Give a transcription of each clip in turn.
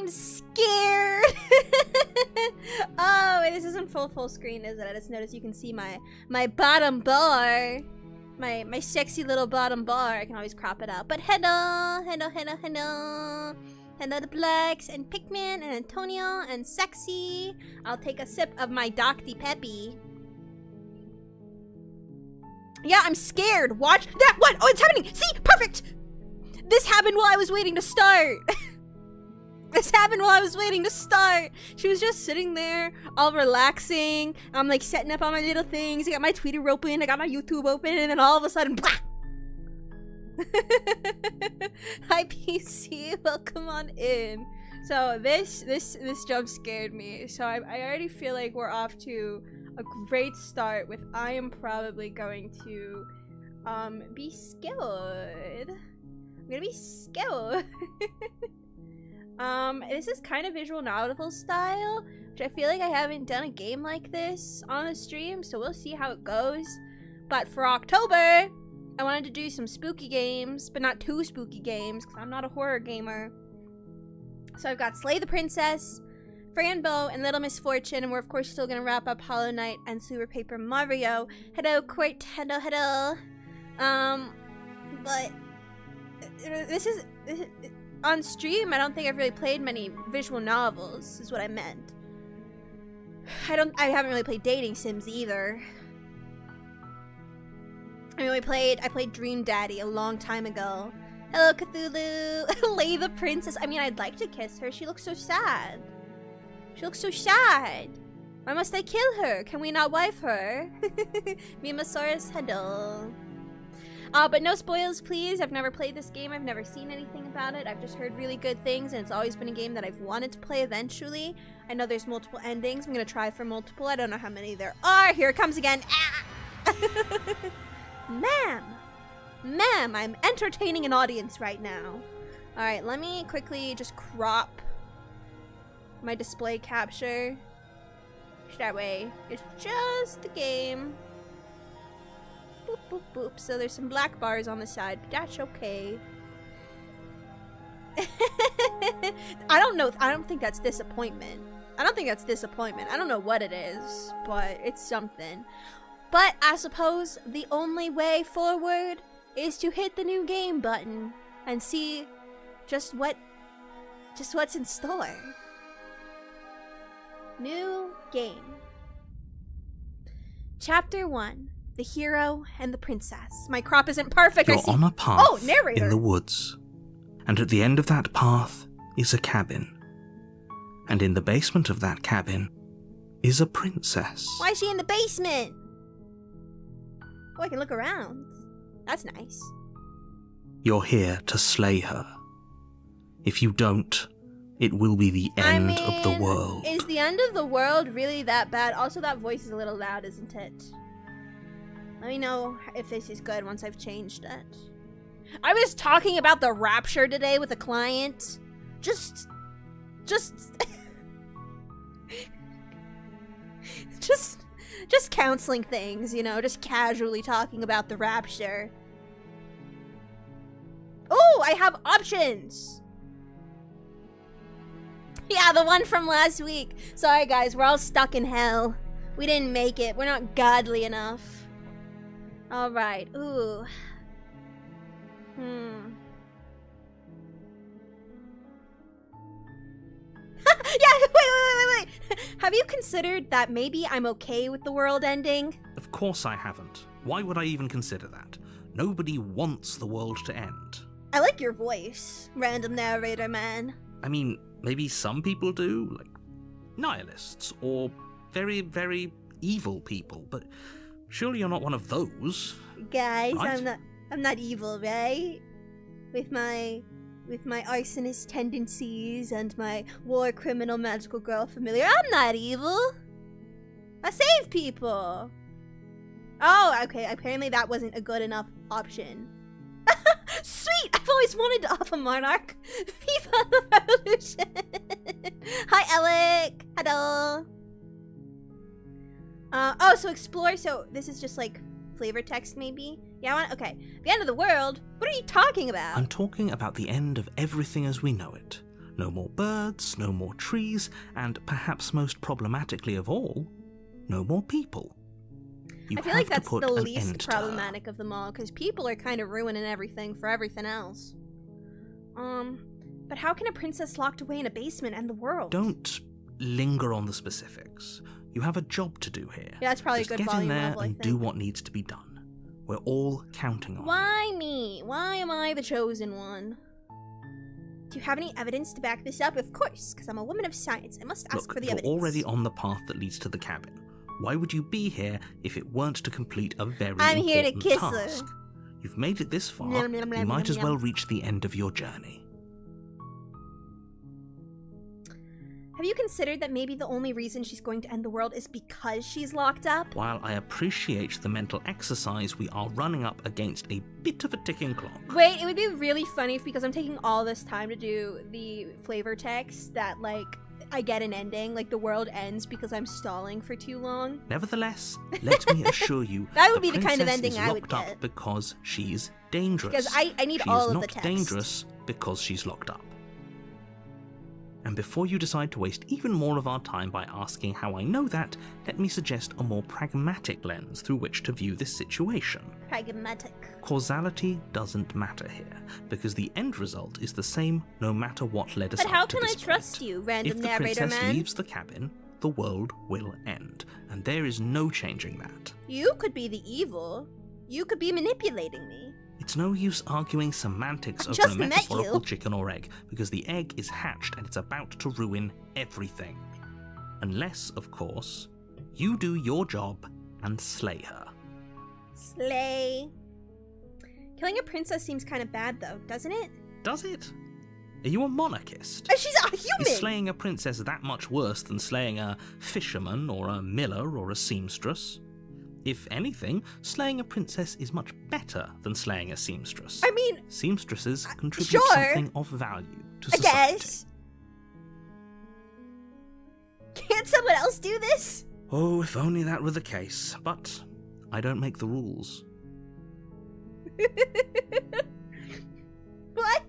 I'm scared. Oh, wait, this isn't full screen, is it? I just noticed you can see my bottom bar. My sexy little bottom bar. I can always crop it out. But hello. Hello the Blacks and Pikmin and Antonio and Sexy. I'll take a sip of my Dr. Peppy. Yeah, I'm scared. Watch that. What? Oh, it's happening. See? Perfect. This happened while I was waiting to start. This happened while I was waiting to start. She was just sitting there, all relaxing. I'm like setting up all my little things. I got my Twitter open. I got my YouTube open. And then all of a sudden, blah! Hi PC, welcome on in. So this jump scared me. So I already feel like we're off to a great start with I am probably going to be scared. I'm gonna be scared. This is kind of visual novel style, which I feel like I haven't done a game like this on the stream, so we'll see how it goes. But for October, I wanted to do some spooky games, but not too spooky games, because I'm not a horror gamer. So I've got Slay the Princess, Franbo, and Little Misfortune, and we're of course still gonna wrap up Hollow Knight and Super Paper Mario. Hello, Court. Hello. But this is on stream. I don't think I've really played many visual novels, is what I meant. I haven't really played dating sims either. I played Dream Daddy a long time ago. Hello, Cthulhu. Lay the Princess. I mean, I'd like to kiss her. She looks so sad. She looks so sad. Why must I kill her? Can we not wife her? Mimasaurus, hello. But no spoils, please. I've never played this game. I've never seen anything about it. I've just heard really good things, and it's always been a game that I've wanted to play eventually. I know there's multiple endings. I'm gonna try for multiple. I don't know how many there are. Here it comes again. Ah! Ma'am, I'm entertaining an audience right now. Alright, let me quickly just crop my display capture. That way, it's just the game. Boop, boop, boop. So there's some black bars on the side, but that's okay. I don't think that's disappointment. I don't know what it is, but it's something. But I suppose the only way forward is to hit the new game button and see just what's in store. New game. Chapter 1. The Hero and the Princess. My crop isn't perfect. You're on a path narrator. in the woods, and at the end of that path is a cabin. And in the basement of that cabin is a princess. Why is she in the basement? Oh, I can look around. That's nice. You're here to slay her. If you don't, it will be the end of the world. Is the end of the world really that bad? Also, that voice is a little loud, isn't it? Let me know if this is good once I've changed it. I was talking about the rapture today with a client. Just counseling things, you know, just casually talking about the rapture. Oh, I have options. Yeah, the one from last week. Sorry guys, we're all stuck in hell. We didn't make it. We're not godly enough. Alright, ooh. Yeah, wait. Have you considered that maybe I'm okay with the world ending? Of course I haven't. Why would I even consider that? Nobody wants the world to end. I like your voice, random narrator man. I mean, maybe some people do, like nihilists, or very, very evil people, but surely you're not one of those. Guys, right? I'm not evil, right? With my arsonist tendencies and my war criminal magical girl familiar, I'm not evil. I save people. Oh, okay, apparently that wasn't a good enough option. Sweet! I've always wanted to off a monarch. Viva the revolution! Hi, Alec! Hello! Oh, so explore, so this is just like flavor text maybe? Yeah, okay. The end of the world? What are you talking about? I'm talking about the end of everything as we know it. No more birds, no more trees, and perhaps most problematically of all, no more people. You I feel like have to that's put the an least end to her. problematic of them all, because people are kind of ruining everything for everything else. But how can a princess locked away in a basement end the world? Don't linger on the specifics. You have a job to do here. Yeah, that's probably Just a good get in volume there level, I and think. do what needs to be done. We're all counting on you. Why me? Why am I the chosen one? Do you have any evidence to back this up? Of course, because I'm a woman of science. I must ask Look, for the you're evidence. already on the path that leads to the cabin. Why would you be here if it weren't to complete a very I'm here to important kiss task? her. You've made it this far, Nom, nom, nom, you might nom, as well nom. reach the end of your journey. Have you considered that maybe the only reason she's going to end the world is because she's locked up? While I appreciate the mental exercise, we are running up against a bit of a ticking clock. Wait, it would be really funny if, because I'm taking all this time to do the flavor text, that, like, I get an ending, like the world ends because I'm stalling for too long. Nevertheless, let me assure you, That would the be the kind of princess ending is I would locked up get. because she's dangerous. Because I need she all is of not the text. dangerous because she's locked up. And before you decide to waste even more of our time by asking how I know that, let me suggest a more pragmatic lens through which to view this situation. Pragmatic. Causality doesn't matter here, because the end result is the same no matter what led us But up how to can I this trust point. you, random If the narrator princess man? leaves the cabin, the world will end, and there is no changing that. You could be the evil. You could be manipulating me. It's no use arguing semantics I over just a met metaphorical you. chicken or egg, because the egg is hatched and it's about to ruin everything. Unless, of course, you do your job and slay her. Slay. Killing a princess seems kind of bad, though, doesn't it? Does it? Are you a monarchist? She's a human! Is slaying a princess that much worse than slaying a fisherman or a miller or a seamstress? If anything, slaying a princess is much better than slaying a seamstress. I mean, Seamstresses contribute sure. something of value to I society. guess. Can't someone else do this? Oh, if only that were the case. But I don't make the rules. What?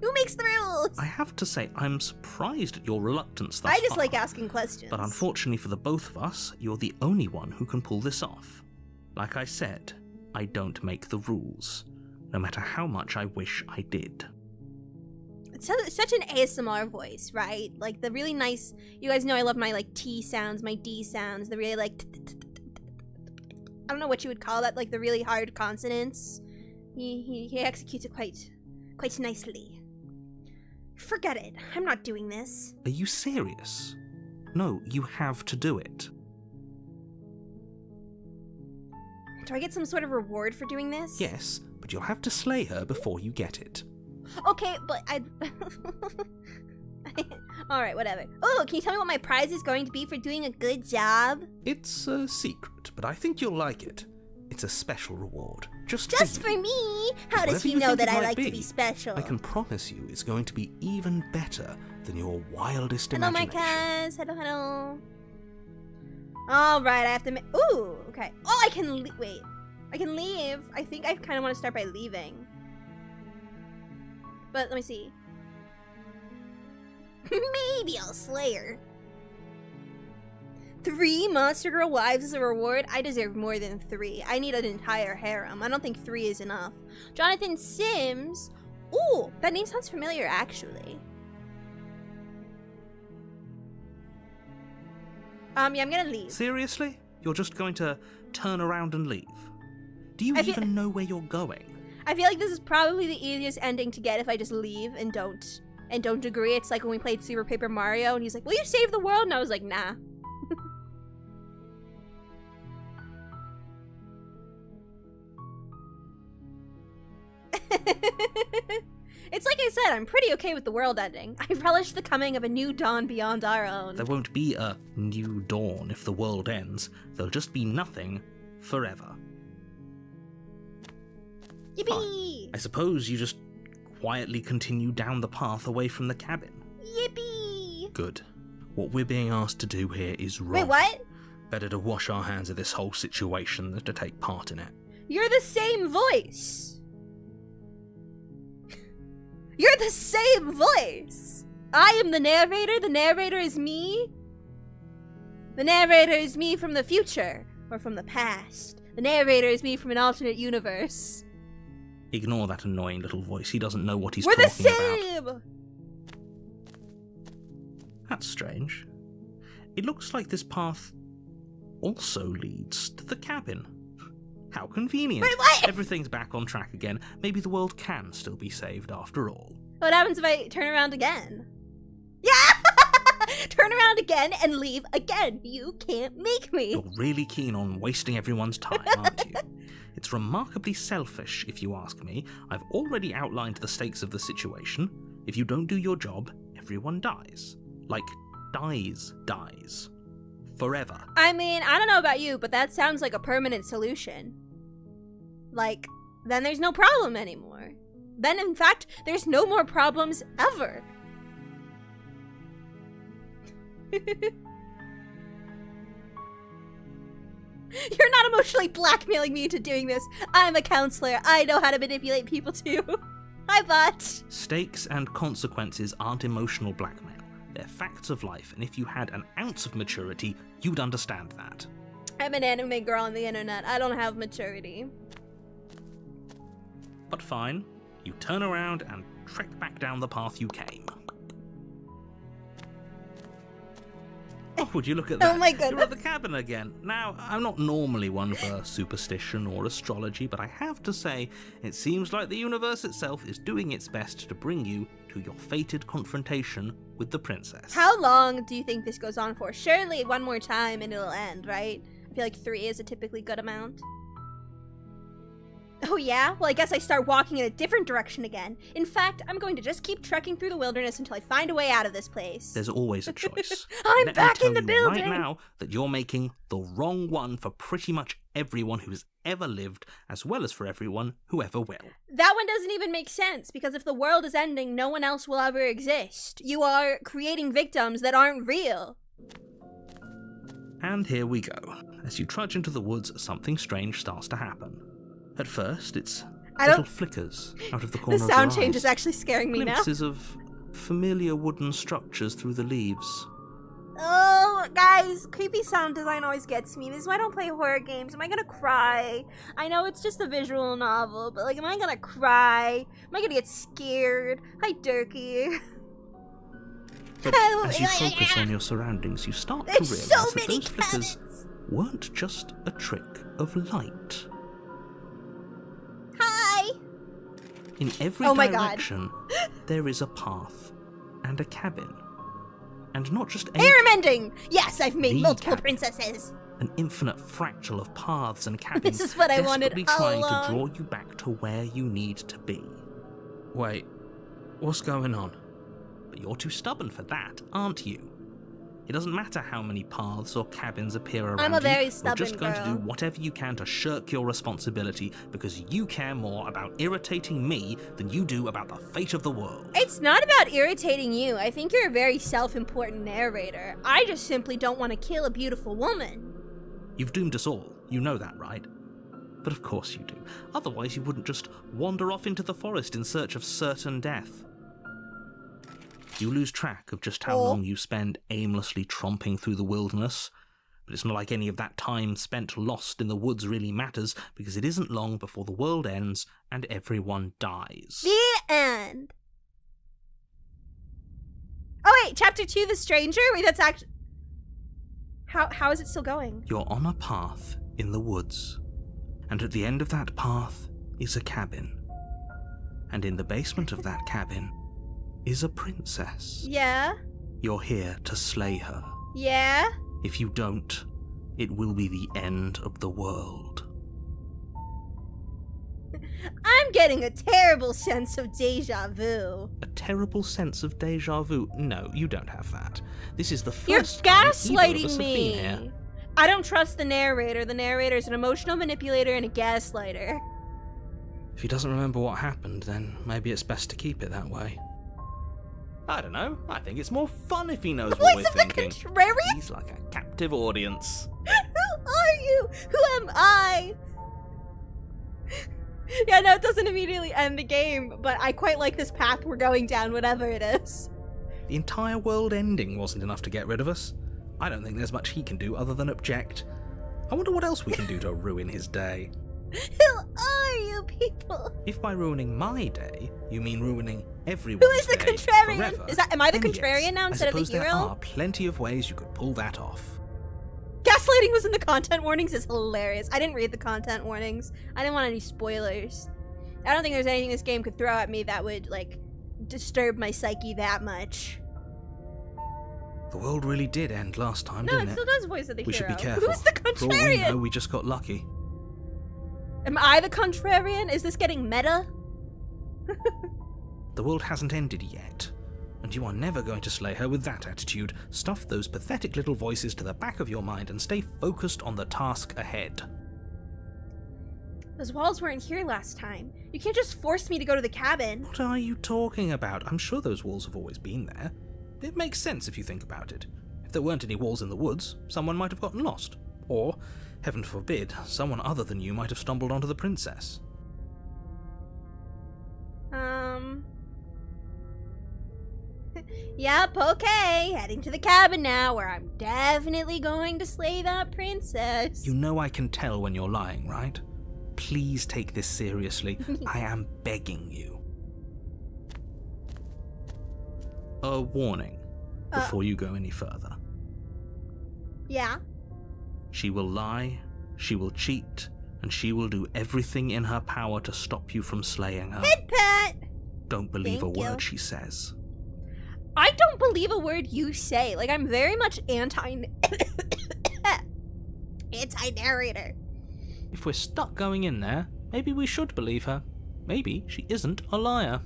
Who makes the rules? I have to say, I'm surprised at your reluctance thus I just far. like asking questions. But unfortunately for the both of us, you're the only one who can pull this off. Like I said, I don't make the rules, no matter how much I wish I did. It's such an ASMR voice, right? Like the really nice. You guys know I love my like T sounds, my D sounds. The really like. I don't know what you would call that. Like the really hard consonants. He executes it quite nicely. Forget it. I'm not doing this. Are you serious? No, you have to do it. Do I get some sort of reward for doing this? Yes, but you'll have to slay her before you get it. Okay, but I. Alright, whatever. Oh, can you tell me what my prize is going to be for doing a good job? It's a secret, but I think you'll like it. It's a special reward. Just For you. me? How does Whatever he you know think that it I might like to be, be special? I can promise you it's going to be even better than your wildest Hello, my imagination. cats. Hello. Alright, I have to ooh, okay. Oh, I can wait. I can leave. I think I kind of want to start by leaving. But let me see. Maybe I'll slay her. 3 Monster Girl wives as a reward? I deserve more than 3. I need an entire harem. I don't think 3 is enough. Jonathan Sims? Ooh, that name sounds familiar, actually. Yeah, I'm gonna leave. Seriously? You're just going to turn around and leave? Do you even know where you're going? I feel like this is probably the easiest ending to get if I just leave and don't agree. It's like when we played Super Paper Mario and he's like, "Will you save the world?" And I was like, "Nah." It's like I said, I'm pretty okay with the world ending. I relish the coming of a new dawn beyond our own. There won't be a new dawn if the world ends. There'll just be nothing forever. Yippee! I suppose you just quietly continue down the path away from the cabin. Yippee! Good. What we're being asked to do here is wrong. Wait, what? Better to wash our hands of this whole situation than to take part in it. You're the same voice! You're the same voice! I am the narrator? The narrator is me? The narrator is me from the future, or from the past. The narrator is me from an alternate universe. Ignore that annoying little voice. He doesn't know what he's We're talking the same! about. That's strange. It looks like this path also leads to the cabin. How convenient. Wait, what? Everything's back on track again. Maybe the world can still be saved after all. What happens if I turn around again? Yeah! Turn around again and leave again. You can't make me. You're really keen on wasting everyone's time, aren't you? It's remarkably selfish, if you ask me. I've already outlined the stakes of the situation. If you don't do your job, everyone dies. Like, dies. Forever. I mean, I don't know about you, but that sounds like a permanent solution. Like, then there's no problem anymore. Then, in fact, there's no more problems ever. You're not emotionally blackmailing me into doing this. I'm a counselor. I know how to manipulate people too. Hi, bot. Stakes and consequences aren't emotional blackmail. They're facts of life, and if you had an ounce of maturity, you'd understand that. I'm an anime girl on the internet. I don't have maturity. But fine. You turn around and trek back down the path you came. Oh, would you look at that? Oh my goodness. You're at the cabin again. Now, I'm not normally one for superstition or astrology, but I have to say, it seems like the universe itself is doing its best to bring you to your fated confrontation with the princess. How long do you think this goes on for? Surely one more time and it'll end, right? I feel like 3 is a typically good amount. Oh yeah? Well, I guess I start walking in a different direction again. In fact, I'm going to just keep trekking through the wilderness until I find a way out of this place. There's always a choice. I'm Let back me in the tell you building! right now that you're making the wrong one for pretty much everyone who has ever lived, as well as for everyone who ever will. That one doesn't even make sense, because if the world is ending, no one else will ever exist. You are creating victims that aren't real. And here we go. As you trudge into the woods, something strange starts to happen. At first, it's little flickers out of the corner The of your sound change eyes. is actually scaring me now. Glimpses of familiar wooden structures through the leaves. Oh, guys, creepy sound design always gets me. This is why I don't play horror games. Am I gonna cry? I know it's just a visual novel, but like, am I gonna cry? Am I gonna get scared? Hi, Durkee. But as you focus on your surroundings, you start to There's realize so that many those flickers cabins. weren't just a trick of light. Hi. In every Oh my God. direction, there is a path and a cabin. And not just any Air mending! Yes, I've made The multiple cabin. princesses. an infinite fractal of paths and cabins, This is what I wanted desperately all trying along. to draw you back to where you need to be. Wait, what's going on? But you're too stubborn for that, aren't you? It doesn't matter how many paths or cabins appear around you. I'm a very You're stubborn just going to girl. do whatever you can to shirk your responsibility because you care more about irritating me than you do about the fate of the world. It's not about irritating you. I think you're a very self-important narrator. I just simply don't want to kill a beautiful woman. You've doomed us all. You know that, right? But of course you do. Otherwise you wouldn't just wander off into the forest in search of certain death. You lose track of just how long you spend aimlessly tromping through the wilderness. But it's not like any of that time spent lost in the woods really matters, because it isn't long before the world ends and everyone dies. The end. Oh wait, chapter 2, The Stranger? Wait, that's actually... How is it still going? You're on a path in the woods, and at the end of that path is a cabin. And in the basement of that cabin is a princess. Yeah? You're here to slay her. Yeah? If you don't, it will be the end of the world. I'm getting a terrible sense of deja vu. A terrible sense of deja vu. No, you don't have that. This is the You're first time either of gaslighting us have been me. here. I don't trust the narrator. The narrator is an emotional manipulator and a gaslighter. If he doesn't remember what happened, then maybe it's best to keep it that way. I don't know. I think it's more fun if he knows The what voice we're of the thinking. contrarian? He's like a captive audience. Who are you? Who am I? Yeah, no, it doesn't immediately end the game, but I quite like this path we're going down, whatever it is. The entire world ending wasn't enough to get rid of us. I don't think there's much he can do other than object. I wonder what else we can do to ruin his day. Who are you people? If by ruining my day, you mean ruining everyone's Who is the day contrarian? forever, Am I the then contrarian yes, now instead of the I suppose hero? there are plenty of ways you could pull that off. Gaslighting was in the content warnings is hilarious. I didn't read the content warnings. I didn't want any spoilers. I don't think there's anything this game could throw at me that would, like, disturb my psyche that much. The world really did end last time, No, didn't it it? still does voice of the We hero. should be careful. Who's the For all we know, contrarian? we just got lucky. Am I the contrarian? Is this getting meta? The world hasn't ended yet, and you are never going to slay her with that attitude. Stuff those pathetic little voices to the back of your mind and stay focused on the task ahead. Those walls weren't here last time. You can't just force me to go to the cabin. What are you talking about? I'm sure those walls have always been there. It makes sense if you think about it. If there weren't any walls in the woods, someone might have gotten lost. Or, heaven forbid, someone other than you might have stumbled onto the princess. Yep, okay. Heading to the cabin now, where I'm definitely going to slay that princess. You know I can tell when you're lying, right? Please take this seriously. I am begging you. A warning before you go any further. Yeah? She will lie, she will cheat, and she will do everything in her power to stop you from slaying her. Head pat! Don't believe Thank a you. word she says. I don't believe a word you say. Like, I'm very much anti-narrator. If we're stuck going in there, maybe we should believe her. Maybe she isn't a liar.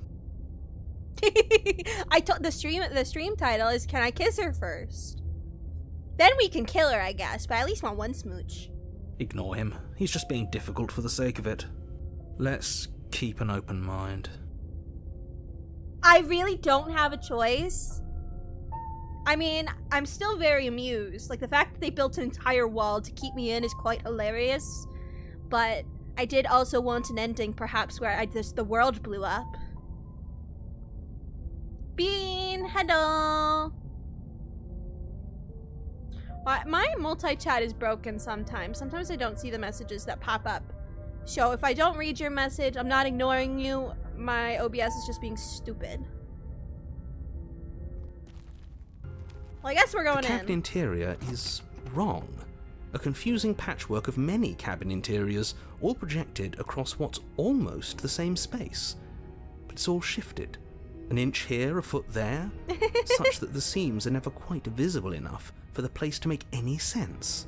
I told the stream title is "Can I kiss her first?" Then we can kill her, I guess, but I at least want one smooch. Ignore him. He's just being difficult for the sake of it. Let's keep an open mind. I really don't have a choice. I mean, I'm still very amused. Like, the fact that they built an entire wall to keep me in is quite hilarious. But I did also want an ending, perhaps, where the world blew up. Bean, hello. My multi-chat is broken sometimes. Sometimes I don't see the messages that pop up. So if I don't read your message, I'm not ignoring you. My OBS is just being stupid. Well, I guess we're going The cabin in. interior is wrong. A confusing patchwork of many cabin interiors, all projected across what's almost the same space. But it's all shifted. An inch here, a foot there, such that the seams are never quite visible enough for the place to make any sense.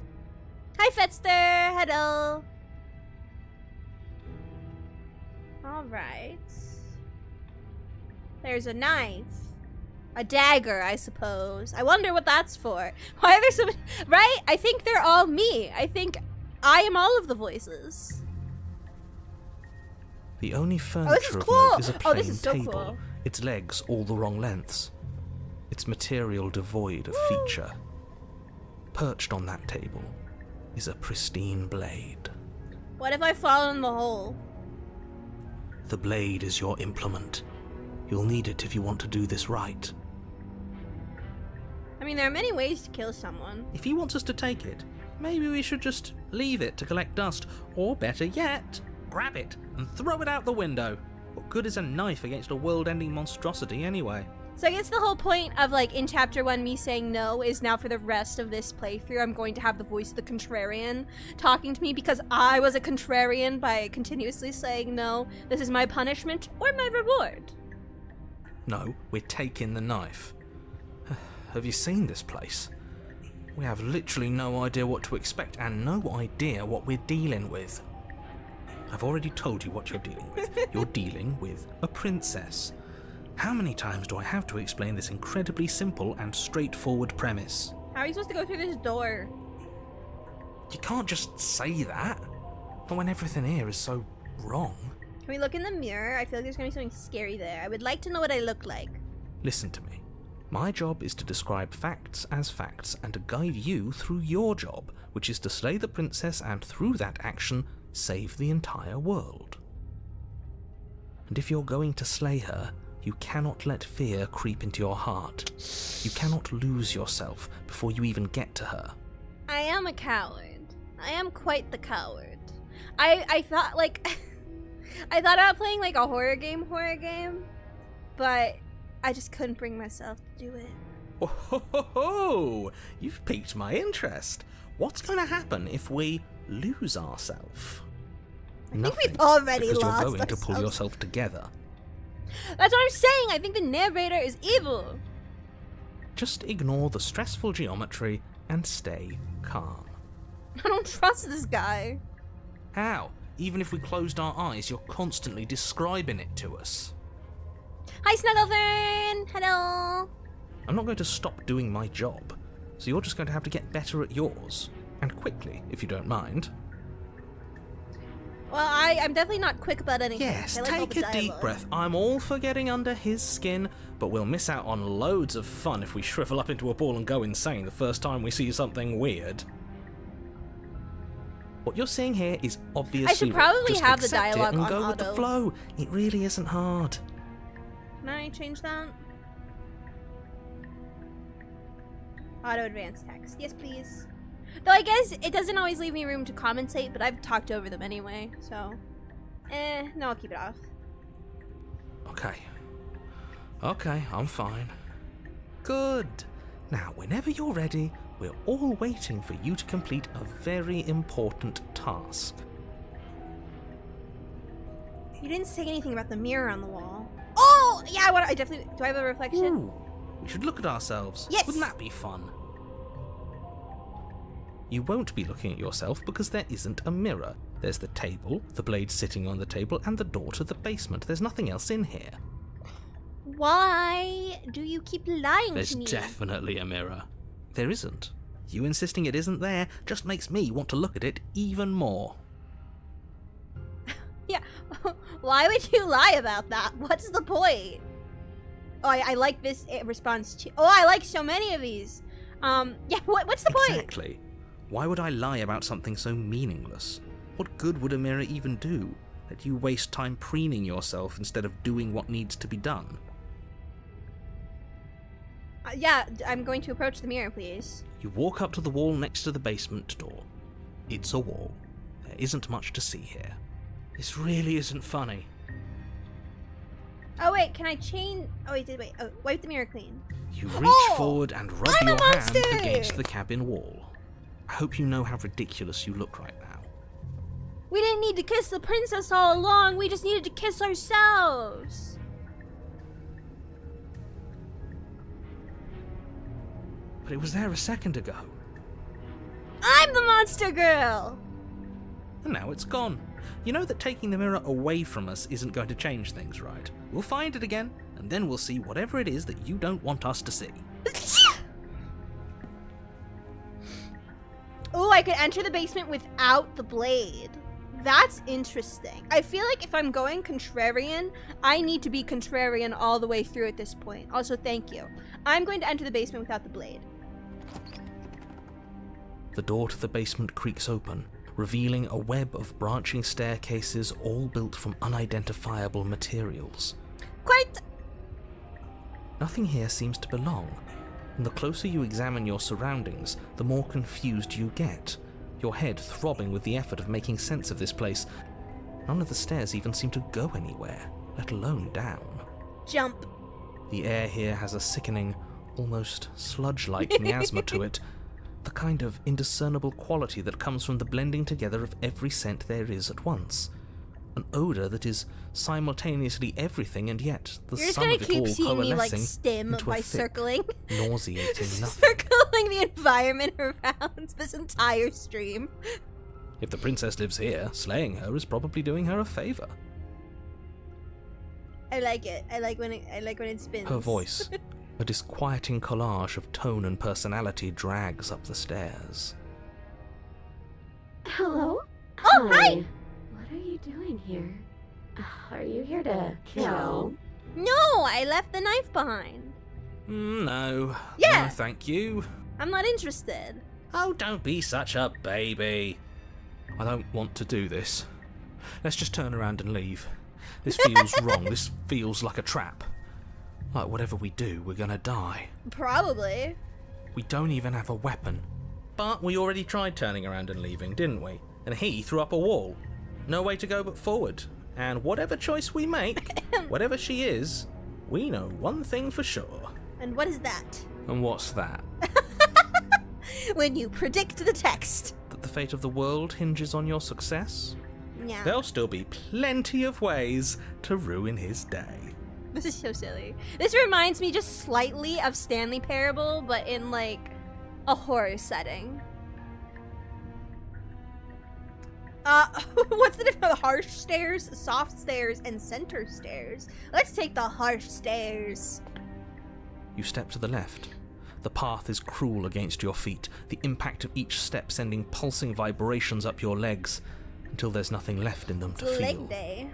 Hi, Fetster. Hello. All right. There's a knife. A dagger, I suppose. I wonder what that's for. Why are there so many? Right? I think they're all me. I think I am all of the voices. The only this is furniture of cool. note is a Oh, this plain is so table, cool. its legs all the wrong lengths, its material devoid of feature. Perched on that table is a pristine blade. What if I fall in the hole? The blade is your implement. You'll need it if you want to do this right. I mean, there are many ways to kill someone. If he wants us to take it, maybe we should just leave it to collect dust, or better yet, grab it and throw it out the window. What good is a knife against a world-ending monstrosity anyway? So I guess the whole point of, like, in chapter 1 me saying no is now for the rest of this playthrough I'm going to have the voice of the contrarian talking to me because I was a contrarian by continuously saying no. This is my punishment or my reward. No, we're taking the knife. Have you seen this place? We have literally no idea what to expect and no idea what we're dealing with. I've already told you what you're dealing with. You're dealing with a princess. How many times do I have to explain this incredibly simple and straightforward premise? How are you supposed to go through this door? You can't just say that. Not when everything here is so wrong. Can we look in the mirror? I feel like there's gonna be something scary there. I would like to know what I look like. Listen to me. My job is to describe facts as facts and to guide you through your job, which is to slay the princess and through that action, save the entire world. And if you're going to slay her, You cannot let fear creep into your heart. You cannot lose yourself before you even get to her. I am a coward. I am quite the coward. I thought, like, I thought about playing, like, a horror game, but I just couldn't bring myself to do it. Oh, ho, ho, ho. You've piqued my interest. What's going to happen if we lose ourselves? I think we've already because lost you're going to pull ourselves. yourself together. That's what I'm saying. I think the narrator is evil. Just ignore the stressful geometry and stay calm. I don't trust this guy. How? Even if we closed our eyes, you're constantly describing it to us. Hi, Snugglefern. Hello. I'm not going to stop doing my job, so you're just going to have to get better at yours. And quickly, if you don't mind. Well, I'm definitely not quick about anything. Yes, I like all take the a deep dialogue. breath. I'm all for getting under his skin, but we'll miss out on loads of fun if we shrivel up into a ball and go insane the first time we see something weird. What you're seeing here is obviously I should probably just have the accept it dialogue and on go with the auto. flow. It really isn't hard. Can I change that? Auto advanced text. Yes, please. Though I guess it doesn't always leave me room to commentate, but I've talked over them anyway, so... no, I'll keep it off. Okay, I'm fine. Good. Now, whenever you're ready, we're all waiting for you to complete a very important task. You didn't say anything about the mirror on the wall. Oh! Yeah, I definitely... Do I have a reflection? Ooh, we should look at ourselves. Yes! Wouldn't that be fun? You won't be looking at yourself because there isn't a mirror. There's the table, the blade sitting on the table, and the door to the basement. There's nothing else in here. Why do you keep lying There's to me? definitely a mirror. There isn't. You insisting it isn't there just makes me want to look at it even more. Yeah. Why would you lie about that? What's the point? Oh, I like this response to... Oh, I like so many of these. Yeah, what's the point? Exactly. Why would I lie about something so meaningless? What good would a mirror even do? That you waste time preening yourself instead of doing what needs to be done. Yeah, I'm going to approach the mirror, please. You walk up to the wall next to the basement door. It's a wall. There isn't much to see here. This really isn't funny. Oh, wait, can I change... Oh, wait, Oh, wipe the mirror clean. You reach forward and rub I'm a your hand monster! against the cabin wall. I hope you know how ridiculous you look right now. We didn't need to kiss the princess all along. We just needed to kiss ourselves. But it was there a second ago. I'm the monster girl. And now it's gone. You know that taking the mirror away from us isn't going to change things, right? We'll find it again, and then we'll see whatever it is that you don't want us to see. Oh, I could enter the basement without the blade. That's interesting. I feel like if I'm going contrarian, I need to be contrarian all the way through at this point. Also, thank you. I'm going to enter the basement without the blade. The door to the basement creaks open, revealing a web of branching staircases all built from unidentifiable materials. Quite. Nothing here seems to belong, and the closer you examine your surroundings, the more confused you get, your head throbbing with the effort of making sense of this place. None of the stairs even seem to go anywhere, let alone down. Jump. The air here has a sickening, almost sludge-like miasma to it, the kind of indiscernible quality that comes from the blending together of every scent there is at once. An odour that is simultaneously everything and yet the You're just sum gonna of it keep all seeing me like coalescing stim into a by thick, circling. nauseating nothing. Circling the environment around this entire stream. If the princess lives here, slaying her is probably doing her a favour. I like it. I like when it spins. Her voice, a disquieting collage of tone and personality, drags up the stairs. Hello? Oh, hi! What are you doing here? Are you here to kill? No, I left the knife behind. No. Yeah. No, thank you. I'm not interested. Oh, don't be such a baby. I don't want to do this. Let's just turn around and leave. This feels wrong. This feels like a trap. Like whatever we do, we're gonna die. Probably. We don't even have a weapon. But we already tried turning around and leaving, didn't we? And he threw up a wall. No way to go but forward. And whatever choice we make, whatever she is, we know one thing for sure. And what is that? And what's that? When you predict the text. That the fate of the world hinges on your success? Yeah. There'll still be plenty of ways to ruin his day. This is so silly. This reminds me just slightly of Stanley Parable, but in like a horror setting. What's the difference? Harsh stairs, soft stairs, and center stairs. Let's take the harsh stairs. You step to the left. The path is cruel against your feet, the impact of each step sending pulsing vibrations up your legs, until there's nothing left in them to feel. Leg day.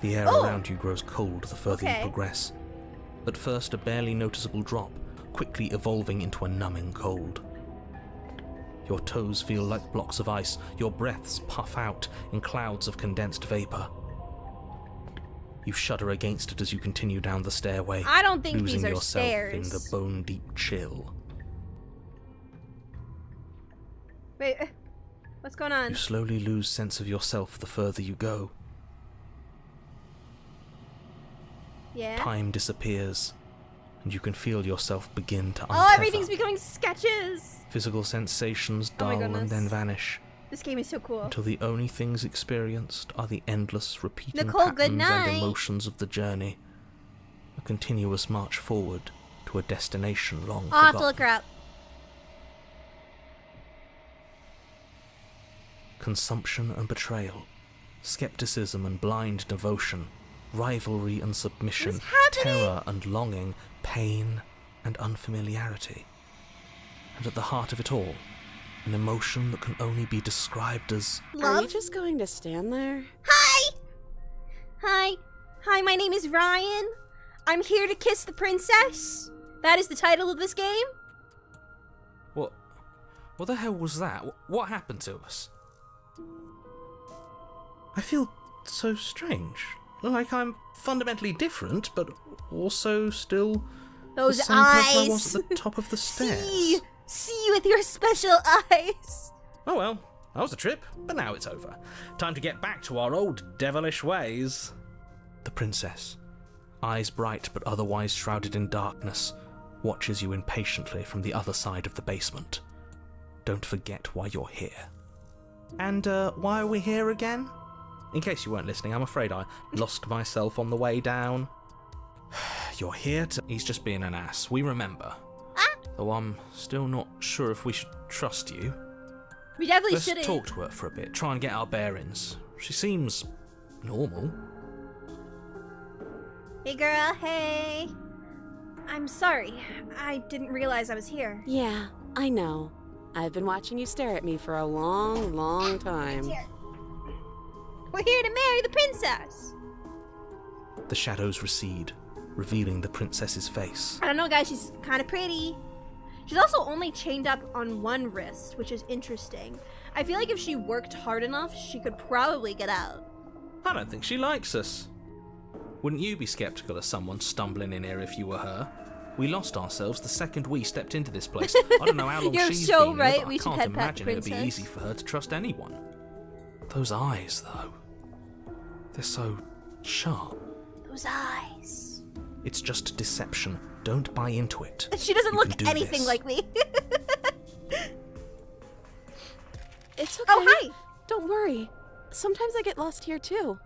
The air around you grows cold the further you Okay. progress. At first a barely noticeable drop, quickly evolving into a numbing cold. Your toes feel like blocks of ice, your breaths puff out in clouds of condensed vapor. You shudder against it as you continue down the stairway, I don't think losing these are yourself stairs. in the bone-deep chill. Wait, what's going on? You slowly lose sense of yourself the further you go. Yeah? Time disappears, and you can feel yourself begin to untether. Oh, everything's becoming sketches! Physical sensations Oh my dull and goodness. then vanish, This game is so cool. until the only things experienced are the endless repeating Nicole, good patterns night. and emotions of the journey. A continuous march forward to a destination long I'll have to forgotten. look her up. Consumption and betrayal, skepticism and blind devotion, rivalry and submission, What's happening? terror and longing, pain and unfamiliarity. And at the heart of it all, an emotion that can only be described as Are Love? you just going to stand there? Hi! Hi. Hi, my name is Ryan. I'm here to kiss the princess. That is the title of this game. What the hell was that? What happened to us? I feel so strange. Like I'm fundamentally different, but also still Those the same person I eyes. was at the top of the stairs. See with your special eyes. Oh well, that was a trip, but now it's over. Time to get back to our old devilish ways. The princess, eyes bright but otherwise shrouded in darkness, watches you impatiently from the other side of the basement. Don't forget why you're here. And why are we here again? In case you weren't listening, I'm afraid I lost myself on the way down. You're here to... He's just being an ass, we remember. Though I'm still not sure if we should trust you. We definitely Let's shouldn't. talk to her for a bit, try and get our bearings. She seems normal. Hey girl, hey. I'm sorry. I didn't realize I was here. Yeah, I know. I've been watching you stare at me for a long, long time. Here. We're here to marry the princess. The shadows recede, revealing the princess's face. I don't know, guys. She's kind of pretty. She's also only chained up on one wrist, which is interesting. I feel like if she worked hard enough, she could probably get out. I don't think she likes us. Wouldn't you be skeptical of someone stumbling in here if you were her? We lost ourselves the second we stepped into this place. I don't know how long You're she's so been right. here, but We I should can't head back, imagine it would be princess. easy for her to trust anyone. Those eyes, though. They're so sharp. Those eyes. It's just deception. Don't buy into it. She doesn't You look can do anything this. like me. It's okay. Oh, hi. Don't worry. Sometimes I get lost here too.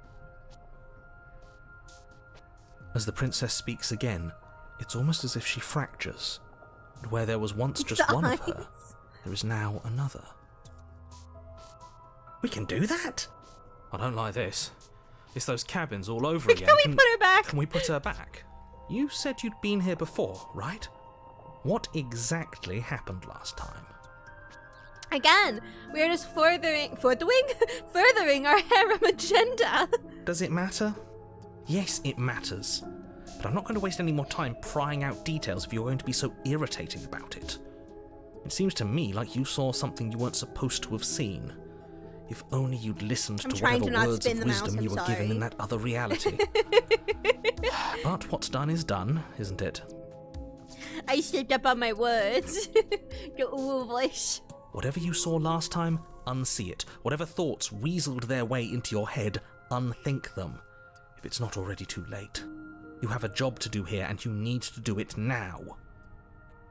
As the princess speaks again, it's almost as if she fractures. And where there was once It's just the one of her, eyes. there is now another. We can do that? I don't like this. It's those cabins all over again. Can we put her back? Can we put her back? You said you'd been here before, right? What exactly happened last time? Again, we are just furthering our harem agenda. Does it matter? Yes, it matters. But I'm not going to waste any more time prying out details if you're going to be so irritating about it. It seems to me like you saw something you weren't supposed to have seen. If only you'd listened I'm to trying whatever to not words spin of the mouse, wisdom I'm you were given sorry. in that other reality. But what's done is done, isn't it? I slipped up on my words. Your ooh voice. Whatever you saw last time, unsee it. Whatever thoughts weaseled their way into your head, unthink them. If it's not already too late. You have a job to do here, and you need to do it now.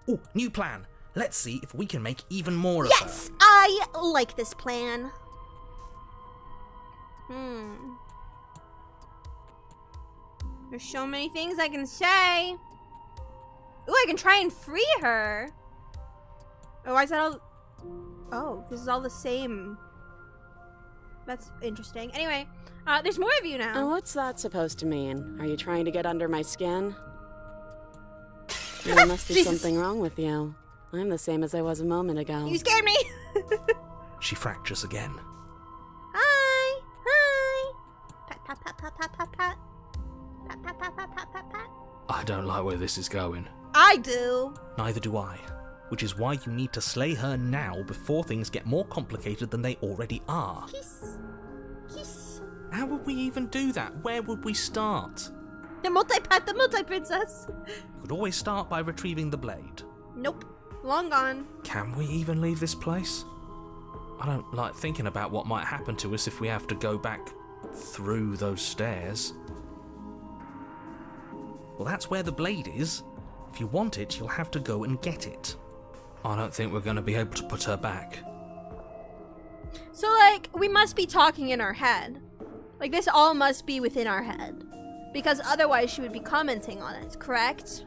Ooh, new plan. Let's see if we can make even more of her. Yes, I like this plan. There's so many things I can say. Ooh, I can try and free her. Oh, why is that all... Oh, this is all the same. That's interesting. Anyway, there's more of you now. And what's that supposed to mean? Are you trying to get under my skin? There must be Jesus. something wrong with you. I'm the same as I was a moment ago. You scared me. She fractures again. Hi. Hi. Pat, pat, pat, pat, pat, pat, pat. Pat, pat, pat, pat, pat, pat, pat. I don't like where this is going. I do. Neither do I. Which is why you need to slay her now before things get more complicated than they already are. Kiss. Kiss. How would we even do that? Where would we start? The multi-princess. We could always start by retrieving the blade. Nope. Long gone. Can we even leave this place? I don't like thinking about what might happen to us if we have to go back through those stairs. Well, that's where the blade is. If you want it, you'll have to go and get it. I don't think we're going to be able to put her back. So, like, we must be talking in our head. Like, this all must be within our head. Because otherwise she would be commenting on it, correct?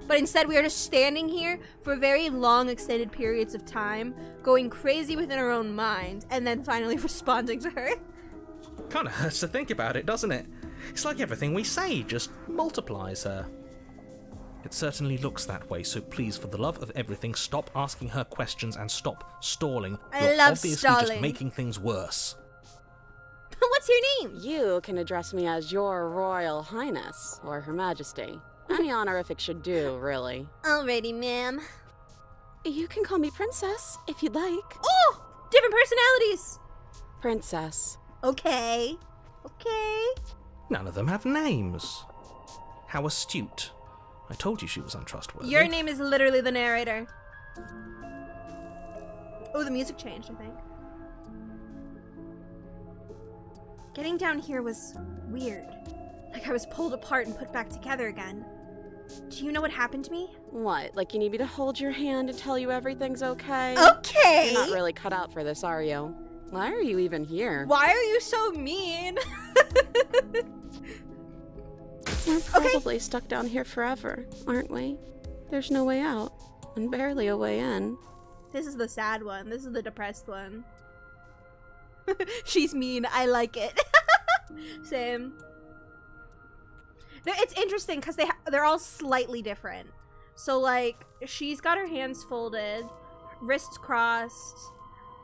But instead we are just standing here for very long extended periods of time, going crazy within our own mind, and then finally responding to her. Kind of hurts to think about it, doesn't it? It's like everything we say just multiplies her. It certainly looks that way, so please, for the love of everything, stop asking her questions and stop stalling. I You're love obviously just stalling. making things worse. What's your name? You can address me as Your Royal Highness, or Her Majesty. Any honorific should do, really. Alrighty, ma'am. You can call me Princess, if you'd like. Oh! Different personalities! Princess. Okay. Okay. None of them have names. How astute. I told you she was untrustworthy. Your name is literally the narrator. Oh, the music changed, I think. Getting down here was weird. Like I was pulled apart and put back together again. Do you know what happened to me? What, like you need me to hold your hand and tell you everything's okay? Okay! You're not really cut out for this, are you? Why are you even here? Why are you so mean? We're probably stuck down here forever, aren't we? There's no way out, and barely a way in. This is the sad one. This is the depressed one. She's mean. I like it. Same. It's interesting because they're all slightly different. So like she's got her hands folded, wrists crossed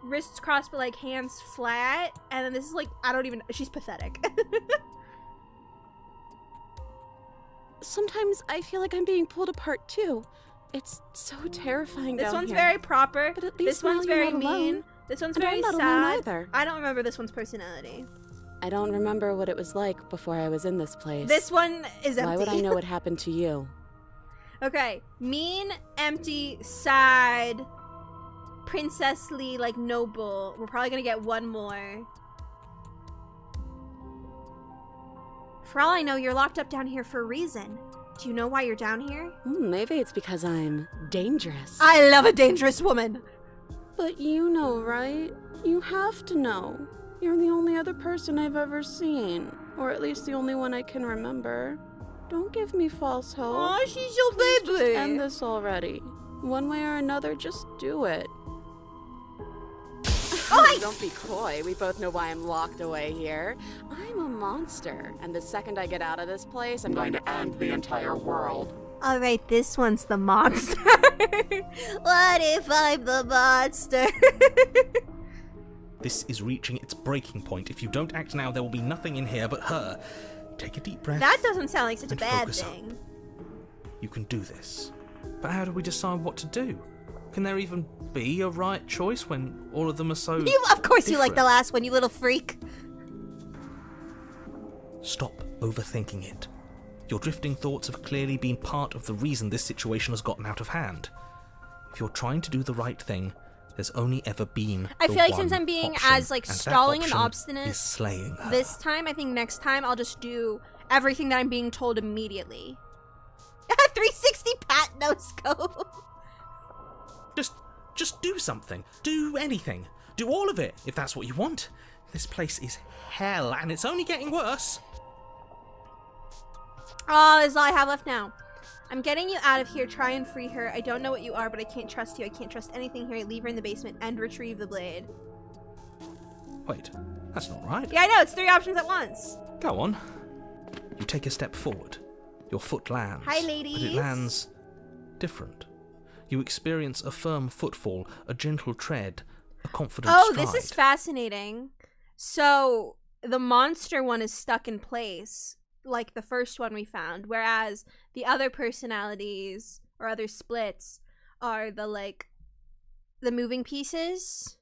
but like hands flat, and then this is like she's pathetic. Sometimes I feel like I'm being pulled apart too. It's so terrifying This down one's here. very proper. But at This least now one's you're very not alone. mean. This one's And very I'm not alone sad. either. I don't remember this one's personality. I don't remember what it was like before I was in this place. This one is empty. Why would I know what happened to you? Okay, mean, empty, sad, princessly, like noble. We're probably gonna get one more. For all I know, you're locked up down here for a reason. Do you know why you're down here? Maybe it's because I'm dangerous. I love a dangerous woman. But you know, right? You have to know. You're the only other person I've ever seen. Or at least the only one I can remember. Don't give me false hope. Aw, she's your Please just baby. end this already. One way or another, just do it. Oh, hi. Don't be coy. We both know why I'm locked away here. I'm a monster, and the second I get out of this place, I'm going to end the entire world. Alright, this one's the monster. What if I'm the monster? This is reaching its breaking point. If you don't act now, there will be nothing in here but her. Take a deep breath. That doesn't sound like such a And bad focus up. thing. You can do this. But how do we decide what to do? Can there even be a right choice when all of them are so Of course you like the different? last one, you little freak. Stop overthinking it. Your drifting thoughts have clearly been part of the reason this situation has gotten out of hand. If you're trying to do the right thing, there's only ever been I the feel like one since I'm being option, as like and that stalling and option obstinate is slaying her. this time, I think next time I'll just do everything that I'm being told immediately. 360 pat no scope. Just do something. Do anything. Do all of it, if that's what you want. This place is hell, and it's only getting worse. Oh, this is all I have left now. I'm getting you out of here. Try and free her. I don't know what you are, but I can't trust you. I can't trust anything here. Leave her in the basement and retrieve the blade. Wait, that's not right. Yeah, I know. It's 3 options at once. Go on. You take a step forward. Your foot lands. Hi, ladies. But it lands different. You experience a firm footfall, a gentle tread, a confident Oh, stride. this is fascinating. So the monster one is stuck in place, like the first one we found, whereas the other personalities or other splits are the moving pieces.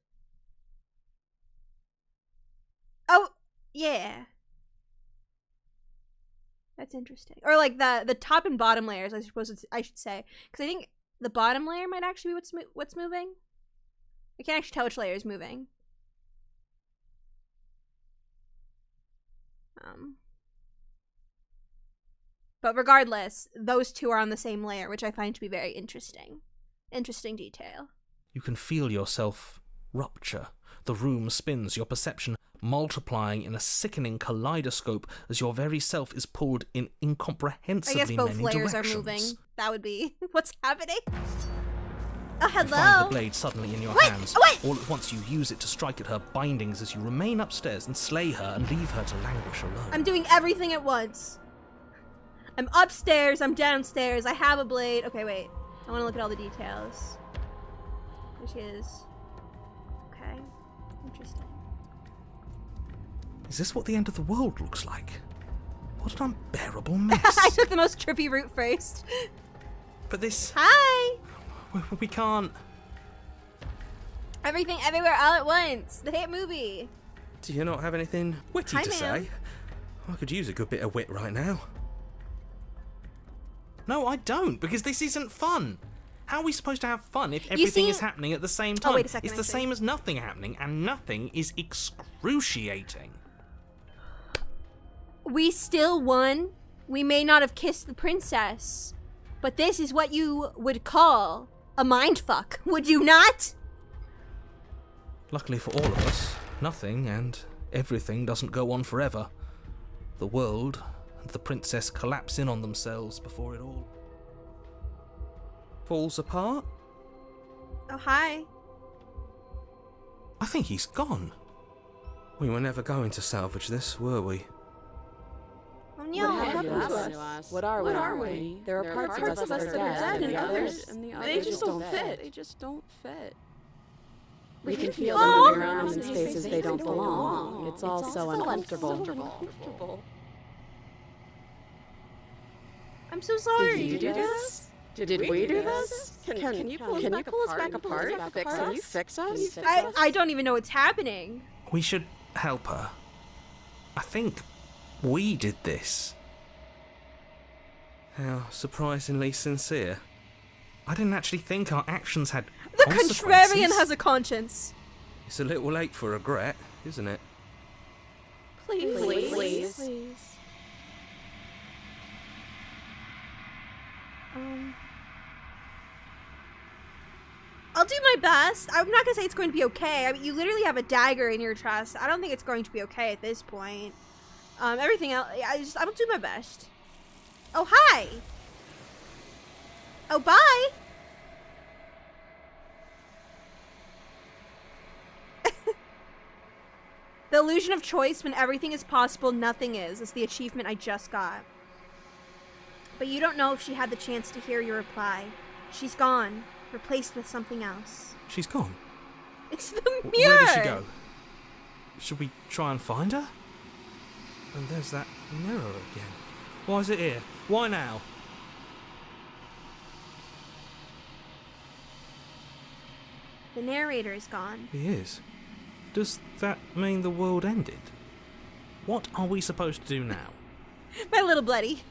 Oh, yeah. That's interesting. Or like the top and bottom layers, I suppose I should say, because I think the bottom layer might actually be what's moving. I can't actually tell which layer is moving. But regardless, those two are on the same layer, which I find to be very interesting. Interesting detail. You can feel yourself rupture. The room spins, your perception multiplying in a sickening kaleidoscope as your very self is pulled in I incomprehensibly guess both many layers directions. are moving. That would be what's happening. Oh, You find the hello. blade suddenly in your Wait, hands. wait! All at once you use it to strike at her bindings as you remain upstairs and slay her and leave her to languish alone. I'm doing everything at once. I'm upstairs, I'm downstairs, I have a blade. Okay, wait. I want to look at all the details. There she is. Okay. Interesting. Is this what the end of the world looks like? What an unbearable mess. I took the most trippy route first. But this... Hi! We can't... Everything, everywhere, all at once. The hit movie. Do you not have anything witty Hi, to ma'am. say? I could use a good bit of wit right now. No, I don't, because this isn't fun. How are we supposed to have fun if everything is happening at the same time? Oh, wait a second, it's the actually. same as nothing happening, and nothing is excruciating. We still won. We may not have kissed the princess, but this is what you would call a mindfuck, would you not? Luckily for all of us, nothing and everything doesn't go on forever. The world and the princess collapse in on themselves before it all falls apart. Oh, hi. I think he's gone. We were never going to salvage this, were we? Oh, What no. happened to us? What are we? There are parts of us that are dead, and the others just don't fit. They just don't fit. We can feel them moving around in spaces they don't belong. It's all so uncomfortable. I'm so sorry. Did you do this? Did we do this? Can you pull us back apart? Can you fix us? I don't even know what's happening. We should help her. I think we did this. How surprisingly sincere. I didn't actually think our actions had The consequences. contrarian has a conscience. It's a little late for regret, isn't it? Please. I'll do my best. I'm not gonna say it's going to be okay. I mean, you literally have a dagger in your chest. I don't think it's going to be okay at this point. Everything else, I'll do my best. Oh, hi. Oh, bye. The illusion of choice, when everything is possible, nothing is the achievement I just got. But you don't know if she had the chance to hear your reply. She's gone, replaced with something else. She's gone. It's the mirror! Where did she go? Should we try and find her? And there's that mirror again. Why is it here? Why now? The narrator is gone. He is. Does that mean the world ended? What are we supposed to do now? My little bloody.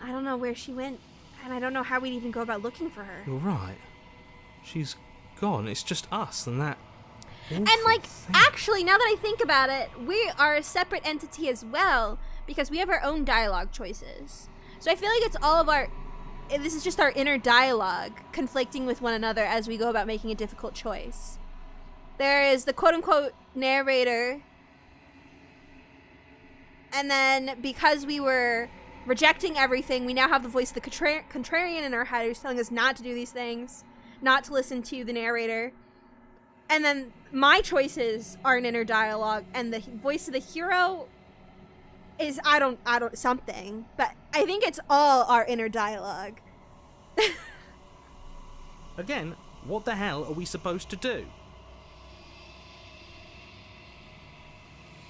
I don't know where she went, and I don't know how we'd even go about looking for her. You're right. She's gone. It's just us and that. And like, actually, now that I think about it, we are a separate entity as well, because we have our own dialogue choices. So I feel like it's all of our... This is just our inner dialogue conflicting with one another as we go about making a difficult choice. There is the quote-unquote narrator, and then because we were rejecting everything, we now have the voice of the contrarian in our head who's telling us not to do these things, not to listen to the narrator. And then my choices are an inner dialogue, and the voice of the hero is I don't something, but I think it's all our inner dialogue. Again, what the hell are we supposed to do?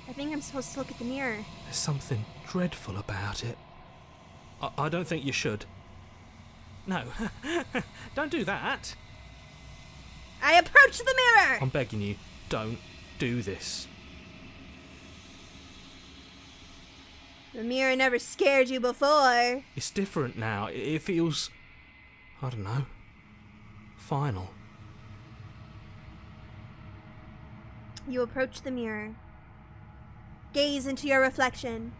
I think I'm supposed to look at the mirror. There's something dreadful about it. I don't think you should. No, don't do that. I approach the mirror! I'm begging you, don't do this. The mirror never scared you before. It's different now. It feels, I don't know, final. You approach the mirror. Gaze into your reflection.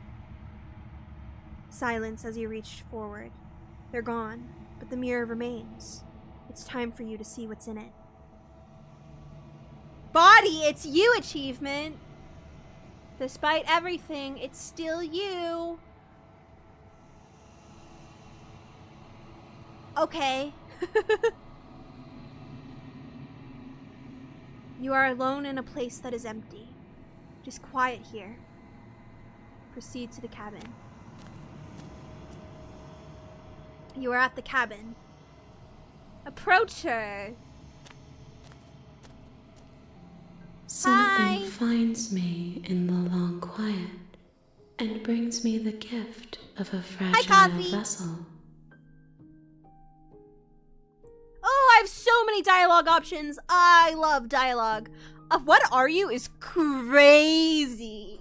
Silence as you reach forward. They're gone, but the mirror remains. It's time for you to see what's in it. Body, it's you, achievement! Despite everything, it's still you. Okay. You are alone in a place that is empty. Just quiet here. Proceed to the cabin. You are at the cabin. Approach her. Something Hi. finds me in the long quiet and brings me the gift of a fragile Coffee. vessel. Oh, I have so many dialogue options. I love dialogue. What are you is crazy.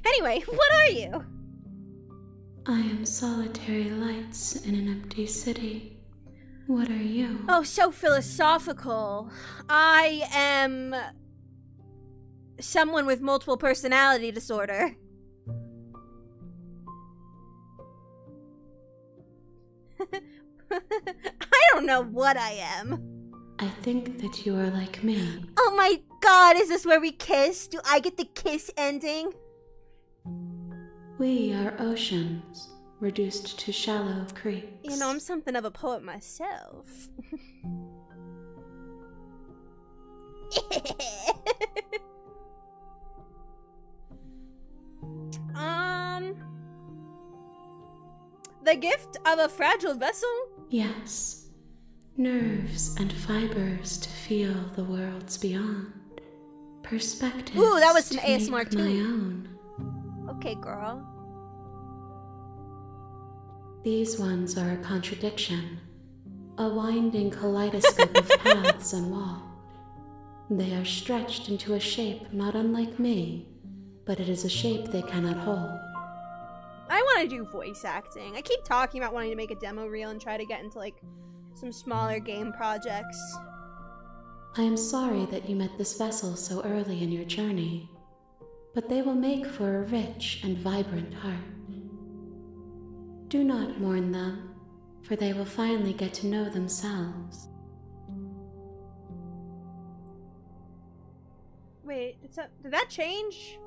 Anyway, what are you? I am solitary lights in an empty city. What are you? Oh, so philosophical. I am someone with multiple personality disorder. I don't know what I am. I think that you are like me. Oh my god, is this where we kiss? Do I get the kiss ending? We are oceans, reduced to shallow creeks. You know, I'm something of a poet myself. The gift of a fragile vessel? Yes. Nerves and fibers to feel the worlds beyond. Perspectives. Ooh, that was some to ASMR make too. my own. Okay, girl. These ones are a contradiction. A winding kaleidoscope of paths and walls. They are stretched into a shape not unlike me, but it is a shape they cannot hold. I want to do voice acting. I keep talking about wanting to make a demo reel and try to get into, like, some smaller game projects. I am sorry that you met this vessel so early in your journey, but they will make for a rich and vibrant heart. Do not mourn them, for they will finally get to know themselves. Wait, did that change?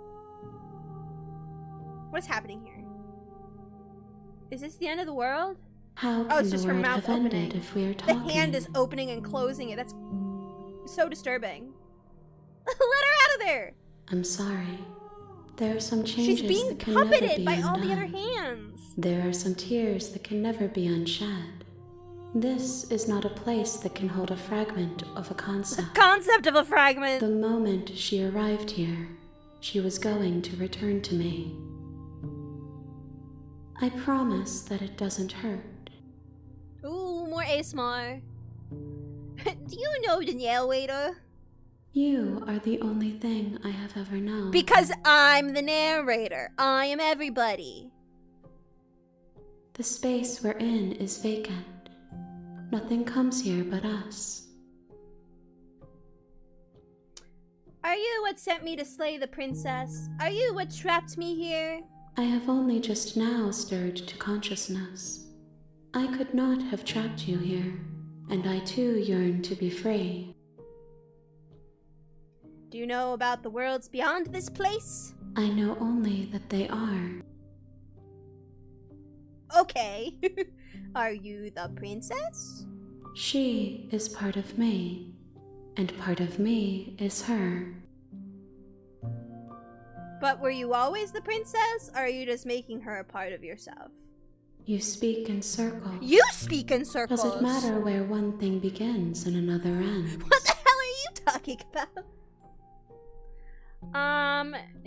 What's happening here? Is this the end of the world? How Oh, can it's the just her world mouth have ended opening. if we are The talking? hand is opening and closing it. That's so disturbing. Let her out of there! I'm sorry. There are some changes She's being that can never be puppeted by all the other undone. hands. There are some tears that can never be unshed. This is not a place that can hold a fragment of a concept. Concept of a fragment. The moment she arrived here, she was going to return to me. I promise that it doesn't hurt. Ooh, more ASMR. Do you know the narrator? You are the only thing I have ever known. Because I'm the narrator. I am everybody. The space we're in is vacant. Nothing comes here but us. Are you what sent me to slay the princess? Are you what trapped me here? I have only just now stirred to consciousness. I could not have trapped you here, and I too yearn to be free. Do you know about the worlds beyond this place? I know only that they are. Okay. Are you the princess? She is part of me, and part of me is her. But were you always the princess, or are you just making her a part of yourself? You speak in circles. You speak in circles! Does it matter where one thing begins and another ends? What the hell are you talking about?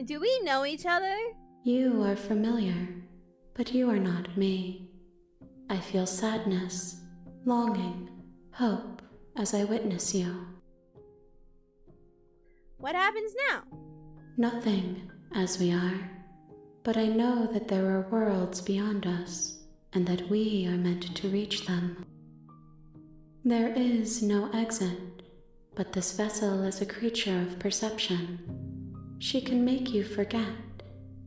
Do we know each other? You are familiar, but you are not me. I feel sadness, longing, hope as I witness you. What happens now? Nothing, as we are, but I know that there are worlds beyond us, and that we are meant to reach them. There is no exit, but this vessel is a creature of perception. She can make you forget,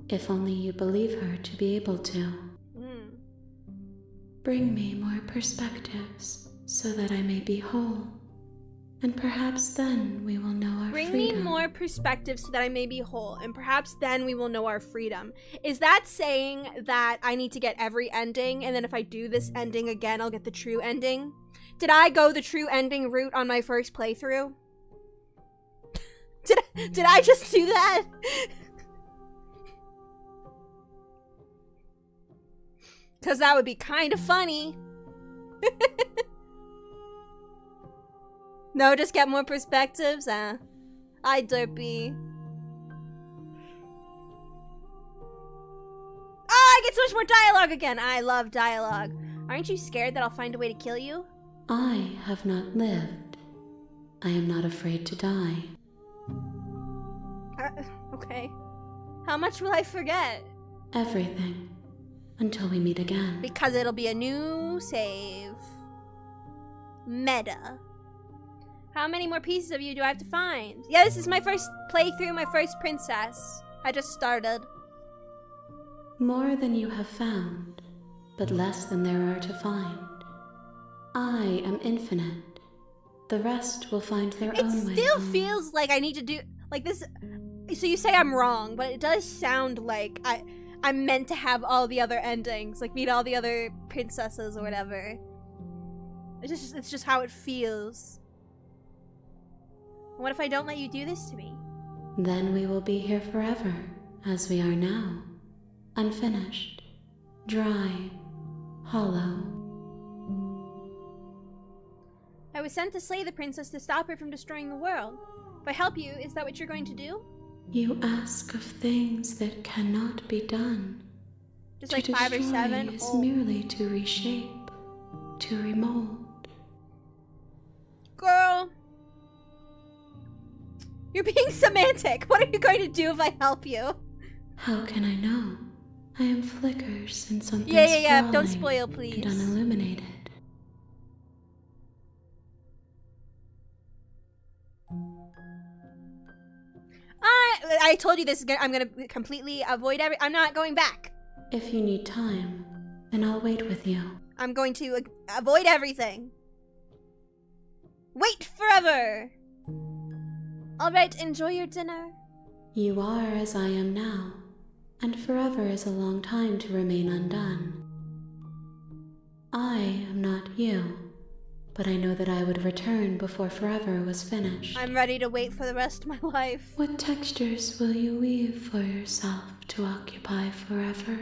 if only you believe her to be able to. Bring me more perspectives, so that I may be whole, and perhaps then we will know our freedom. Bring me more perspectives so that I may be whole, and perhaps then we will know our freedom. Is that saying that I need to get every ending, and then if I do this ending again, I'll get the true ending? Did I go the true ending route on my first playthrough? Did I just do that? Because that would be kind of funny. No, just get more perspectives? I derpy. Oh, I get so much more dialogue again. I love dialogue. Aren't you scared that I'll find a way to kill you? I have not lived. I am not afraid to die. Okay. How much will I forget? Everything. Until we meet again. Because it'll be a new save. Meta. How many more pieces of you do I have to find? Yeah, this is my first playthrough, my first princess. I just started. More than you have found, but less than there are to find. I am infinite. The rest will find their own way. It still feels like I need to do like this. So you say I'm wrong, but it does sound like I'm meant to have all the other endings, like meet all the other princesses or whatever. It's just how it feels. What if I don't let you do this to me? Then we will be here forever, as we are now. Unfinished, dry, hollow. I was sent to slay the princess to stop her from destroying the world. If I help you, is that what you're going to do? You ask of things that cannot be done. Just like 5 or 7? Is merely to reshape, to remold. Girl. You're being semantic. What are you going to do if I help you? How can I know? I am flickers in something Yeah. Don't spoil, please. And unilluminated. I told you this. I'm gonna completely avoid I'm not going back. If you need time, then I'll wait with you. I'm going to avoid everything. Wait forever. All right, enjoy your dinner. You are as I am now, and forever is a long time to remain undone. I am not you, but I know that I would return before forever was finished. I'm ready to wait for the rest of my life. What textures will you weave for yourself to occupy forever?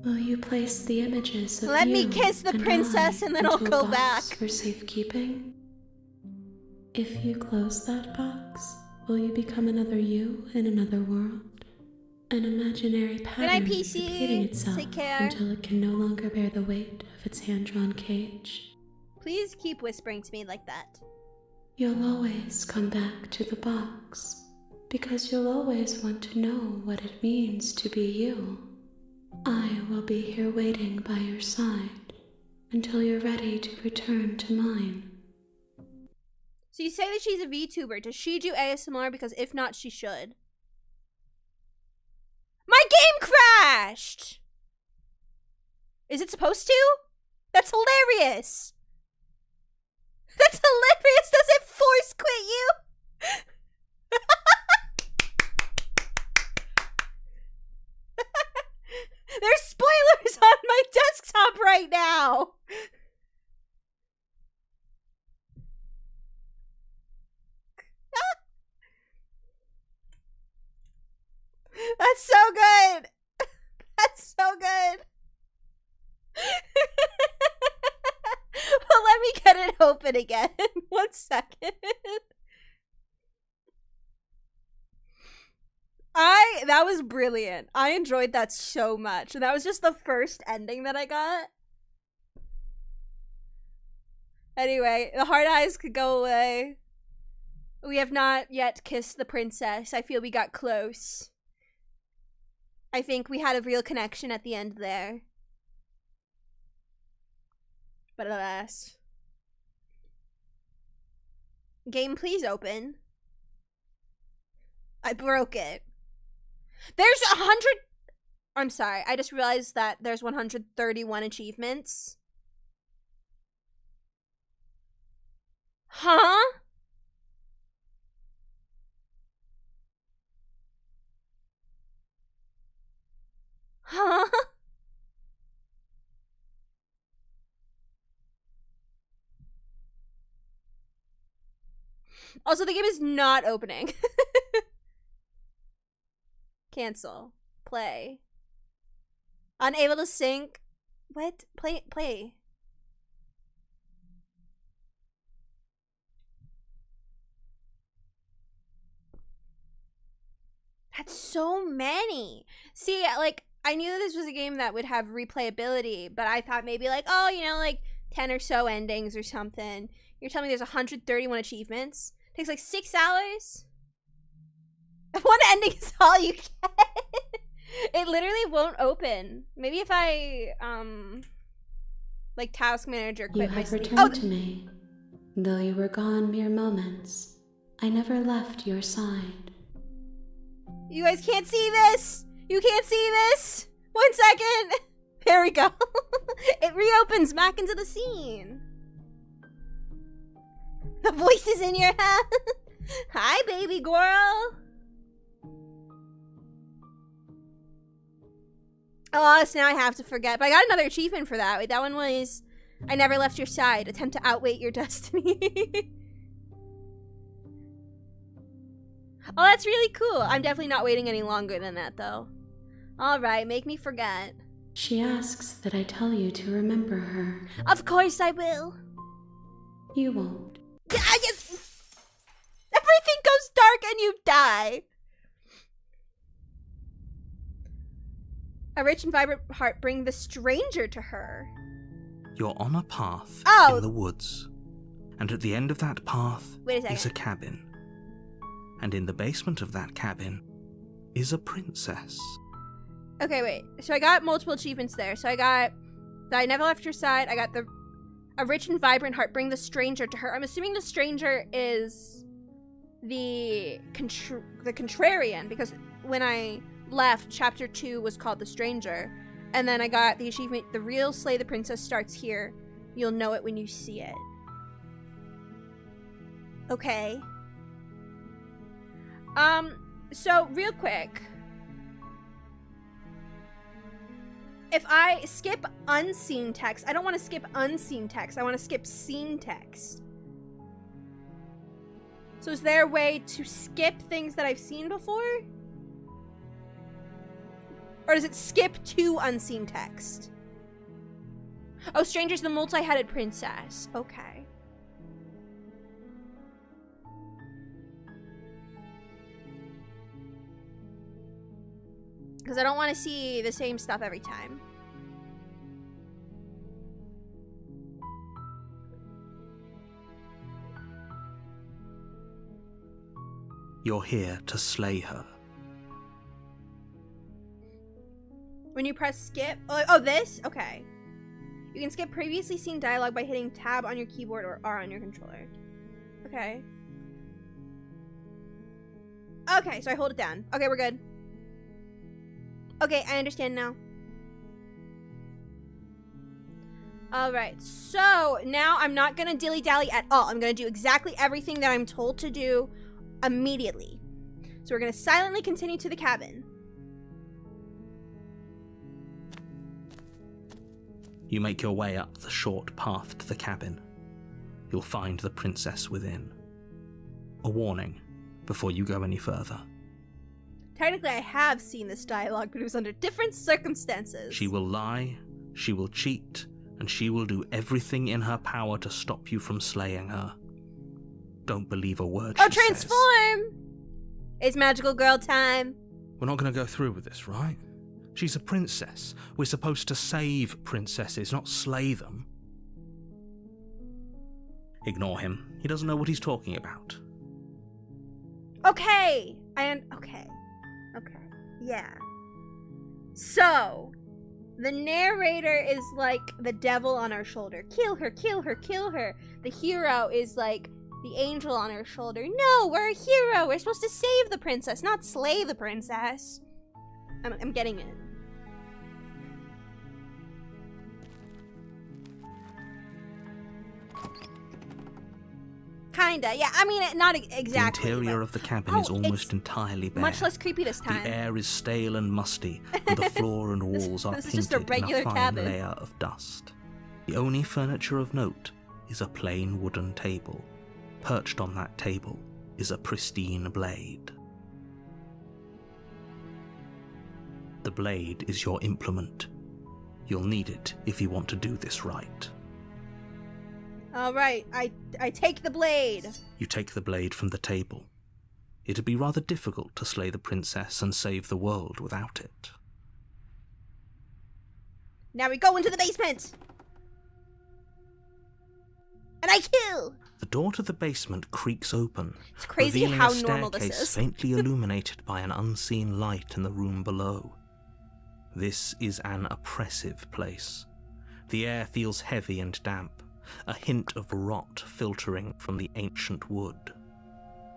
Will you place the images of Let you me kiss the princess and then I'll into go a back. box for safekeeping? If you close that box, will you become another you in another world? An imaginary pattern PC. repeating itself Take care. until it can no longer bear the weight of its hand-drawn cage. Please keep whispering to me like that. You'll always come back to the box, because you'll always want to know what it means to be you. I will be here waiting by your side until you're ready to return to mine. So you say that she's a VTuber. Does she do ASMR? Because if not, she should. My game crashed! Is it supposed to? That's hilarious! That's hilarious! Does it force quit you? There's spoilers on my desktop right now! That's so good! That's so good! Well, let me get it open again. 1 second. That was brilliant. I enjoyed that so much. That was just the first ending that I got. Anyway, the hard eyes could go away. We have not yet kissed the princess. I feel we got close. I think we had a real connection at the end there. But alas. Game, please open. I broke it. There's 100... I'm sorry, I just realized that there's 131 achievements. Huh? Huh? Also, the game is not opening. Cancel. Play. Unable to sync. What? Play. That's so many. See, like, I knew this was a game that would have replayability, but I thought maybe like, oh, you know, like 10 or so endings or something. You're telling me there's 131 achievements? Takes like 6 hours? One ending is all you get. It literally won't open. Maybe if I, like Task Manager quit You my have sleep. returned to me. Though you were gone mere moments, I never left your side. You guys can't see this! You can't see this! 1 second! There we go. It reopens back into the scene. The voice is in your head. Hi, baby girl. Oh, so now I have to forget. But I got another achievement for that. Wait, that one was, I never left your side. Attempt to outwait your destiny. Oh, that's really cool. I'm definitely not waiting any longer than that, though. Alright, make me forget. She asks that I tell you to remember her. Of course I will. You won't. Everything goes dark and you die. A rich and vibrant heart bring the stranger to her. You're on a path in the woods, and at the end of that path is a cabin. And in the basement of that cabin is a princess. Okay, wait. So I got multiple achievements there. So I got the I never left your side. I got a rich and vibrant heart bring the stranger to her. I'm assuming the stranger is the contrarian, because when I left, chapter 2 was called The Stranger. And then I got the achievement, the real Slay the Princess starts here. You'll know it when you see it. Okay. So real quick. If I skip unseen text, I don't want to skip unseen text. I want to skip seen text. So is there a way to skip things that I've seen before? Or does it skip to unseen text? Oh, Stranger's the multi-headed princess. Okay. Because I don't want to see the same stuff every time. You're here to slay her. When you press skip... Oh, this? Okay. You can skip previously seen dialogue by hitting tab on your keyboard or R on your controller. Okay. Okay, so I hold it down. Okay, we're good. Okay, I understand now. Alright, so now I'm not gonna dilly-dally at all. I'm gonna do exactly everything that I'm told to do immediately. So we're gonna silently continue to the cabin. You make your way up the short path to the cabin. You'll find the princess within. A warning before you go any further. Technically, I have seen this dialogue, but it was under different circumstances. She will lie, she will cheat, and she will do everything in her power to stop you from slaying her. Don't believe a word she says. Transform! It's magical girl time. We're not going to go through with this, right? She's a princess. We're supposed to save princesses, not slay them. Ignore him. He doesn't know what he's talking about. Okay. Okay. Yeah. So, the narrator is like the devil on our shoulder. Kill her, kill her, kill her. The hero is like the angel on our shoulder. No, we're a hero. We're supposed to save the princess, not slay the princess. I'm getting it. Kinda, yeah. I mean, not exactly. The interior of the cabin is almost entirely bare. Much less creepy this time. The air is stale and musty, and the floor and walls are this is painted just a regular in a fine cabin. layer of dust. The only furniture of note is a plain wooden table. Perched on that table is a pristine blade. The blade is your implement. You'll need it if you want to do this right. Alright, I take the blade. You take the blade from the table. It'd be rather difficult to slay the princess and save the world without it. Now we go into the basement! And I kill! The door to the basement creaks open, It's crazy revealing how a normal this staircase is. faintly illuminated by an unseen light in the room below. This is an oppressive place. The air feels heavy and damp, a hint of rot filtering from the ancient wood.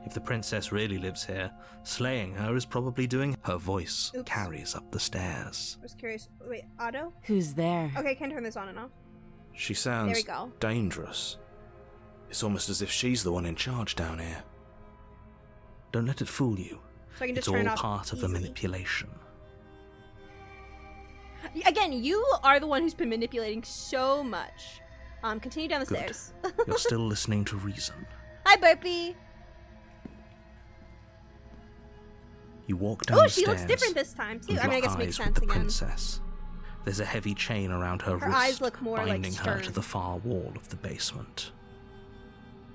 If the princess really lives here, slaying her is probably doing... Her voice carries up the stairs. I was curious. Wait, Otto? Who's there? Okay, I can turn this on and off. She There we sounds go. dangerous. It's almost as if she's the one in charge down here. Don't let it fool you. So I can just It's turn it all off part of the easily. manipulation. Again, you are the one who's been manipulating so much. Continue down the Good. stairs. You're still listening to reason. Hi, Burpee! You walk down Oh, the she stairs. looks different this time, too. and I mean, I lock guess it makes eyes sense with the again. princess. There's a heavy chain around her Her wrist, eyes look more, like, binding her to stern. the far wall of the basement.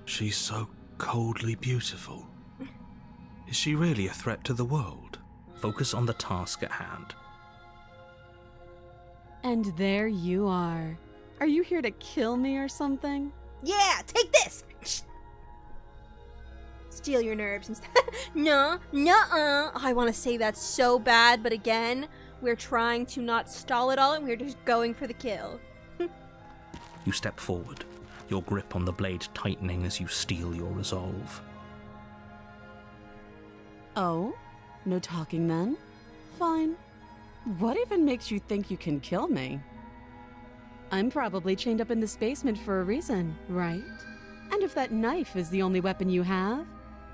She's so coldly beautiful. Is she really a threat to the world? Focus on the task at hand. And there you are. Are you here to kill me or something? Yeah, take this! Steal your nerves instead. No, nuh-uh. I want to say that so bad, but again, we're trying to not stall at all, and we're just going for the kill. You step forward, your grip on the blade tightening as you steel your resolve. Oh? No talking then? Fine. What even makes you think you can kill me? I'm probably chained up in this basement for a reason, right? And if that knife is the only weapon you have,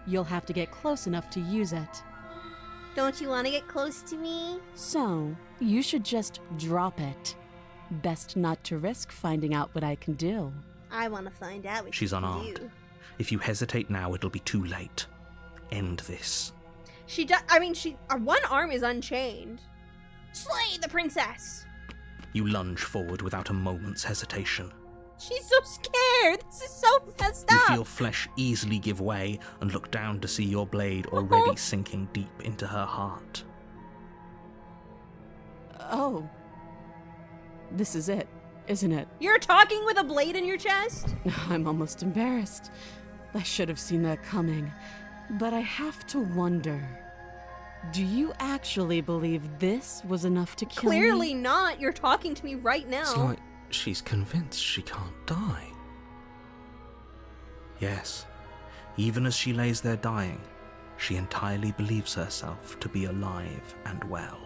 you'll have to get close enough to use it. Don't you want to get close to me? So, you should just drop it. Best not to risk finding out what I can do. I want to find out what She's you can unarmed. do. If you hesitate now, it'll be too late. End this. She does. I mean, one arm is unchained. Slay the princess! You lunge forward without a moment's hesitation. She's so scared. This is so messed You up. feel flesh easily give way and look down to see your blade already sinking deep into her heart. Oh. This is it, isn't it? You're talking with a blade in your chest? I'm almost embarrassed. I should have seen that coming. But I have to wonder, do you actually believe this was enough to kill me? Clearly not. You're talking to me right now. It's like she's convinced she can't die. Yes, even as she lays there dying, she entirely believes herself to be alive and well.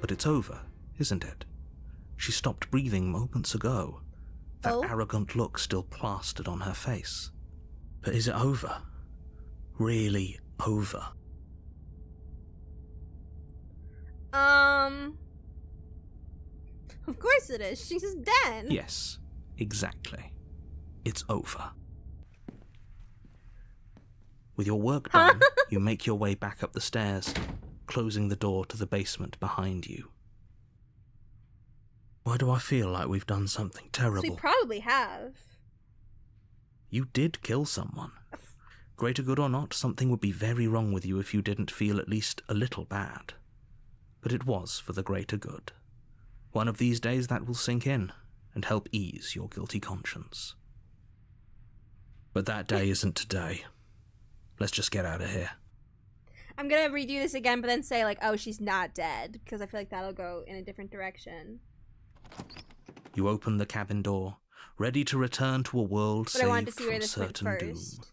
But it's over, isn't it? She stopped breathing moments ago, that arrogant look still plastered on her face. But is it over? Really over? Of course it is. She's dead. Yes, exactly. It's over. With your work done, you make your way back up the stairs, closing the door to the basement behind you. Why do I feel like we've done something terrible? We probably have. You did kill someone. Greater good or not, something would be very wrong with you if you didn't feel at least a little bad. But it was for the greater good. One of these days that will sink in and help ease your guilty conscience. But that day isn't today. Let's just get out of here. I'm gonna redo this again, but then say, like, oh, she's not dead, because I feel like that'll go in a different direction. You open the cabin door, ready to return to a world But I wanted saved to see where from this went certain doom. first.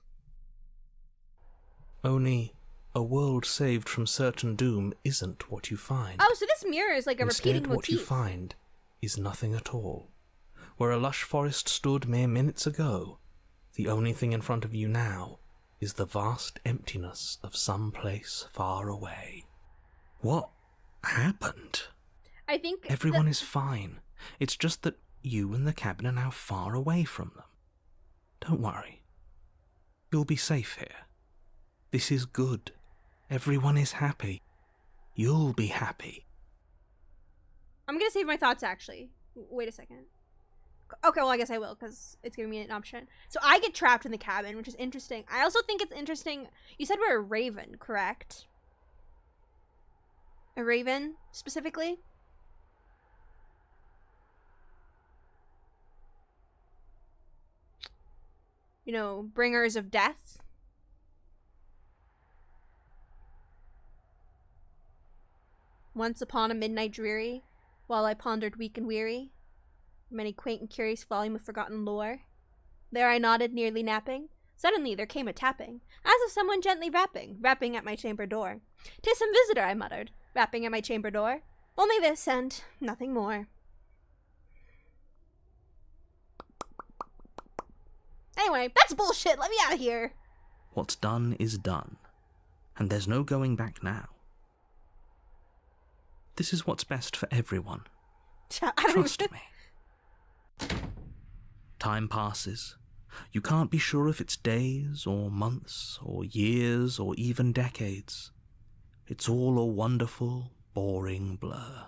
Only a world saved from certain doom isn't what you find. Oh, so this mirror is like a Instead, repeating motif. what you find is nothing at all. Where a lush forest stood mere minutes ago, the only thing in front of you now is the vast emptiness of some place far away. What happened? I think Everyone is fine. It's just that you and the cabin are now far away from them. Don't worry. You'll be safe here. This is good. Everyone is happy. You'll be happy. I'm gonna save my thoughts, actually. Wait a second. Okay, well, I guess I will, because it's giving me an option. So I get trapped in the cabin, which is interesting. I also think it's interesting. You said we're a raven, correct? A raven, specifically? You know, bringers of death. Once upon a midnight dreary, while I pondered weak and weary, many quaint and curious volume of forgotten lore. There I nodded, nearly napping. Suddenly there came a tapping, as of someone gently rapping at my chamber door. "'Tis some visitor," I muttered, rapping at my chamber door. "Only this, and nothing more." Anyway, that's bullshit. Let me out of here. What's done is done, and there's no going back now. This is what's best for everyone. Trust me. Time passes. You can't be sure if it's days or months or years or even decades. It's all a wonderful, boring blur.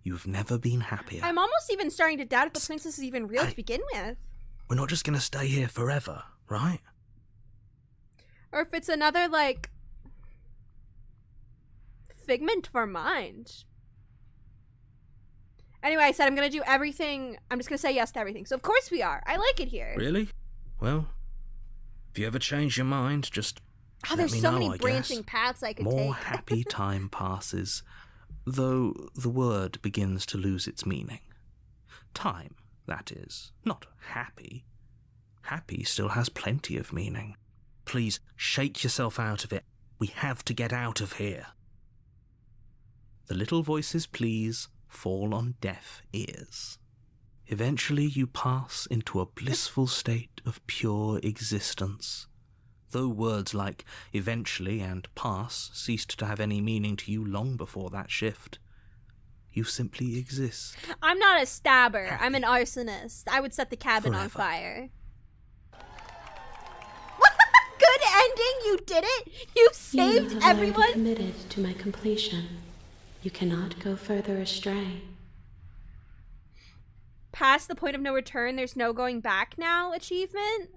You've never been happier. I'm almost even starting to doubt if the princess is even real to begin with. We're not just gonna stay here forever, right? Or if it's another, like, figment of our mind. Anyway, I said I'm gonna do everything. I'm just gonna say yes to everything. So of course we are. I like it here. Really? Well, if you ever change your mind, just Oh, there's let me so know, many I branching guess. paths I could More take. happy time passes, though the word begins to lose its meaning. Time, that is, not happy. Happy still has plenty of meaning. Please, shake yourself out of it. We have to get out of here. The little voices' pleas fall on deaf ears. Eventually you pass into a blissful state of pure existence. Though words like eventually and pass ceased to have any meaning to you long before that shift, you simply exist. I'm not a stabber. Happy. I'm an arsonist. I would set the cabin on Forever. fire. Good ending. You did it. You saved You have already everyone. committed to my completion. You cannot go further astray. Past the point of no return, there's no going back now achievement.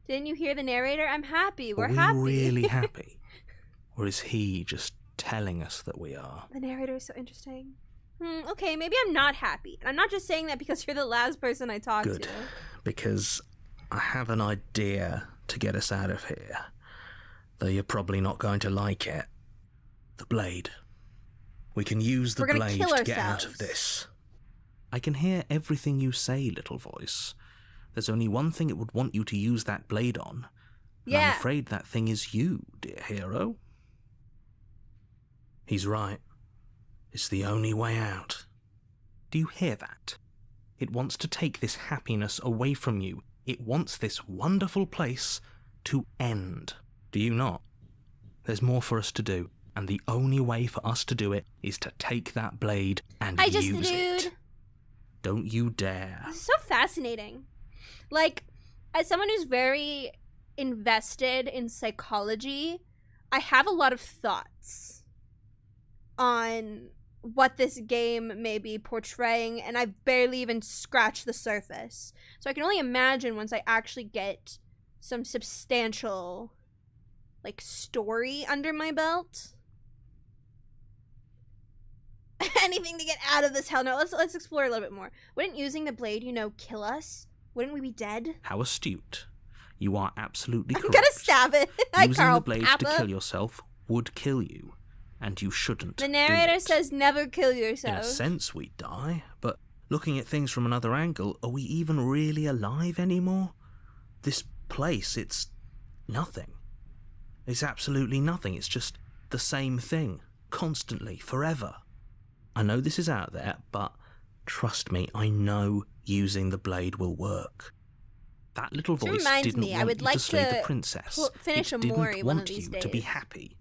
Didn't you hear the narrator? I'm happy. We're are we happy. really happy? Or is he just telling us that we are? The narrator is so interesting. Okay, maybe I'm not happy. I'm not just saying that because you're the last person I talked Good, to. because I have an idea to get us out of here, though you're probably not going to like it. The blade. We can use the blade to get out of this. I can hear everything you say, little voice. There's only one thing it would want you to use that blade on. And I'm afraid that thing is you, dear hero. He's right. It's the only way out. Do you hear that? It wants to take this happiness away from you. It wants this wonderful place to end. Do you not? There's more for us to do, and the only way for us to do it is to take that blade and use it. Don't you dare. This is so fascinating. Like, as someone who's very invested in psychology, I have a lot of thoughts on what this game may be portraying, and I've barely even scratched the surface. So I can only imagine once I actually get some substantial, like, story under my belt. Anything to get out of this hell. No, let's explore a little bit more. Wouldn't using the blade, kill us? Wouldn't we be dead? How astute. You are absolutely correct. I'm gonna stab it. Using the blade to kill yourself would kill you, and you shouldn't. The narrator says never kill yourself. In a sense, we die, but looking at things from another angle, are we even really alive anymore? This place, it's nothing. It's absolutely nothing. It's just the same thing, constantly, forever. I know this is out there, but trust me, I know using the blade will work. That little voice didn't want you to slay the princess. Finish it a didn't Mori one of want these you days. to be happy.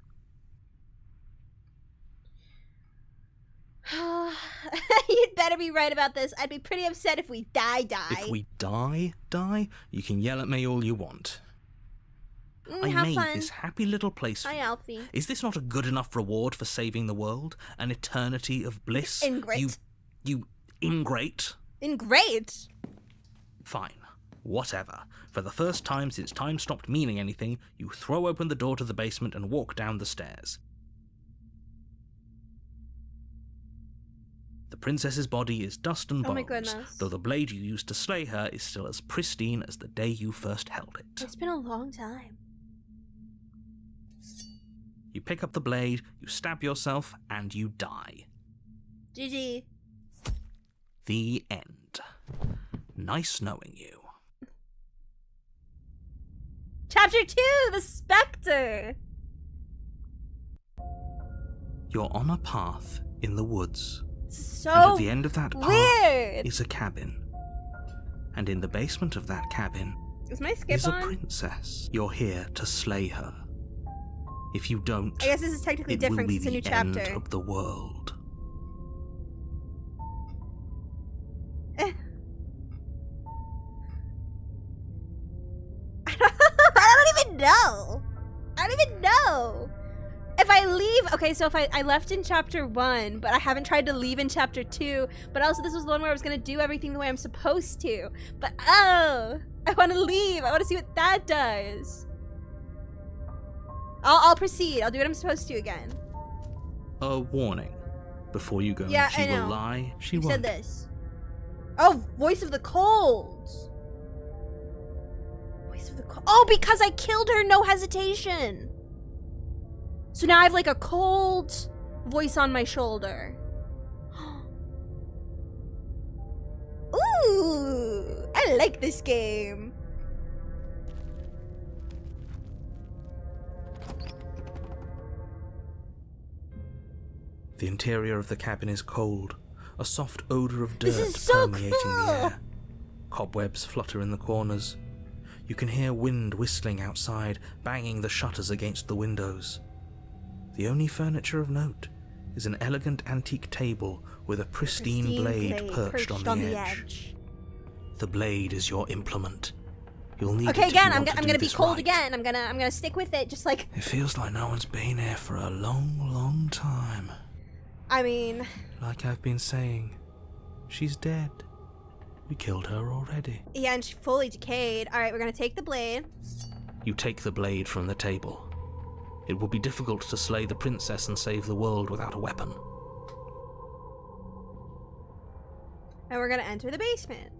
You'd better be right about this. I'd be pretty upset if we die. If we die, you can yell at me all you want. I made this happy little place for Hi, you. Alfie. Is this not a good enough reward for saving the world? An eternity of bliss? Ingrate. You ingrate? Ingrate? Fine. Whatever. For the first time since time stopped meaning anything, you throw open the door to the basement and walk down the stairs. The princess's body is dust and bones, Oh my goodness. though the blade you used to slay her is still as pristine as the day you first held it. It's been a long time. You pick up the blade, you stab yourself, and you die. GG. The end. Nice knowing you. Chapter 2, The Spectre. You're on a path in the woods. So and at the end of that path weird. is a cabin. And in the basement of that cabin Is my skip is on? a princess. You're here to slay her. If you don't, I guess this is technically it different will be because it's a new the end chapter. of the world. I don't even know. I don't even know. If I leave, okay, so if I left in chapter 1, but I haven't tried to leave in chapter 2, but also this was the one where I was going to do everything the way I'm supposed to. But, I want to leave. I want to see what that does. I'll proceed. I'll do what I'm supposed to again. A warning. Before you go, Yeah, she I know. will lie. She You won't. said this. Oh, Voice of the Cold. Voice of the Cold. Oh, because I killed her, no hesitation. So now I have like a cold voice on my shoulder. Ooh, I like this game. The interior of the cabin is cold. A soft odor of dirt This is so permeating cool. the air. Cobwebs flutter in the corners. You can hear wind whistling outside, banging the shutters against the windows. The only furniture of note is an elegant antique table with a pristine blade perched on the edge. The blade is your implement. You'll need Okay, it again, if you I'm want to gonna do be this cold right. again. I'm gonna stick with it, just like. It feels like no one's been here for a long, long time. I mean, Like I've been saying, she's dead. We killed her already. yeah, and she's fully decayed. All right, we're gonna take the blade. You take the blade from the table. It will be difficult to slay the princess and save the world without a weapon. And we're gonna enter the basement.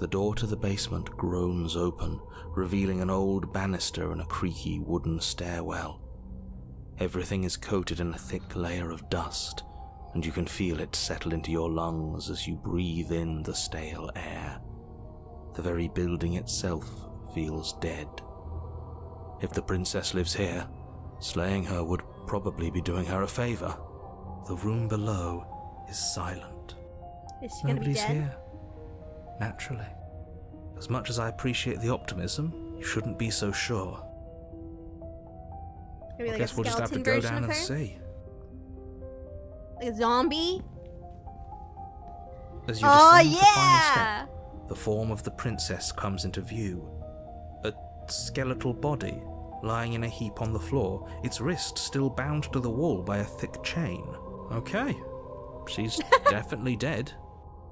The door to the basement groans open, revealing an old banister and a creaky wooden stairwell. Everything is coated in a thick layer of dust, and you can feel it settle into your lungs as you breathe in the stale air. The very building itself feels dead. If the princess lives here, slaying her would probably be doing her a favor. The room below is silent. Is she gonna be Nobody's dead? here. Naturally. As much as I appreciate the optimism, you shouldn't be so sure. Maybe I like guess a we'll just have to skeleton go version down of and her? see. Like a zombie? As you Oh descend the final yeah! step, the form of the princess comes into view. A skeletal body lying in a heap on the floor, its wrist still bound to the wall by a thick chain. Okay, she's definitely dead.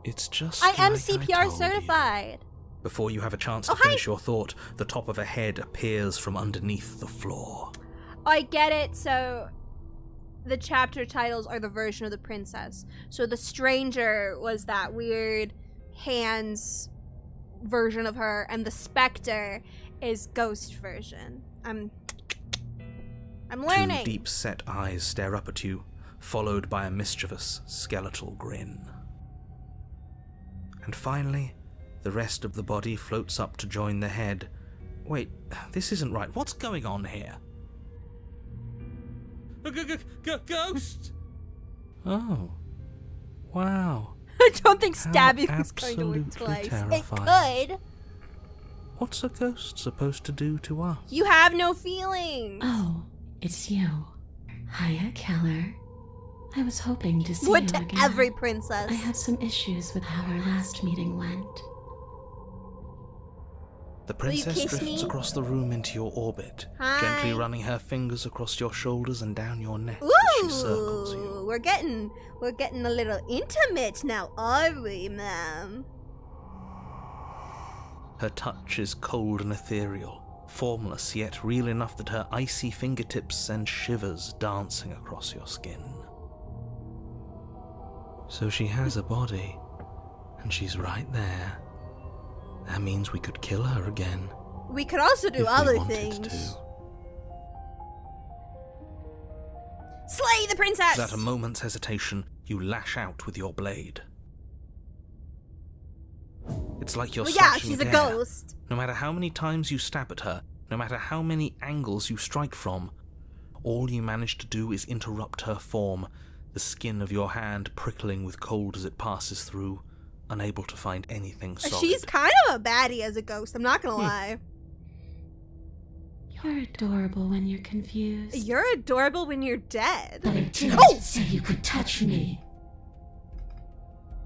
It's just I am like CPR told you. certified. Before you have a chance to Oh, hi. finish your thought, the top of a head appears from underneath the floor. I get it. So the chapter titles are the version of the princess. So the stranger was that weird hands version of her, and the specter is ghost version. I'm learning. Two deep-set eyes stare up at you, followed by a mischievous skeletal grin. And finally, the rest of the body floats up to join the head. Wait, this isn't right. What's going on here? Ghost! Oh. Wow. I don't think How stabbing is going to work absolutely twice. terrifying. It could. What's a ghost supposed to do to us? You have no feelings. Oh, it's you. Hiya, Keller. I was hoping to see What you to again. every princess. I have some issues with how our last meeting went. The Will you princess kiss drifts me? across the room into your orbit, Hi. gently running her fingers across your shoulders and down your neck as she circles you. Ooh, we're getting a little intimate now, are we, ma'am? Her touch is cold and ethereal, formless yet real enough that her icy fingertips send shivers dancing across your skin. So she has a body, and she's right there. That means we could kill her again. We could also do if we other wanted things. to. Slay the princess! Without a moment's hesitation, you lash out with your blade. It's like you're Well, yeah, slashing she's at a air. ghost. No matter how many times you stab at her, no matter how many angles you strike from, all you manage to do is interrupt her form, the skin of your hand prickling with cold as it passes through, unable to find anything solid. She's kind of a baddie as a ghost, I'm not gonna lie. You're adorable when you're confused. You're adorable when you're dead. But I didn't Oh! say you could touch me.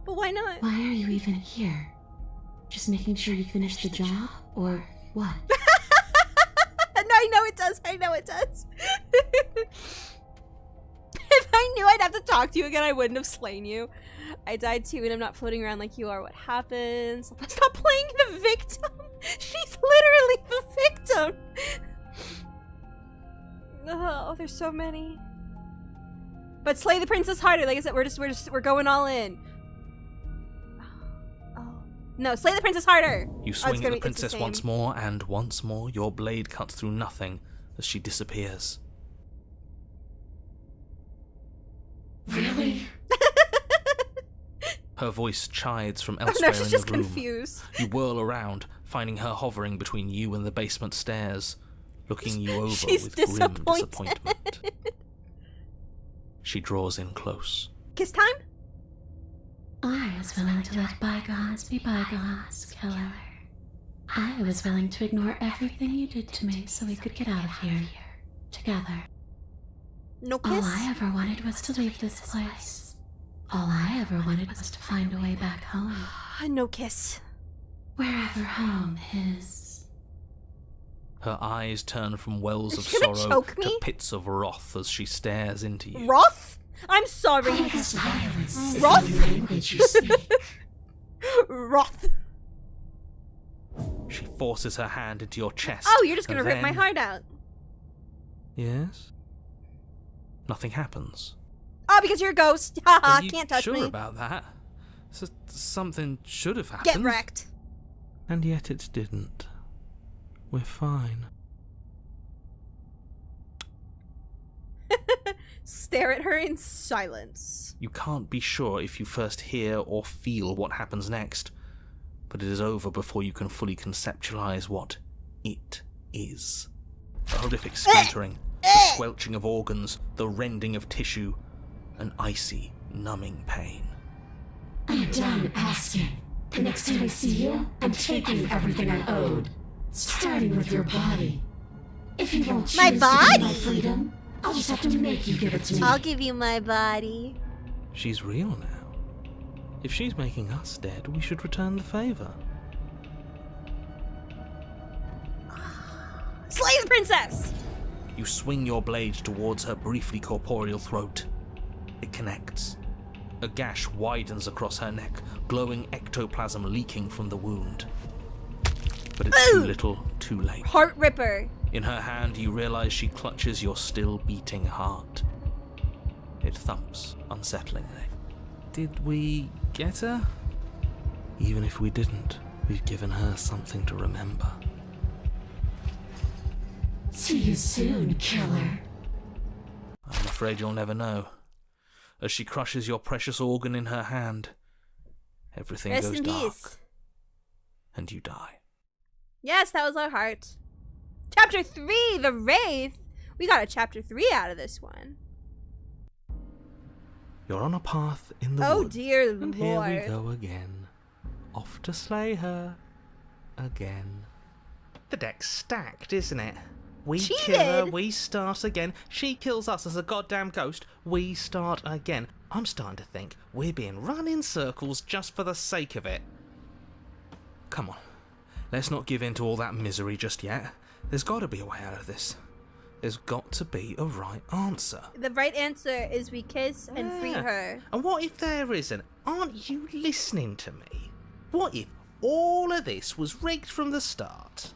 But why not? Why are you even here? Just making sure you finish the job? Or what? I know it does. I know it does. If I knew I'd have to talk to you again, I wouldn't have slain you. I died too, and I'm not floating around like you are. What happens? Stop playing the victim. She's literally the victim. Oh, there's so many. But slay the princess harder. Like I said, we're going all in. Oh no, slay the princess harder. You it's swing gonna at be- the it's the princess same. once more, and once more your blade cuts through nothing as she disappears. Really? Her voice chides from Oh elsewhere no, she's in just the room. confused. You whirl around, finding her hovering between you and the basement stairs, looking you over She's with grim disappointed. disappointment. She draws in close. Kiss time? I was willing to let bygones be bygones, Keller. I was willing to ignore everything you did to me so we could get out of here. Together. No All kiss? I ever wanted was to leave this place. All I ever wanted was to find a way back home. No kiss. Wherever home is. Her eyes turn from wells of Is she gonna sorrow choke to me? pits of wrath as she stares into you. Roth? I'm sorry. This violence is Roth? the language you speak. Roth. She forces her hand into your chest. Oh, you're just gonna and rip my then- heart out. Yes? Nothing happens. Oh, because you're a ghost. Haha, Are you can't touch sure me. about that? Something should have happened. Get wrecked. And yet it didn't. We're fine. Stare at her in silence. You can't be sure if you first hear or feel what happens next, but it is over before you can fully conceptualize what it is. The horrific splintering, the squelching of organs, the rending of tissue, an icy, numbing pain. I'm done asking. The next time I see you, I'm taking everything I owed. Starting with your body. If you won't choose My to body? give me my freedom, I'll just have to make you give it to me. I'll give you my body. She's real now. If she's making us dead, we should return the favor. Slay the princess! You swing your blade towards her briefly corporeal throat. It connects. A gash widens across her neck, glowing ectoplasm leaking from the wound. But it's too little, too late. Heart ripper. In her hand, you realize she clutches your still beating heart. It thumps unsettlingly. Did we get her? Even if we didn't, we've given her something to remember. See you soon, killer. I'm afraid you'll never know. As she crushes your precious organ in her hand, everything Rest goes in dark, peace. and you die. Yes, that was our heart. Chapter 3, The Wraith. We got a chapter 3 out of this one. You're on a path in the Oh woods. dear And lord. here we go again. Off to slay her. Again. The deck's stacked, isn't it? We Cheated. kill her, we start again. She kills us as a goddamn ghost, we start again. I'm starting to think we're being run in circles just for the sake of it. Come on, let's not give in to all that misery just yet. There's got to be a way out of this. There's got to be a right answer. The right answer is we kiss and free Yeah. her. And what if there isn't? Aren't you listening to me? What if all of this was rigged from the start?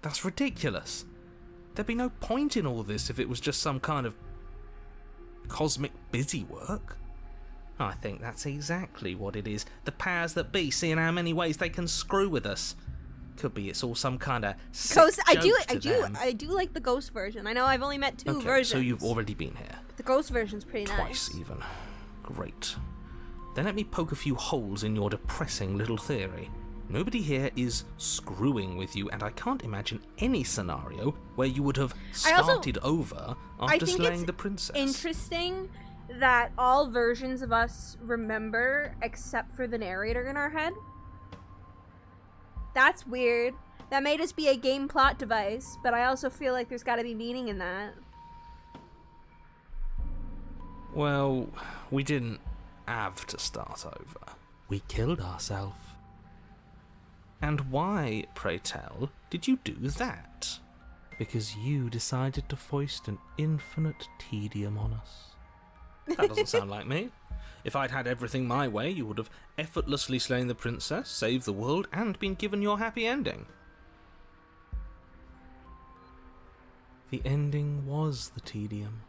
That's ridiculous. There'd be no point in all this if it was just some kind of cosmic busy work. I think that's exactly what it is. The powers that be, seeing how many ways they can screw with us. Could be it's all some kind of Ghost. I do them. like the ghost version. I know I've only met two Okay, versions. so you've already been here. The ghost version's pretty Twice, nice. even. Great. Then let me poke a few holes in your depressing little theory. Nobody here is screwing with you, and I can't imagine any scenario where you would have started over I after think slaying it's the princess. Interesting that all versions of us remember except for the narrator in our head. That's weird. That may just be a game plot device, but I also feel like there's got to be meaning in that. Well, we didn't have to start over. We killed ourselves. And why, pray tell, did you do that? Because you decided to foist an infinite tedium on us. That doesn't sound like me. If I'd had everything my way, you would have effortlessly slain the princess, saved the world, and been given your happy ending. The ending was the tedium.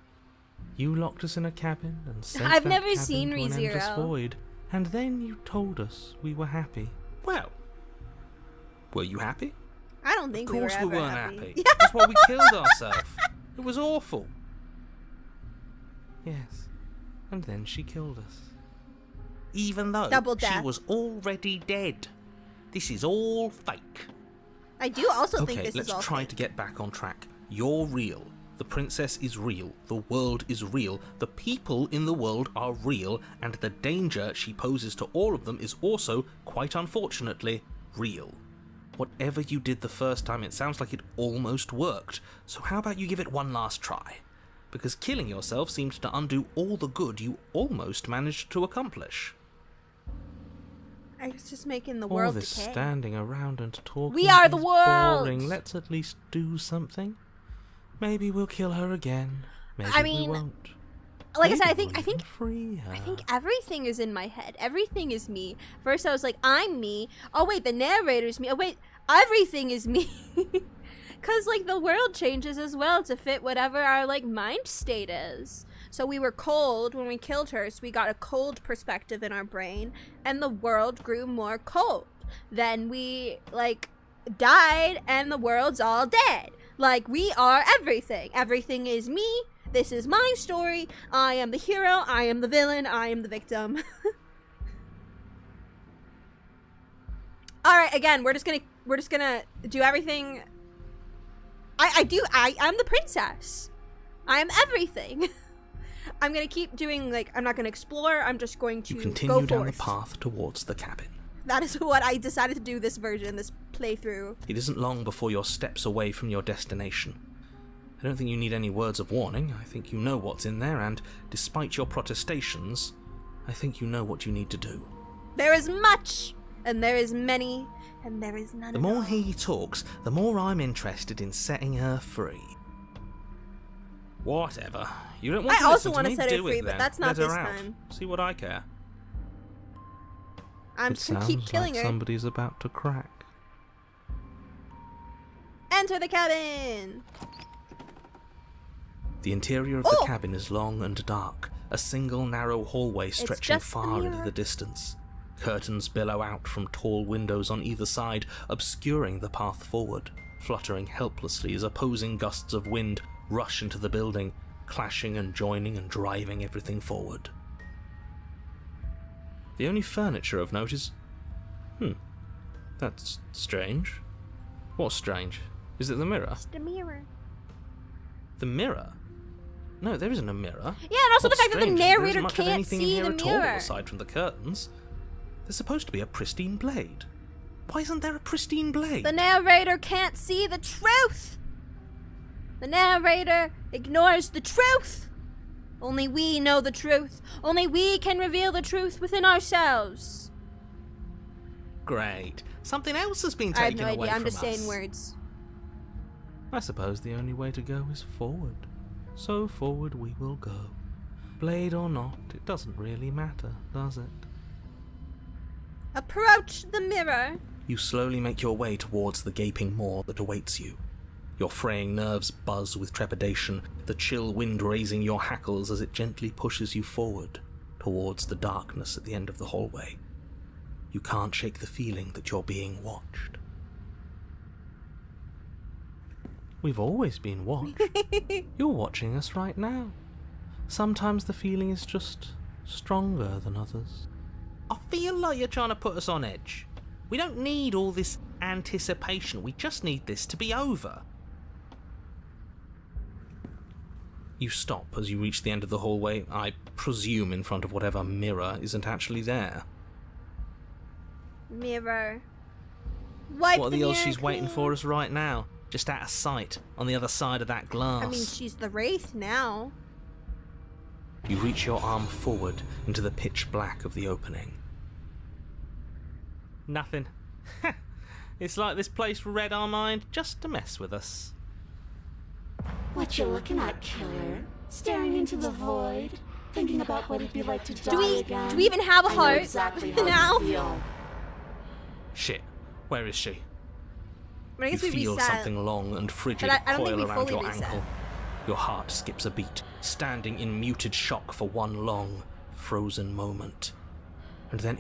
You locked us in a cabin and sent I've that never cabin seen to an endless ReZero. void, and then you told us we were happy. Well, were you happy? I don't think Of course we we were ever weren't happy. happy. That's why we killed ourselves. It was awful. Yes. And then she killed us. Even though Double she death. was already dead. This is all fake. I do also think Okay, this let's is all try fake. to get back on track. You're real. The princess is real. The world is real. The people in the world are real. And the danger she poses to all of them is also, quite unfortunately, real. Whatever you did the first time, it sounds like it almost worked. So how about you give it one last try? Because killing yourself seems to undo all the good you almost managed to accomplish. I was just making the All world this decay. standing around and talking. We are the is world! boring. Let's at least do something. Maybe we'll kill her again. Maybe I mean, we won't. Like I said, Maybe I we'll think even free her. I think everything is in my head. Everything is me. First I was like, I'm me. Oh wait, the narrator's me. Oh wait, everything is me. Cause like the world changes as well to fit whatever our like mind state is. So we were cold when we killed her, so we got a cold perspective in our brain, and the world grew more cold. Then we, like, died, and the world's all dead. Like, we are everything. Everything is me. This is my story. I am the hero. I am the villain. I am the victim. Alright, again, we're just gonna do everything. I'm the princess. I am everything. I'm gonna keep doing, like, I'm not gonna explore, I'm just going to You continue down the forth. path towards the cabin. That is what I decided to do this version, this playthrough. It isn't long before you're steps away from your destination. I don't think you need any words of warning. I think you know what's in there, and despite your protestations, I think you know what you need to do. There is much, and there is many, and there is none The at more all. he talks, the more I'm interested in setting her free. Whatever. You don't want I to also listen want to to me, set her do free, it but then. that's not Let her this out. time. See what I care. I'm It just gonna sounds keep killing like her. somebody's about to crack. Enter the cabin! The interior of Oh! the cabin is long and dark, a single narrow hallway stretching just a far into mirror. the distance. Curtains billow out from tall windows on either side, obscuring the path forward, fluttering helplessly as opposing gusts of wind rush into the building, clashing and joining and driving everything forward. The only furniture of note is... that's strange. What's strange? Is it the mirror? Just a mirror. The mirror? No, there isn't a mirror. Yeah, and also What's the fact that the strange is there isn't narrator much of can't anything in see here the at all, mirror. aside from the curtains. There's supposed to be a pristine blade. Why isn't there a pristine blade? The narrator can't see the truth! The narrator ignores the truth! Only we know the truth. Only we can reveal the truth within ourselves. Great. Something else has been I have taken no away idea, I'm from just us. saying words. I suppose the only way to go is forward. So forward we will go. Blade or not, it doesn't really matter, does it? Approach the mirror. You slowly make your way towards the gaping maw that awaits you. Your fraying nerves buzz with trepidation, the chill wind raising your hackles as it gently pushes you forward, towards the darkness at the end of the hallway. You can't shake the feeling that you're being watched. We've always been watched. You're watching us right now. Sometimes the feeling is just stronger than others. I feel like you're trying to put us on edge. We don't need all this anticipation. We just need this to be over. You stop as you reach the end of the hallway, I presume in front of whatever mirror isn't actually there. Mirror. Wipe What are the the odds mirror she's waiting clean. for us right now? Just out of sight, on the other side of that glass. I mean, she's the Wraith now. You reach your arm forward into the pitch black of the opening. Nothing. It's like this place read our mind just to mess with us. What you looking at, killer? Staring into the void? Thinking about what it'd be like to die again? Do we even have a I know heart exactly how now? you feel. Shit, where is she? I You guess we feel reset. something long and frigid But I don't think coil we around fully your reset. ankle. Your heart skips a beat, standing in muted shock for one long, frozen moment. And then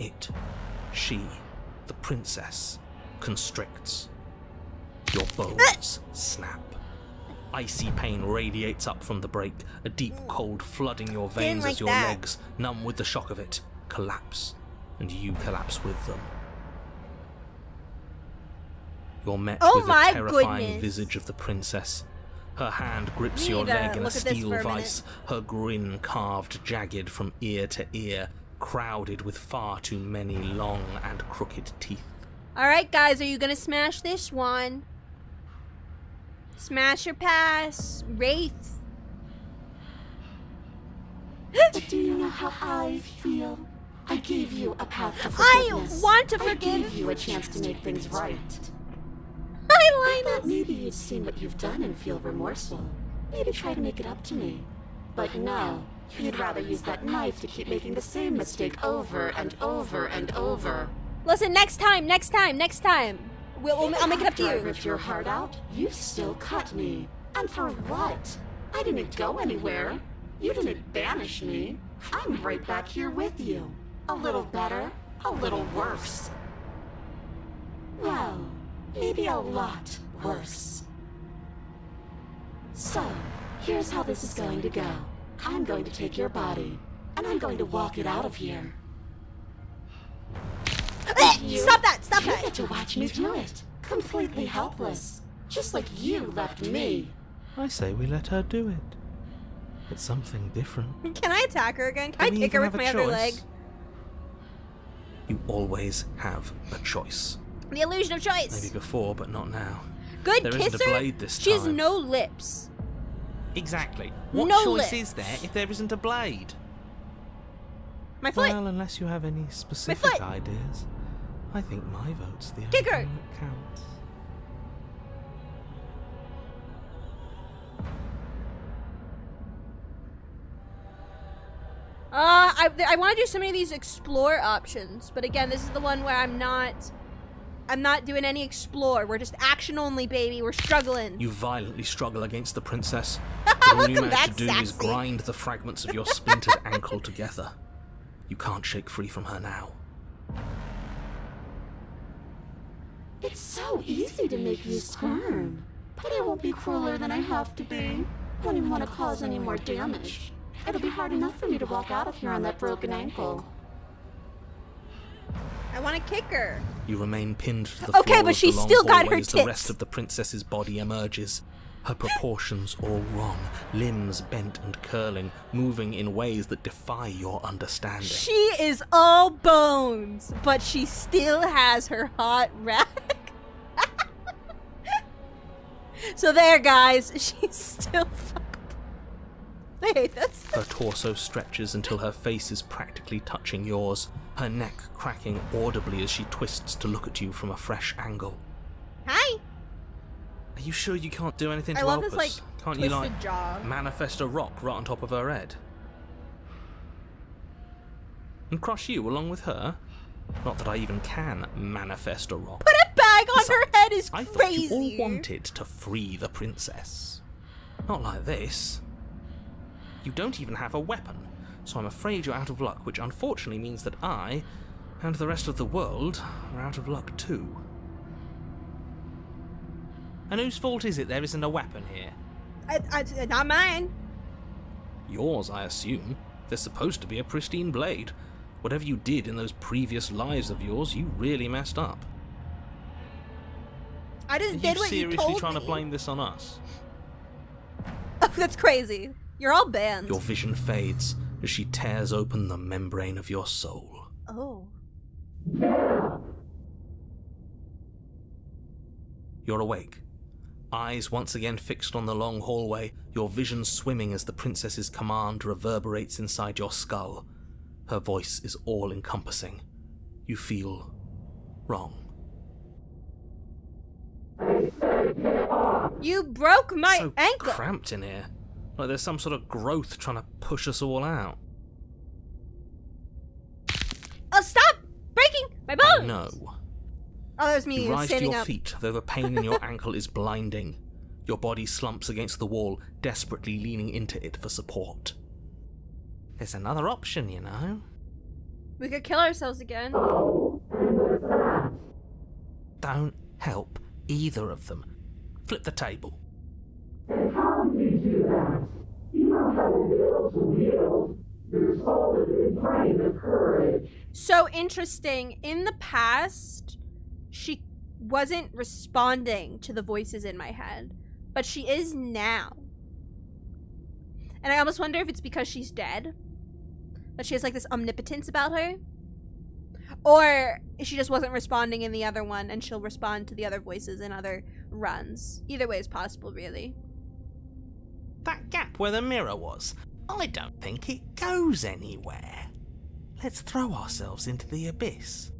she, the princess, constricts. Your bones snap. Icy pain radiates up from the break, a deep cold flooding your veins like as your that. legs, numb with the shock of it, collapse, and you collapse with them. You're met Oh with my a terrifying goodness. visage of the princess. Her hand grips We your need to leg in a look at this steel for a vice, her grin carved jagged from ear to ear, crowded with far too many long and crooked teeth. Alright, guys, are you gonna smash this one? Smash or pass? Wraith. But do you know how I feel? I gave you a path to I forgiveness. want to I gave forgive. you a chance to make things right. Hi, Thought Linus. maybe you'd seen what you've done and feel remorseful. Maybe try to make it up to me. But no, you'd rather use that knife to keep making the same mistake over and over and over. Listen, next time. I'll make it up to After I you. ripped your heart out, you still cut me. And for what? I didn't go anywhere. You didn't banish me. I'm right back here with you. A little better, a little worse. Well, maybe a lot worse. So, here's how this is going to go. I'm going to take your body, and I'm going to walk it out of here. Stop that! Stop You that! get to watch me do it. Completely helpless. Just like you left me. I say we let her do it. It's something different. Can I attack her again? Can I Maybe kick you her can with have my a other choice. leg? You always have a choice. The illusion of choice. Maybe before, but not now. Good There isn't a kisser. blade this She has time. no lips. Exactly. What No choice lips. is there if there isn't a blade? My foot. Well, unless you have any specific foot. ideas, I think my vote's the only Kick her. thing that counts. I want to do so many of these explore options, but again, this is the one where I'm not doing any explore. We're just action only, baby. We're struggling. You violently struggle against the princess, but all you Welcome manage to back, do is Saxy. grind the fragments of your splintered ankle together. You can't shake free from her now. It's so easy to make you squirm. But I won't be crueler than I have to be. Wouldn't want to cause any more damage. It'll be hard enough for me to walk out of here on that broken ankle. I want to kick her. You remain pinned to the Okay, floor but of she's the long still got her hallway as the tits. rest of the princess's body emerges. Her proportions all wrong, limbs bent and curling, moving in ways that defy your understanding. She is all bones, but she still has her hot rack. So there, guys. She's still fuckable. I hate this. Her torso stretches until her face is practically touching yours, her neck cracking audibly as she twists to look at you from a fresh angle. Hi. Are you sure you can't do anything to I love help this, us? like, Can't you, twisted like, jaw. manifest a rock right on top of her head? And crush you along with her? Not that I even can manifest a rock. Put a bag on her head is I thought crazy. you all wanted to free the princess. Not like this. You don't even have a weapon, so I'm afraid you're out of luck, which unfortunately means that I, and the rest of the world, are out of luck too. And whose fault is it there isn't a weapon here? Not mine. Yours, I assume. There's supposed to be a pristine blade. Whatever you did in those previous lives of yours, you really messed up. I just Are did you what you seriously told trying me. to blame this on us? Oh, that's crazy. You're all banned. Your vision fades as she tears open the membrane of your soul. Oh. You're awake. Eyes once again fixed on the long hallway, your vision swimming as the princess's command reverberates inside your skull. Her voice is all-encompassing. You feel wrong. You broke my So ankle. cramped in here. Like there's some sort of growth trying to push us all out. Oh, stop breaking my bones. I know. Oh, that was me You rise to standing your up. feet, though the pain in your ankle is blinding. Your body slumps against the wall, desperately leaning into it for support. There's another option, you know. We could kill ourselves again. Don't help either of them. Flip the table. So interesting. In the past, she wasn't responding to the voices in my head, but she is now. And I almost wonder if it's because she's dead, that she has like this omnipotence about her, or she just wasn't responding in the other one and she'll respond to the other voices in other runs. Either way is possible, really. That gap where the mirror was, I don't think it goes anywhere. Let's throw ourselves into the abyss.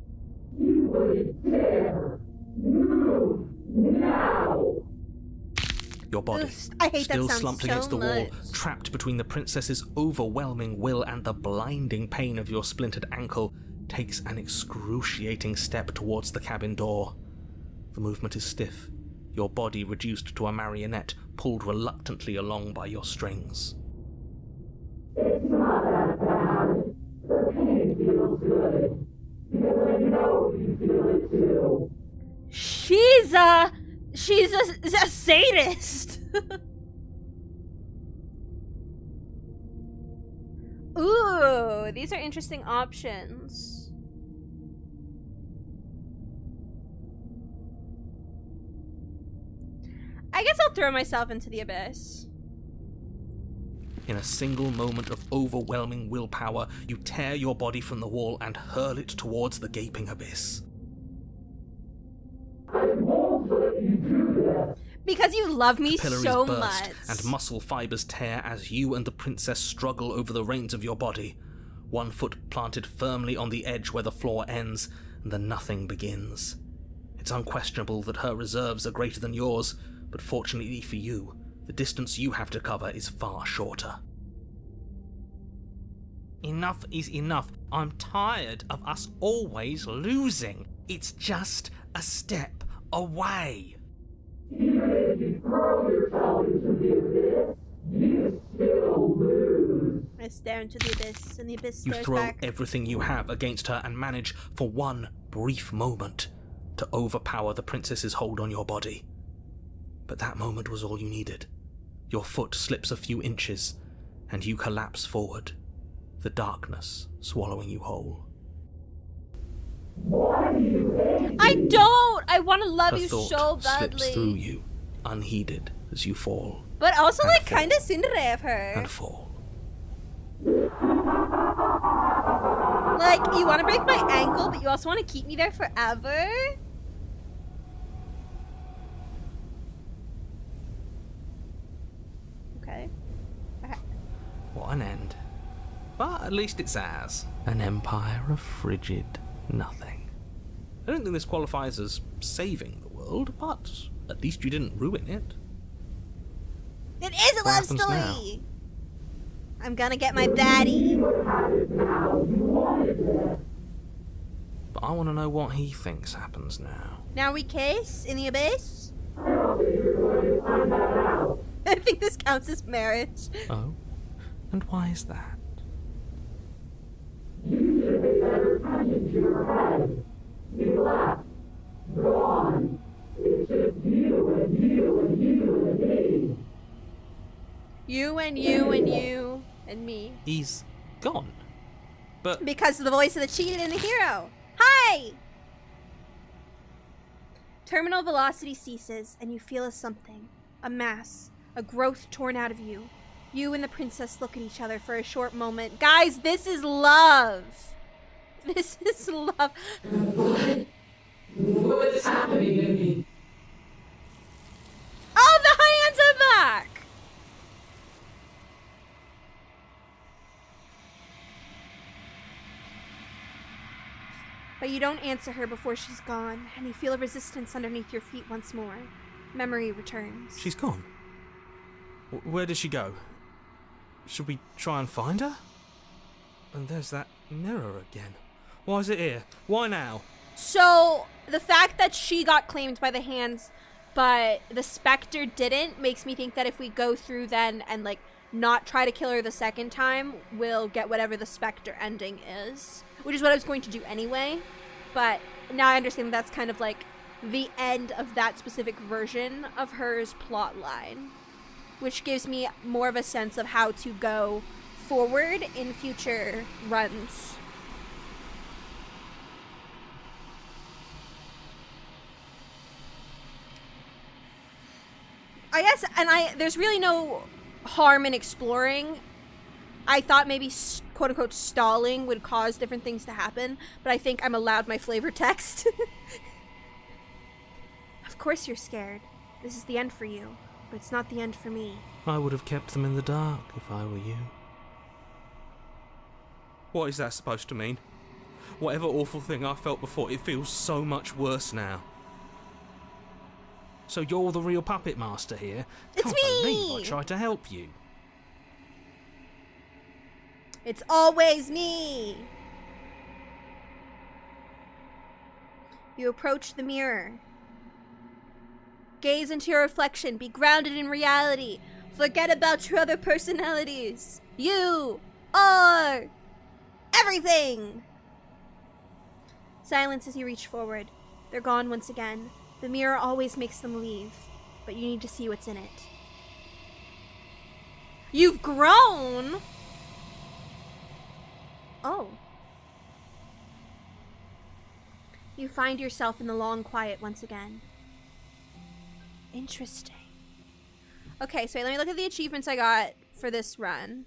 Your body, Ugh, I hate still that sound slumped so against the wall, much. trapped between the princess's overwhelming will and the blinding pain of your splintered ankle, takes an excruciating step towards the cabin door. The movement is stiff, your body reduced to a marionette, pulled reluctantly along by your strings. It's not that bad. The pain feels good. Because I know you feel it too. She's a sadist. Ooh, these are interesting options. I guess I'll throw myself into the abyss. In a single moment of overwhelming willpower, you tear your body from the wall and hurl it towards the gaping abyss. I won't let you do that. Because you love me Capillaries so burst, much. and muscle fibers tear as you and the princess struggle over the reins of your body. One foot planted firmly on the edge where the floor ends, and the nothing begins. It's unquestionable that her reserves are greater than yours, but fortunately for you, the distance you have to cover is far shorter. Enough is enough. I'm tired of us always losing. It's just a step away. Even if you throw yourself into the abyss, you still lose. I stare into the abyss, and the abyss You stares throw back. everything you have against her and manage, for one brief moment, to overpower the princess's hold on your body. But that moment was all you needed. Your foot slips a few inches, and you collapse forward, the darkness swallowing you whole. Why do you hate me? I don't! I want to love Her you thought so slips through badly. you, unheeded, as you fall But also, And like, fall. kind of tsundere of her. and fall. Like, you want to break my ankle, but you also want to keep me there forever? Okay. What an end. But at least it's ours. An empire of frigid nothing. I don't think this qualifies as saving the world, but at least you didn't ruin it. It is a What love happens story! I'm gonna get my baddie. But I want to know what he thinks happens now. Now we kiss in the abyss? I don't think you're going to find that out. I think this counts as marriage. Oh? And why is that? You should pay better attention to your head. You left. Go on. It's just you and you and you and me. You and you and you and me. He's gone. But Because of the voice of the cheated and the hero. Hi! Terminal velocity ceases, and you feel a something. A mass. A growth torn out of you. You and the princess look at each other for a short moment. Guys, this is love! This is love. What's happening to me? Oh, the hands are back! But you don't answer her before she's gone, and you feel a resistance underneath your feet once more. Memory returns. she's gone. Where did she go? Should we try and find her? And there's that mirror again. Why is it here? Why now? So, the fact that she got claimed by the hands, but the specter didn't, makes me think that if we go through then and, like, not try to kill her the second time, we'll get whatever the specter ending is. Which is what I was going to do anyway. But now I understand that's kind of like the end of that specific version of hers plot line. Which gives me more of a sense of how to go forward in future runs. I guess, and there's really no harm in exploring. I thought maybe quote unquote stalling would cause different things to happen, but I think I'm allowed my flavor text. Of course you're scared. This is the end for you, but it's not the end for me. I would have kept them in the dark if I were you. What is that supposed to mean? Whatever awful thing I felt before, it feels so much worse now. So you're the real puppet master here? It's Can't me! believe I tried to help you. It's always me! You approach the mirror. Gaze into your reflection. Be grounded in reality. Forget about your other personalities. You Or everything! Silence as you reach forward. They're gone once again. The mirror always makes them leave, but you need to see what's in it. You've grown! Oh. You find yourself in the long quiet once again. Interesting. Okay, so let me look at the achievements I got for this run.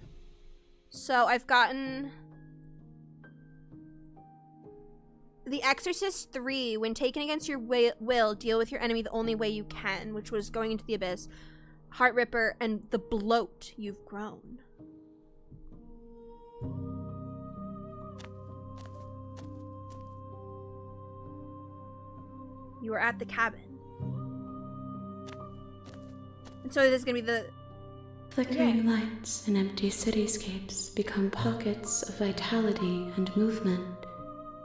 So I've gotten The Exorcist 3. When taken against your will, deal with your enemy the only way you can, which was going into the abyss. Heart Ripper and the Bloat. You've grown. You are at the cabin. And so this is gonna be the Flickering lights in empty cityscapes become pockets of vitality and movement.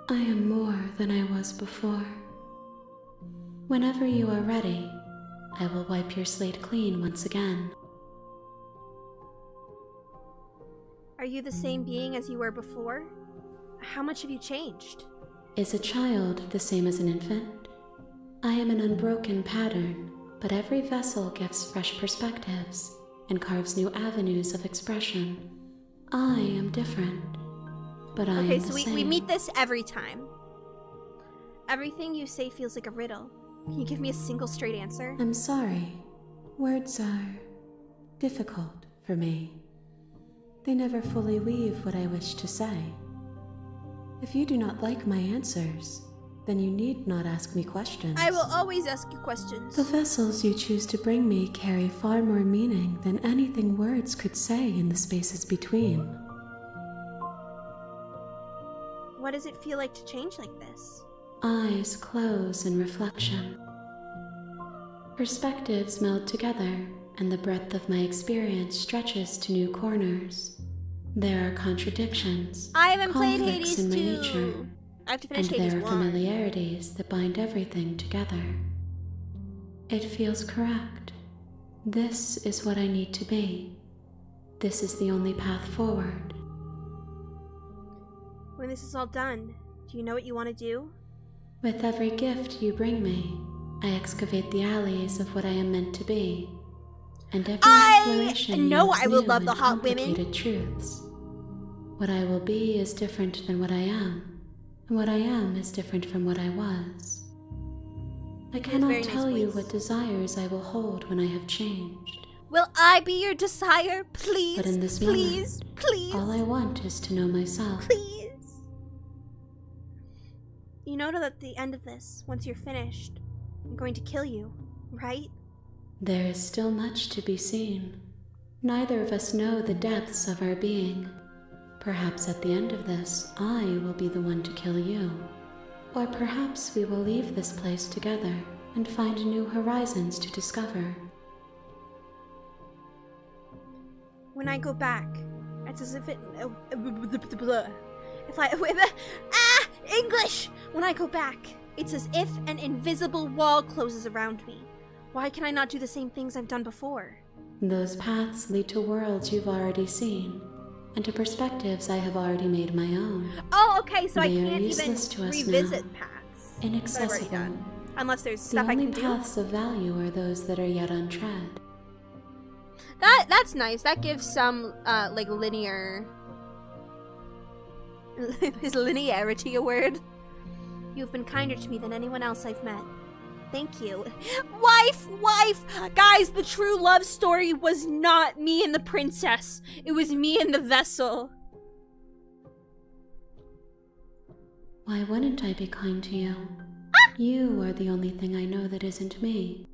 I am more than I was before. Whenever you are ready, I will wipe your slate clean once again. Are you the same being as you were before? How much have you changed? Is a child the same as an infant? I am an unbroken pattern, but every vessel gives fresh perspectives and carves new avenues of expression. I am different, but I am the same. Okay, so we meet this every time. Everything you say feels like a riddle. Can you give me a single straight answer? I'm sorry. Words are difficult for me. They never fully weave what I wish to say. If you do not like my answers, then you need not ask me questions. I will always ask you questions. The vessels you choose to bring me carry far more meaning than anything words could say in the spaces between. What does it feel like to change like this? Eyes close in reflection. Perspectives meld together, and the breadth of my experience stretches to new corners. There are contradictions, I haven't played conflicts Hades in my 2. nature, I have to and finish Hades there are 1. familiarities that bind everything together. It feels correct. This is what I need to be. This is the only path forward. When this is all done, do you know what you want to do? With every gift you bring me, I excavate the alleys of what I am meant to be, and every exploration know yields I will new love the and hot women. complicated truths. What I will be is different than what I am, and what I am is different from what I was. I cannot very nice tell you voice. what desires I will hold when I have changed. Will I be your desire? Please, But in this please, moment, please, all I want is to know myself. please. You know that at the end of this, once you're finished, I'm going to kill you, right? There is still much to be seen. Neither of us know the depths of our being. Perhaps at the end of this, I will be the one to kill you. Or perhaps we will leave this place together and find new horizons to discover. When I go back, it's as if it... If I... English! When I go back, it's as if an invisible wall closes around me. Why can I not do the same things I've done before? Those paths lead to worlds you've already seen, and to perspectives I have already made my own. Oh, okay, so I They are can't even useless to us revisit now. paths. Inaccessible. Unless there's The stuff I only can do. paths of value are those that are yet untread. That's nice. That gives some, like, linear... Is linearity a word? You've been kinder to me than anyone else I've met. Thank you. Wife! Guys, the true love story was not me and the princess. It was me and the vessel. Why wouldn't I be kind to you? You are the only thing I know that isn't me.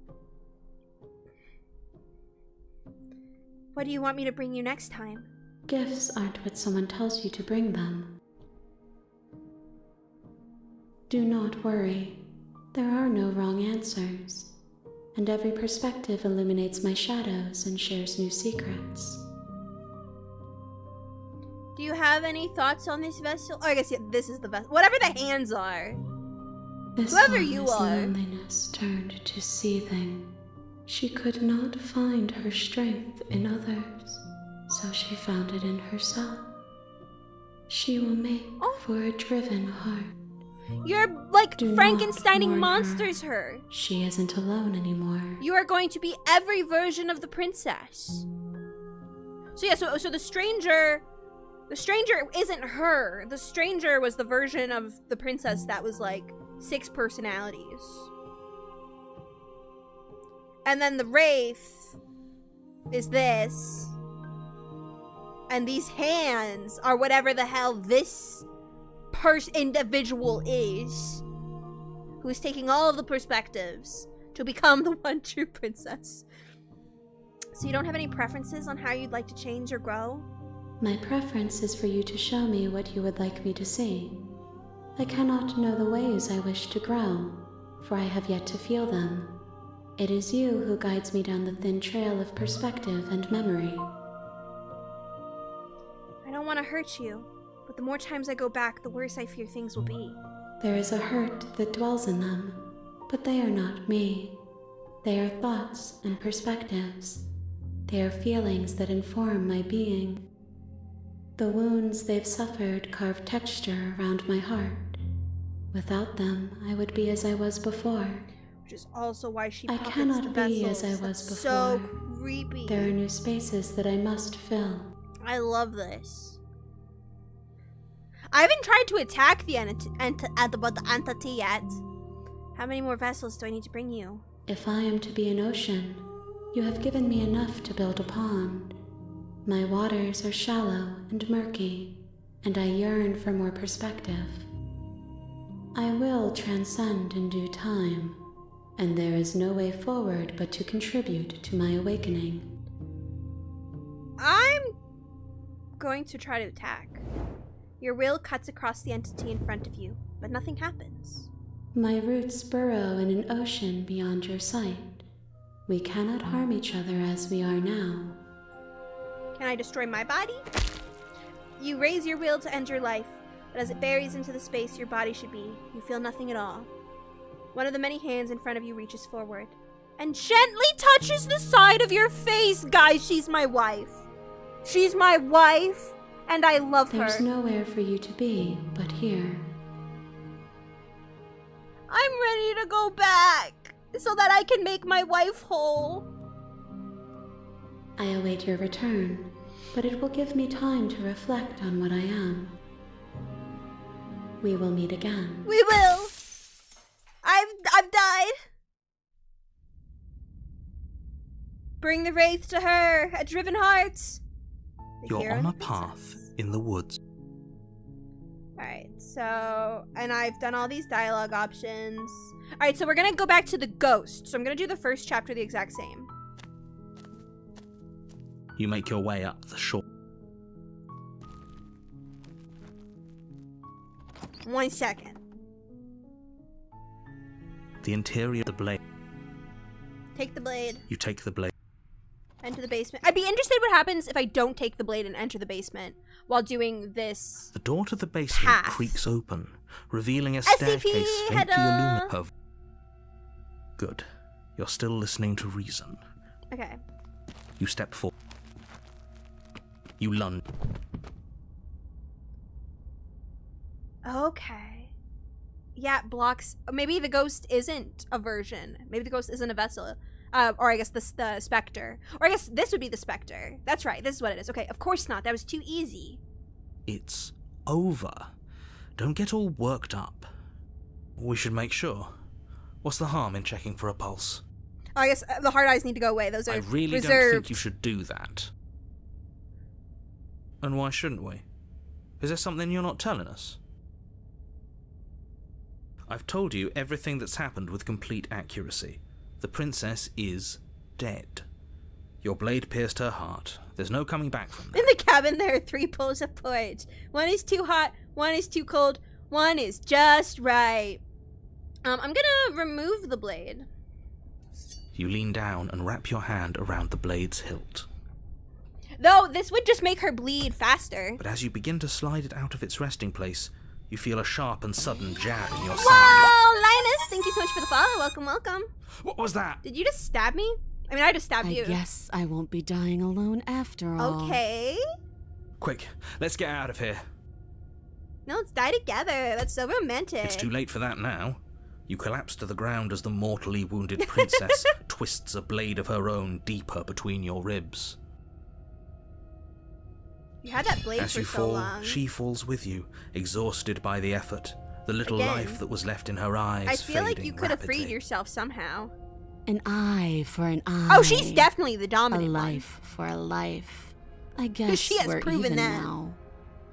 What do you want me to bring you next time? Gifts aren't what someone tells you to bring them. Do not worry. There are no wrong answers, and every perspective illuminates my shadows and shares new secrets. Do you have any thoughts on this vessel? Oh, I guess, yeah, this is the vessel. Whatever the hands are. This Whoever one you is are. loneliness turned to seething. She could not find her strength in others, so she found it in herself. She will make for a driven heart. You're like Do Frankensteining not mourn monsters her. She isn't alone anymore. You are going to be every version of the princess. So yeah, so the stranger isn't her. The stranger was the version of the princess that was like 6 personalities. And then the wraith is this. And these hands are whatever the hell this individual is, who is taking all of the perspectives to become the one true princess. So you don't have any preferences on how you'd like to change or grow? My preference is for you to show me what you would like me to see. I cannot know the ways I wish to grow, for I have yet to feel them. It is you who guides me down the thin trail of perspective and memory. I don't want to hurt you, but the more times I go back, the worse I fear things will be. There is a hurt that dwells in them, but they are not me. They are thoughts and perspectives. They are feelings that inform my being. The wounds they've suffered carve texture around my heart. Without them, I would be as I was before. Which is also why she I puppets cannot the be vessels. as I was That's before. so creepy. There are new spaces that I must fill. I love this. I haven't tried to attack the entity yet. How many more vessels do I need to bring you? If I am to be an ocean, you have given me enough to build a pond. My waters are shallow and murky, and I yearn for more perspective. I will transcend in due time, and there is no way forward but to contribute to my awakening. I'm going to try to attack. Your will cuts across the entity in front of you, but nothing happens. My roots burrow in an ocean beyond your sight. We cannot harm each other as we are now. Can I destroy my body? You raise your will to end your life, but as it buries into the space your body should be, you feel nothing at all. One of the many hands in front of you reaches forward and gently touches the side of your face. Guys, she's my wife. She's my wife, and I love her. There's nowhere for you to be but here. I'm ready to go back so that I can make my wife whole. I await your return, but it will give me time to reflect on what I am. We will meet again. We will. I've died. Bring the wraith to her, a driven heart. The You're hero on a and the path princess. in the woods. Alright, so, and I've done all these dialogue options. Alright, so we're gonna go back to the ghost. So I'm gonna do the first chapter the exact same. You make your way up the shore. 1 second. The interior of the blade. Take the blade. You take the blade. Enter the basement. I'd be interested what happens if I don't take the blade and enter the basement while doing this. The door to the basement Path. creaks open, revealing a SCP, staircase faintly header. illuminated. Good. You're still listening to reason. Okay. You step forward. You lunge. Okay. Yeah, it blocks. Maybe the ghost isn't a version. Maybe the ghost isn't a vessel. Or I guess the specter. Or I guess this would be the specter. That's right. This is what it is. Okay, of course not. That was too easy. It's over. Don't get all worked up. We should make sure. What's the harm in checking for a pulse? Oh, I guess the hard eyes need to go away. Those are I really reserved. don't think you should do that. And why shouldn't we? Is there something you're not telling us? I've told you everything that's happened with complete accuracy. The princess is dead. Your blade pierced her heart. There's no coming back from that. In the cabin, there are 3 bowls of porridge. 1 is too hot, 1 is too cold, 1 is just right. I'm gonna remove the blade. You lean down and wrap your hand around the blade's hilt. Though, this would just make her bleed faster. But as you begin to slide it out of its resting place, you feel a sharp and sudden jab in your side. Wow, Linus! Thank you so much for the follow. Welcome, welcome. What was that? Did you just stab me? I mean, I just stabbed I you. guess I won't be dying alone after all. Okay. Quick, let's get out of here. No, let's die together. That's so romantic. It's too late for that now. You collapse to the ground as the mortally wounded princess twists a blade of her own deeper between your ribs. You had that blade As for you so fall, long. she falls with you, exhausted by the effort. The little Again, life that was left in her eyes I feel like fading you could have freed rapidly. yourself somehow. An eye for an eye. Oh, she's definitely the a dominant life for a life. I guess she has we're proven even that. now.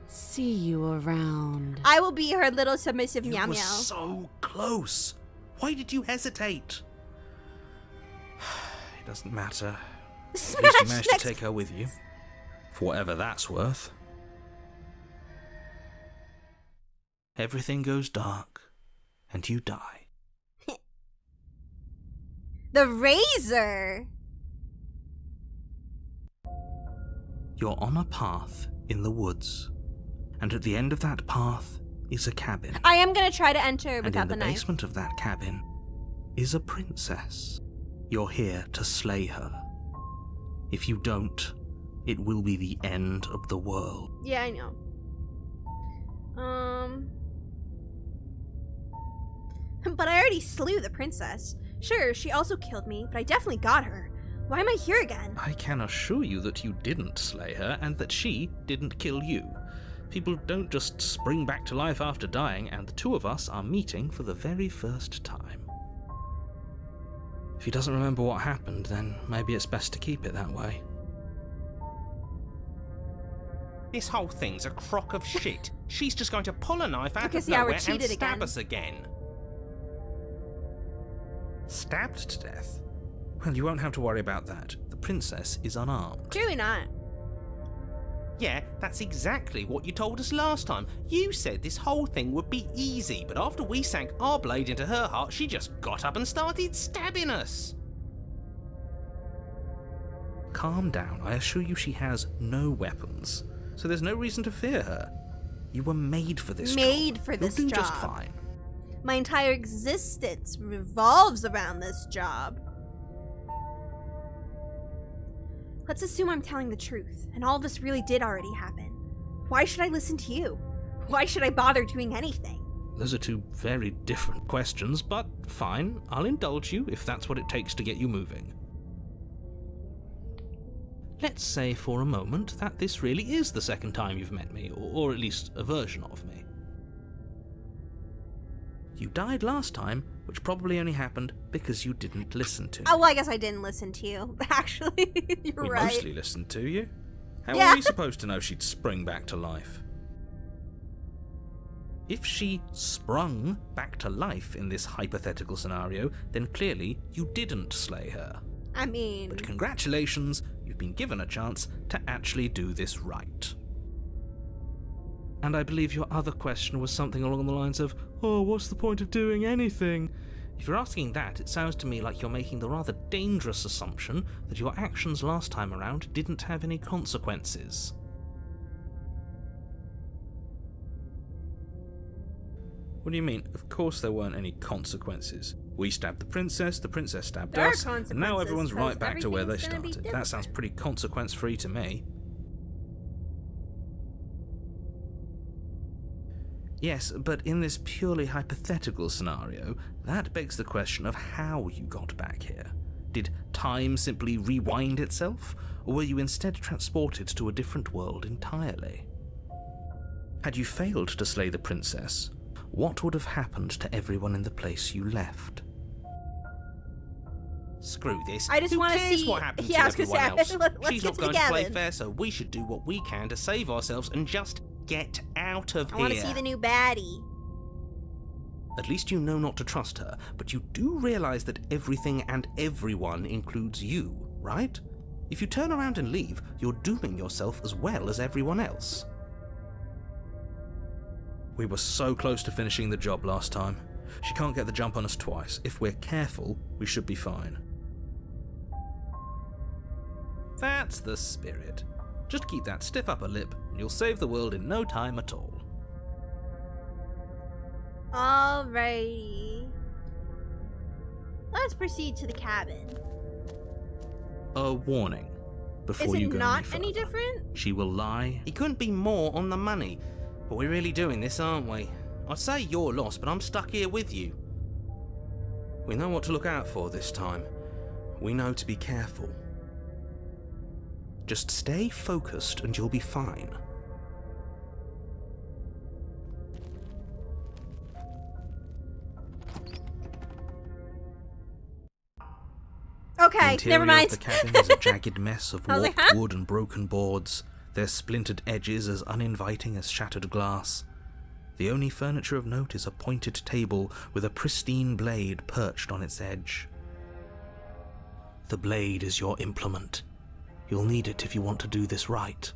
See you around. one. I will be her little submissive You meow were meow. so close. Why did you hesitate? It doesn't matter. At least you Smash managed to next. take her with you. For whatever that's worth. Everything goes dark, and you die. The razor. You're on a path in the woods, and at the end of that path is a cabin. I am gonna try to enter And without in the the knife. basement of that cabin is a princess. You're here to slay her. If you don't, it will be the end of the world. Yeah, I know. But I already slew the princess. Sure, she also killed me, but I definitely got her. Why am I here again? I can assure you that you didn't slay her and that she didn't kill you. People don't just spring back to life after dying, and the two of us are meeting for the very first time. If he doesn't remember what happened, then maybe it's best to keep it that way. This whole thing's a crock of shit. She's just going to pull a knife out Okay, of so yeah, we're nowhere and cheated stab again. us again. Stabbed to death? Well, you won't have to worry about that. The princess is unarmed. Clearly not. Yeah, that's exactly what you told us last time. You said this whole thing would be easy, but after we sank our blade into her heart, she just got up and started stabbing us. Calm down. I assure you she has no weapons, so there's no reason to fear her. You were made for this Made job. for this You'll do just job. fine. My entire existence revolves around this job. Let's assume I'm telling the truth, and all this really did already happen. Why should I listen to you? Why should I bother doing anything? Those are two very different questions, but fine. I'll indulge you if that's what it takes to get you moving. Let's say for a moment that this really is the second time you've met me, or at least a version of me. You died last time, which probably only happened because you didn't listen to me. Oh, well, I guess I didn't listen to you. Actually, you're We right. mostly listened to you. How Yeah. were we supposed to know she'd spring back to life? If she sprung back to life in this hypothetical scenario, then clearly you didn't slay her. I mean, But congratulations, you've been given a chance to actually do this right. And I believe your other question was something along the lines of, oh, what's the point of doing anything? If you're asking that, it sounds to me like you're making the rather dangerous assumption that your actions last time around didn't have any consequences. What do you mean? Of course there weren't any consequences. We stabbed the princess stabbed There are us, and now consequences, everyone's right 'cause back to where they everything's gonna be started. That sounds different. pretty consequence-free to me. Yes, but in this purely hypothetical scenario, that begs the question of how you got back here. Did time simply rewind itself, or were you instead transported to a different world entirely? Had you failed to slay the princess, what would have happened to everyone in the place you left? Screw this. I just Who wanna cares see- what happens Yeah, I to was gonna everyone say, else? let's She's get not to going the to play cabin. fair, so we should do what we can to save ourselves and just get out of I here. want to see the new baddie. At least you know not to trust her, but you do realize that everything and everyone includes you, right? If you turn around and leave, you're dooming yourself as well as everyone else. We were so close to finishing the job last time. She can't get the jump on us twice. If we're careful, we should be fine. That's the spirit. Just keep that stiff upper lip, and you'll save the world in no time at all. Alrighty. Let's proceed to the cabin. A warning. Before Is you it go not any any further. different? She will lie. He couldn't be more on the money. But we're really doing this, aren't we? I'd say you're lost, but I'm stuck here with you. We know what to look out for this time. We know to be careful. Just stay focused and you'll be fine. Okay, never mind. The interior of the cabin is a jagged mess of I was warped like, huh? wood and broken boards, their splintered edges as uninviting as shattered glass. The only furniture of note is a pointed table with a pristine blade perched on its edge. The blade is your implement. You'll need it if you want to do this right.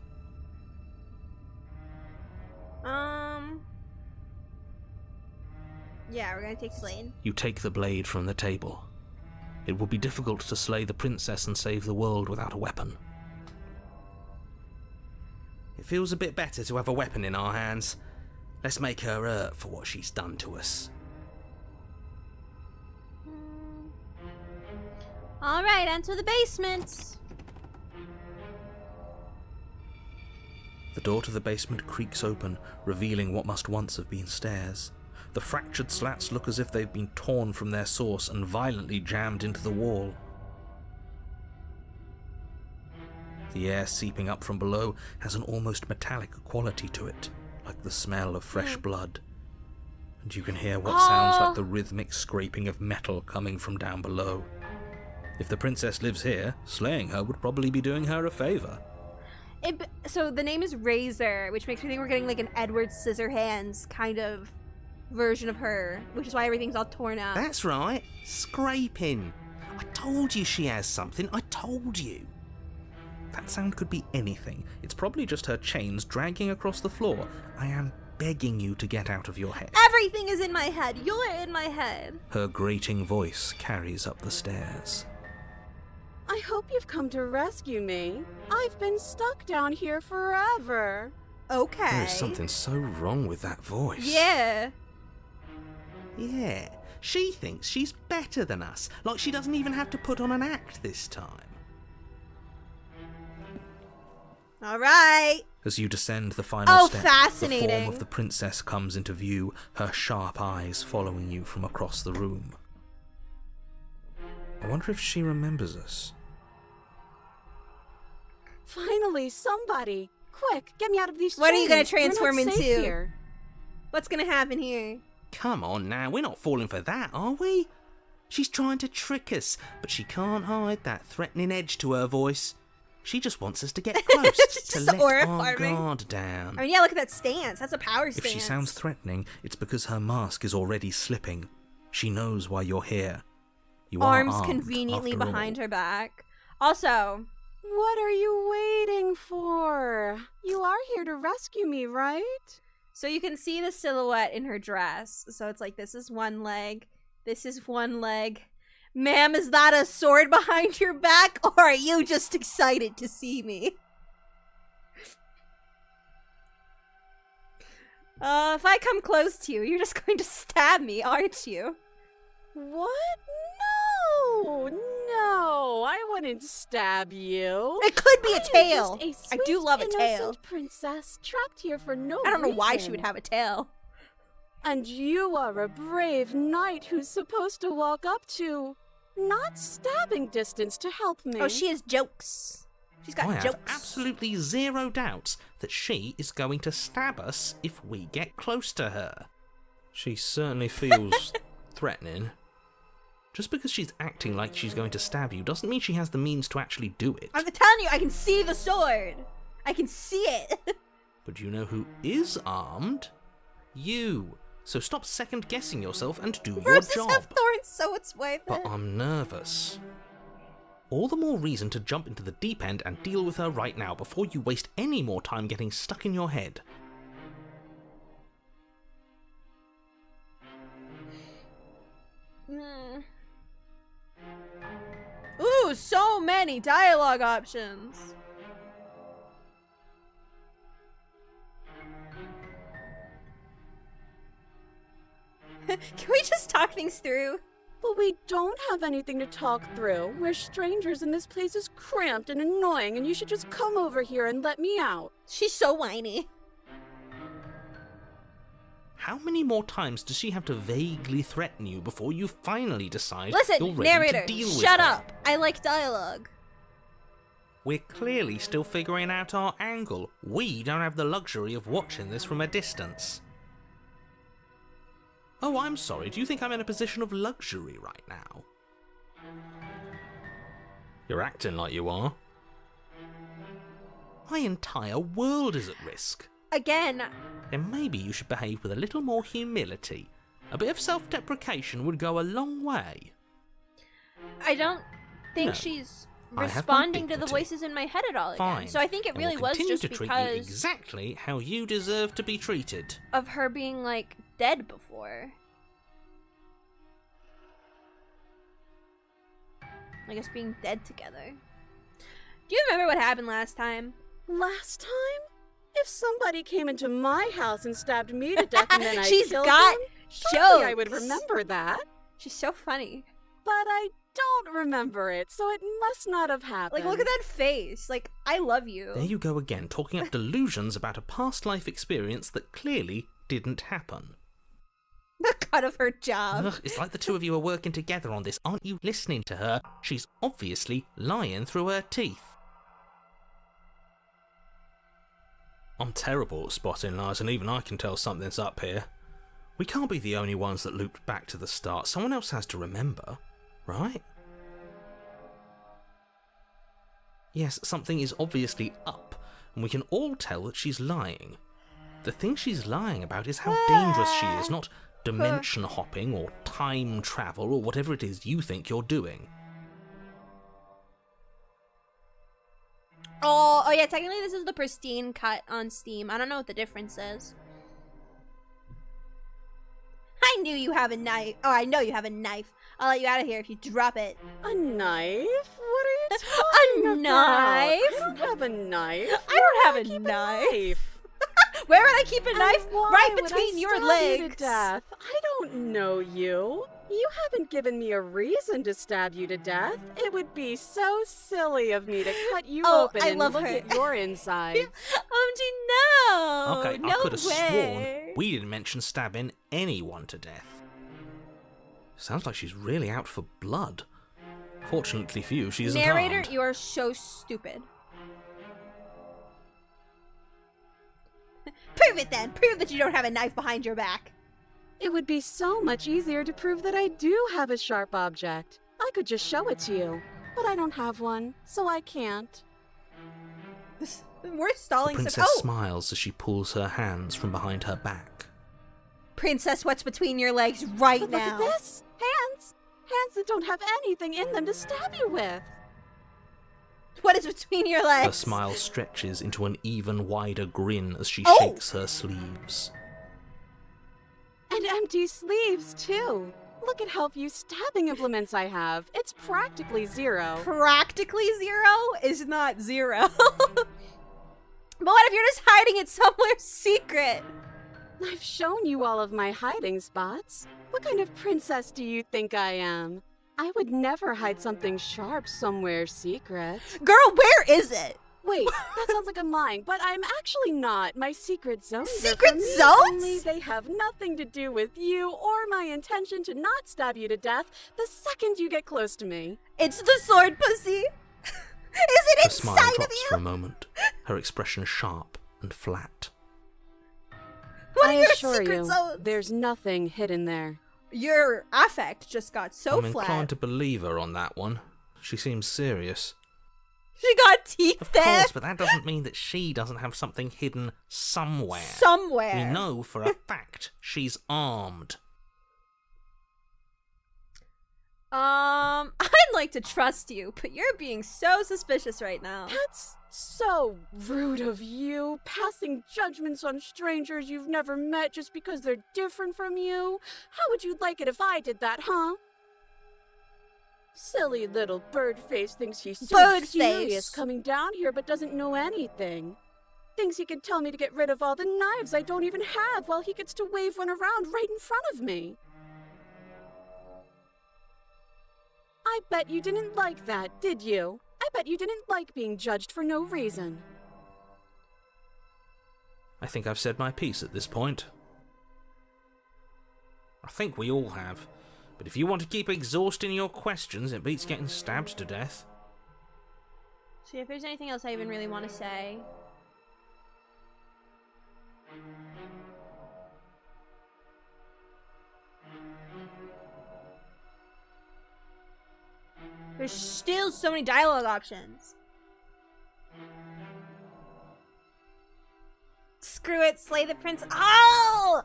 Yeah, we're gonna take the blade. You take the blade from the table. It will be difficult to slay the princess and save the world without a weapon. It feels a bit better to have a weapon in our hands. Let's make her hurt for what she's done to us. Alright, enter the basement. The door to the basement creaks open, revealing what must once have been stairs. The fractured slats look as if they've been torn from their source and violently jammed into the wall. The air seeping up from below has an almost metallic quality to it, like the smell of fresh blood. And you can hear what sounds like the rhythmic scraping of metal coming from down below. If the princess lives here, slaying her would probably be doing her a favor. So the name is Razor, which makes me think we're getting like an Edward Scissorhands kind of version of her, which is why everything's all torn up. That's right, scraping. I told you she has something, I told you. That sound could be anything. It's probably just her chains dragging across the floor. I am begging you to get out of your head. Everything is in my head. You're in my head. Her grating voice carries up the stairs. I hope you've come to rescue me. I've been stuck down here forever. Okay. There is something so wrong with that voice. Yeah. Yeah, she thinks she's better than us, like she doesn't even have to put on an act this time. Alright. As you descend the final step, fascinating. the form of the princess comes into view, her sharp eyes following you from across the room. I wonder if she remembers us. Finally, somebody! Quick, get me out of these chains. What are you gonna transform We're not safe into? here. What's gonna happen here? Come on now, we're not falling for that, are we? She's trying to trick us, but she can't hide that threatening edge to her voice. She just wants us to get close, She's to just let our horrifying. guard down. I mean, yeah, look at that stance. That's a power stance. If she sounds threatening, it's because her mask is already slipping. She knows why you're here. You are arms armed, conveniently after behind all. her back. Also, What are you waiting for? You are here to rescue me, right? so you can see the silhouette in her dress. So it's like, this is one leg, this is one leg. Ma'am, is that a sword behind your back, or are you just excited to see me? If I come close to you, you're just going to stab me, aren't you? What? No, I wouldn't stab you. It could be a I am tail. just I do sweet, love a tail. innocent princess trapped here for no I don't know why she reason. would have a tail. And you are a brave knight who's supposed to walk up to, not stabbing distance to help me. Oh, she has jokes. She's got I have jokes. absolutely zero doubts that she is going to stab us if we get close to her. She certainly feels threatening. Just because she's acting like she's going to stab you doesn't mean she has the means to actually do it. I'm telling you, I can see the sword. I can see it. But you know who is armed? You. So stop second guessing yourself and do your Roses job. have thorns, so it's worth But it. I'm nervous. All the more reason to jump into the deep end and deal with her right now before you waste any more time getting stuck in your head. Ooh, so many dialogue options. Can we just talk things through? But we don't have anything to talk through. We're strangers and this place is cramped and annoying and you should just come over here and let me out. She's so whiny. How many more times does she have to vaguely threaten you before you finally decide Listen, you're ready narrator, to deal with shut her? up. I like dialogue. We're clearly still figuring out our angle. We don't have the luxury of watching this from a distance. Oh, I'm sorry. Do you think I'm in a position of luxury right now? You're acting like you are. My entire world is at risk. Again, Then maybe you should behave with a little more humility. A bit of self-deprecation would go a long way. I don't think No, she's I have my responding to the dignity. voices in my head at all Fine. again. So I think it I really will was continue just to treat you because exactly how you deserve to be treated. of her being, like, dead before. I guess being dead together. Do you remember what happened last time? Last time? If somebody came into my house and stabbed me to death and then I She's killed got them, surely I would jokes. remember that. She's so funny. But I don't remember it, so it must not have happened. Like, look at that face. Like, I love you. There you go again, talking up delusions about a past life experience that clearly didn't happen. The cut of her job. Ugh, it's like the two of you are working together on this. Aren't you listening to her? She's obviously lying through her teeth. I'm terrible at spotting lies, and even I can tell something's up here. We can't be the only ones that looped back to the start. Someone else has to remember, right? Yes, something is obviously up, and we can all tell that she's lying. The thing she's lying about is how dangerous she is, not dimension hopping or time travel or whatever it is you think you're doing. Oh yeah, technically this is the pristine cut on Steam. I don't know what the difference is. I knew you have a knife. Oh, I know you have a knife. I'll let you out of here if you drop it. A knife? What are you talking A about? knife? I don't have a knife. I don't have Where a would I keep knife. Where would I keep a knife? And why Right would between I your stab legs. you to death? I don't know you. You haven't given me a reason to stab you to death. It would be so silly of me to cut you Oh, open I and love look her. at your insides. OMG, no. Okay, no I could have way. sworn we didn't mention stabbing anyone to death. Sounds like she's really out for blood. Fortunately for you, she isn't Narrator, armed. you are so stupid. Prove it then. Prove that you don't have a knife behind your back. It would be so much easier to prove that I do have a sharp object. I could just show it to you. But I don't have one, so I can't. We're The stalling some. princess Oh, smiles as she pulls her hands from behind her back. princess, what's between your legs right But now? look at this! Hands! Hands that don't have anything in them to stab you with! What is between your legs? Her smile stretches into an even wider grin as she Oh! shakes her sleeves. And empty sleeves, too! Look at how few stabbing implements I have. It's practically zero. Practically zero is not zero. But what if you're just hiding it somewhere secret? I've shown you all of my hiding spots. What kind of princess do you think I am? I would never hide something sharp somewhere secret. Girl, where is it? Wait, that sounds like I'm lying, but I'm actually not. My secret zones are Secret for me zones? only. They have nothing to do with you or my intention to not stab you to death the second you get close to me. It's the sword pussy. Is it Her smile inside of drops for a you? moment, her expression sharp and flat. What I are your assure secret you, zones? there's nothing hidden there. Your affect just got so I'm flat. inclined to believe her on that one. She seems serious. She got teeth Of there. course, but that doesn't mean that she doesn't have something hidden somewhere. Somewhere. We know for a fact she's armed. I'd like to trust you, but you're being so suspicious right now. That's so rude of you, passing judgments on strangers you've never met just because they're different from you. How would you like it if I did that, huh? Silly little bird-face thinks he's so Birdface. serious coming down here but doesn't know anything. Thinks he can tell me to get rid of all the knives I don't even have while he gets to wave one around right in front of me. I bet you didn't like that, did you? I bet you didn't like being judged for no reason. I think I've said my piece at this point. I think we all have. But if you want to keep exhausting your questions, it beats getting stabbed to death. See if there's anything else I even really want to say. There's still so many dialogue options. Screw it, slay the prince. Oh!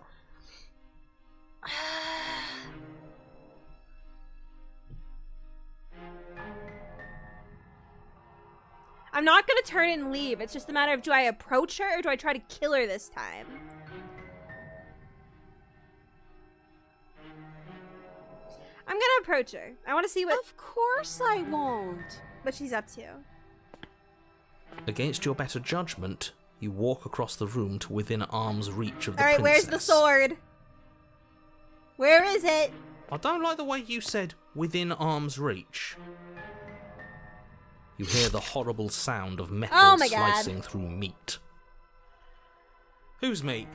I'm not gonna turn and leave. It's just a matter of, do I approach her or do I try to kill her this time? I'm gonna approach her. I want to see what Of course I won't. she's up to. Against your better judgment, you walk across the room to within arm's reach of the Alright, princess. where's the sword? Where is it? I don't like the way you said within arm's reach. You hear the horrible sound of metal Oh my God. slicing through meat. Whose meat?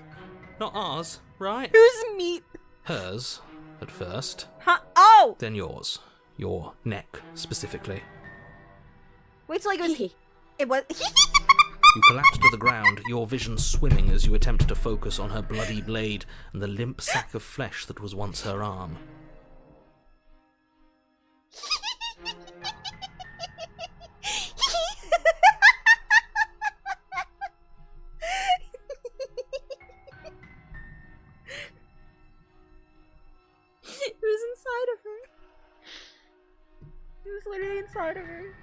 Not ours, right? Whose meat? Hers, at first. Huh? Oh! Then yours. Your neck, specifically. Wait till it was... It was... You collapse to the ground, your vision swimming as you attempt to focus on her bloody blade and the limp sack of flesh that was once her arm. It was inside of her. It was literally inside of her.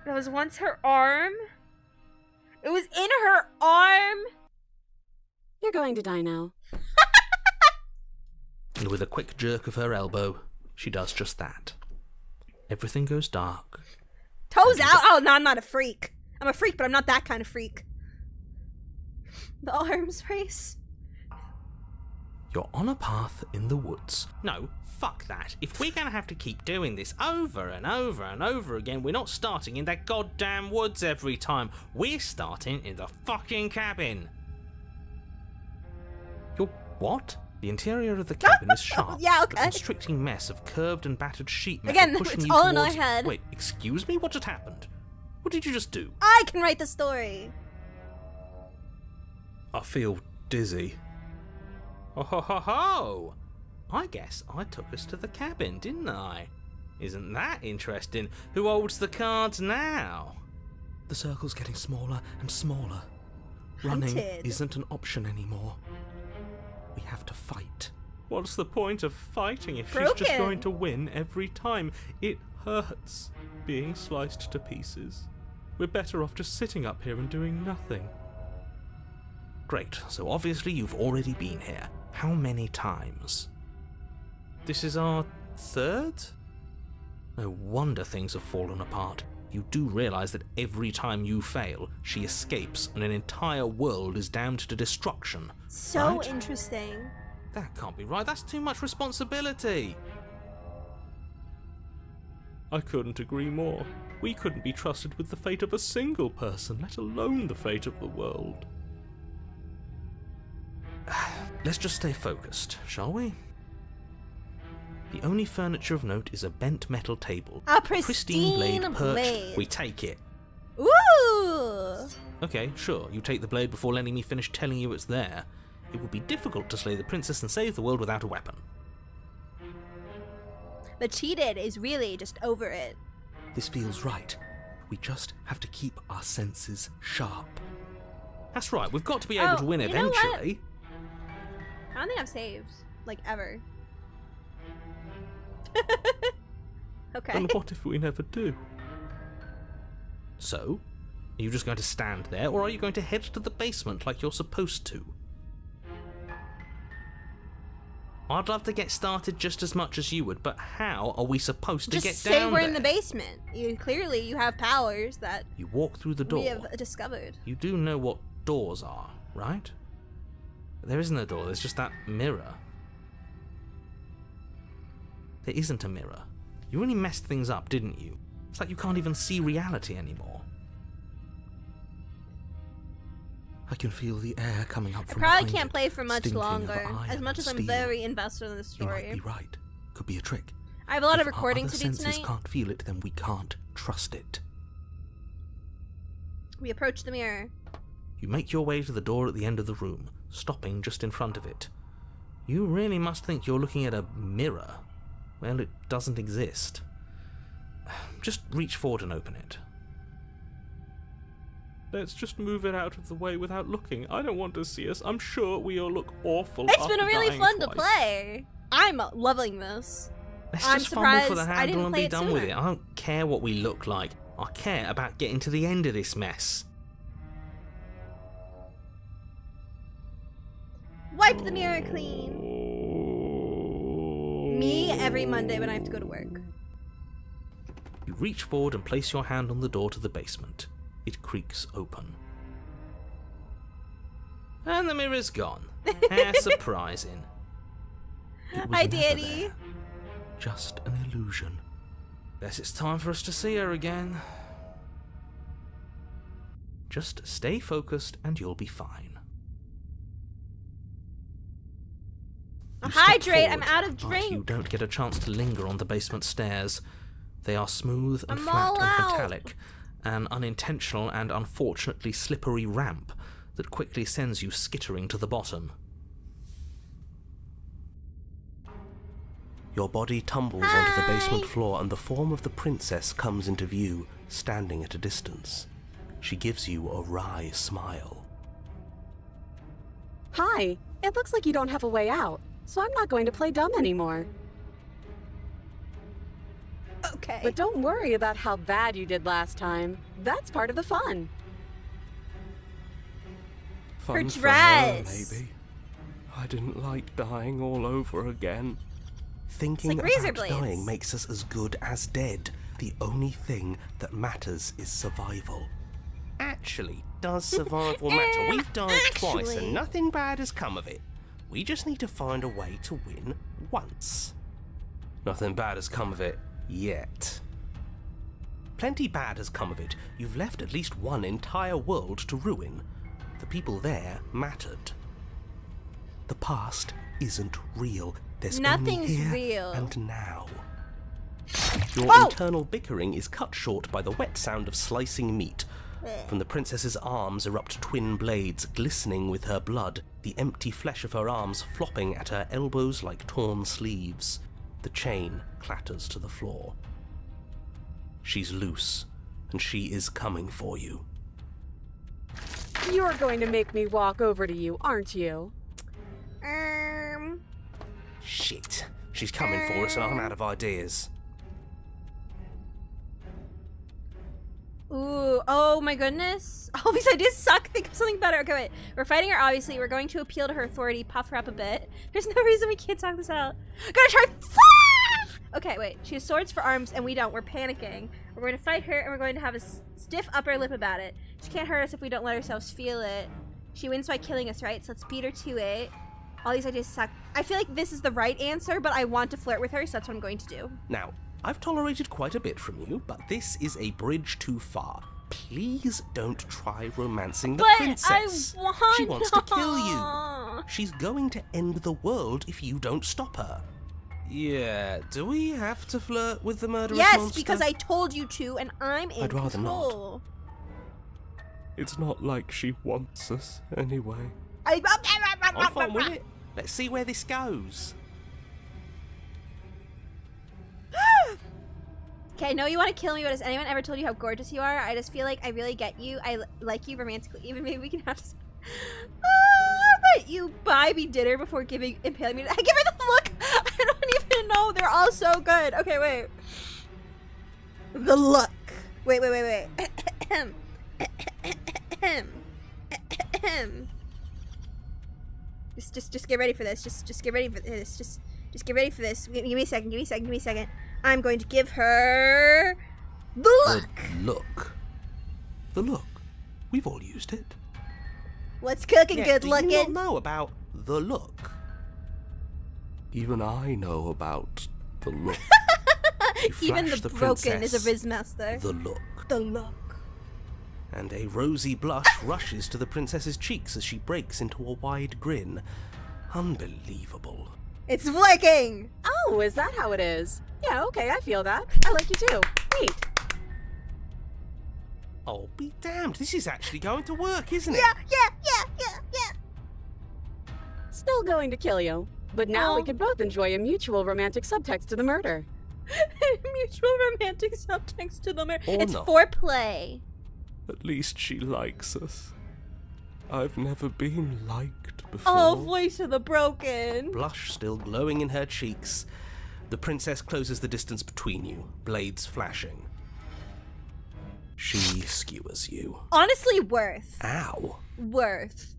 That was once her arm. It was in her arm. You're going to die now. And with a quick jerk of her elbow, she does just that. Everything goes dark. Toes out. Oh, no, I'm not a freak. I'm a freak, but I'm not that kind of freak. The arms race. You're on a path in the woods. No, fuck that. If we're gonna have to keep doing this over and over and over again, we're not starting in that goddamn woods every time. We're starting in the fucking cabin. You're what? The interior of the cabin is sharp. Yeah, okay. A constricting mess of curved and battered sheet metal Again, pushing it's you all in towards... our head. Wait, excuse me? What just happened? What did you just do? I can write the story. I feel dizzy. Oh ho ho ho! I guess I took us to the cabin, didn't I? Isn't that interesting? Who holds the cards now? The circle's getting smaller and smaller. Running Hunted. isn't an option anymore. We have to fight. What's the point of fighting if she's just Broken. going to win every time? It hurts being sliced to pieces. We're better off just sitting up here and doing nothing. Great, so obviously you've already been here. How many times? This is our third? No wonder things have fallen apart. You do realise that every time you fail, she escapes and an entire world is damned to destruction. So right? interesting. That can't be right, that's too much responsibility. I couldn't agree more. We couldn't be trusted with the fate of a single person, let alone the fate of the world. Let's just stay focused, shall we? The only furniture of note is a bent metal table. A pristine blade perched. blade. We take it. Ooh! Okay, sure, you take the blade before letting me finish telling you it's there. It would be difficult to slay the princess and save the world without a weapon. But cheated is really just over it. This feels right. We just have to keep our senses sharp. That's right, we've got to be able to win you know what? eventually. I don't think I've saved. Like, ever. Okay. And what if we never do? So, are you just going to stand there, or are you going to head to the basement like you're supposed to? I'd love to get started just as much as you would, but how are we supposed Just to get say down we're there? in the basement. Clearly, you have powers that You walk through the door. we have discovered. You do know what doors are, right? There isn't a door, there's just that mirror. There isn't a mirror. You really messed things up, didn't you? It's like you can't even see reality anymore. I can feel the air coming up I from probably behind can't it, play for much stinking of longer, iron as much as and I'm steel. very invested in the You might story. be right. Could be a trick. I have a lot of If our recording other to do senses tonight. can't feel it, then we can't trust it. We approach the mirror. You make your way to the door at the end of the room, stopping just in front of it. You really must think you're looking at a mirror. Well, it doesn't exist. Just reach forward and open it. Let's just move it out of the way without looking. I don't want to see us. I'm sure we all look awful. It's been after really dying fun to twice. play. I'm loving this. Let's I'm just fumble for the surprised I handle didn't and play be it done with sooner. it. I don't care what we look like. I care about getting to the end of this mess. Wipe the mirror clean. Me every Monday when I have to go to work. You reach forward and place your hand on the door to the basement. It creaks open. And the mirror's gone. How surprising. It was Hi, never Daddy. there. Just an illusion. Guess it's time for us to see her again. Just stay focused and you'll be fine. You Hydrate, step I'm forward, out of But drink. you don't get a chance to linger on the basement stairs. They are smooth and I'm flat all and out. metallic, an unintentional and unfortunately slippery ramp that quickly sends you skittering to the bottom. Your body tumbles onto the basement floor and the form of the princess comes into view, standing at a distance. She gives you a wry smile. Hi, it looks like you don't have a way out, so I'm not going to play dumb anymore. Okay. But don't worry about how bad you did last time. That's part of the fun. Fun Her for dress. maybe. I didn't like dying all over again. Thinking like razor about blades. dying makes us as good as dead. The only thing that matters is survival. Actually, does survival matter? We've died twice actually. and nothing bad has come of it. We just need to find a way to win once. Nothing bad has come of it yet. Plenty bad has come of it. You've left at least one entire world to ruin. The people there mattered. The past isn't real. There's Nothing's only here real. and now. Your Whoa! internal bickering is cut short by the wet sound of slicing meat. From the princess's arms erupt twin blades glistening with her blood, the empty flesh of her arms flopping at her elbows like torn sleeves. The chain clatters to the floor. She's loose, and she is coming for you. You're going to make me walk over to you, aren't you? Shit. She's coming for us and I'm out of ideas. Ooh, oh my goodness. All these ideas suck. Think of something better. Okay, wait. We're fighting her, obviously. We're going to appeal to her authority, puff her up a bit. There's no reason we can't talk this out. Gonna try. Okay, wait. She has swords for arms and we don't. We're panicking. We're going to fight her and we're going to have a stiff upper lip about it. She can't hurt us if we don't let ourselves feel it. She wins by killing us, right? So let's beat her to it. All these ideas suck. I feel like this is the right answer, but I want to flirt with her, so that's what I'm going to do. Now, I've tolerated quite a bit from you, but this is a bridge too far. Please don't try romancing the But princess. I want She wants to kill you. She's going to end the world if you don't stop her. Yeah, do we have to flirt with the murderous Yes, monster? because I told you to, and I'm in I'd rather not. control. It's not like she wants us anyway. I'm fine with it. Let's see where this goes. Okay, I know you want to kill me, but has anyone ever told you how gorgeous you are? I just feel like I really get you. I like you romantically. Even maybe we can have this. But you buy me dinner before impaling me. I give her the look. I don't even know. They're all so good. Okay, wait. The look. Wait. Just get ready for this. Just get ready for this. Just get ready for this. Give me a second. I'm going to give her the look. The look. The look. We've all used it. What's cooking, Yeah, good do you not looking? know about the look? Even I know about the look. You Even flash the the broken princess is a Riz master. The look. The look. and a rosy blush rushes to the princess's cheeks as she breaks into a wide grin. Unbelievable. It's flicking! Oh, is that how it is? Yeah, okay, I feel that. I like you too. Neat. Oh, be damned, this is actually going to work, isn't it? Yeah. Still going to kill you. But now we Oh. can both enjoy a mutual romantic subtext to the murder. Mutual romantic subtext to the mirror. Or It's not. foreplay. At least she likes us. I've never been liked before. Oh, voice of the broken. Blush still glowing in her cheeks. The princess closes the distance between you, blades flashing. She skewers you. Honestly, worth. Ow. Worth.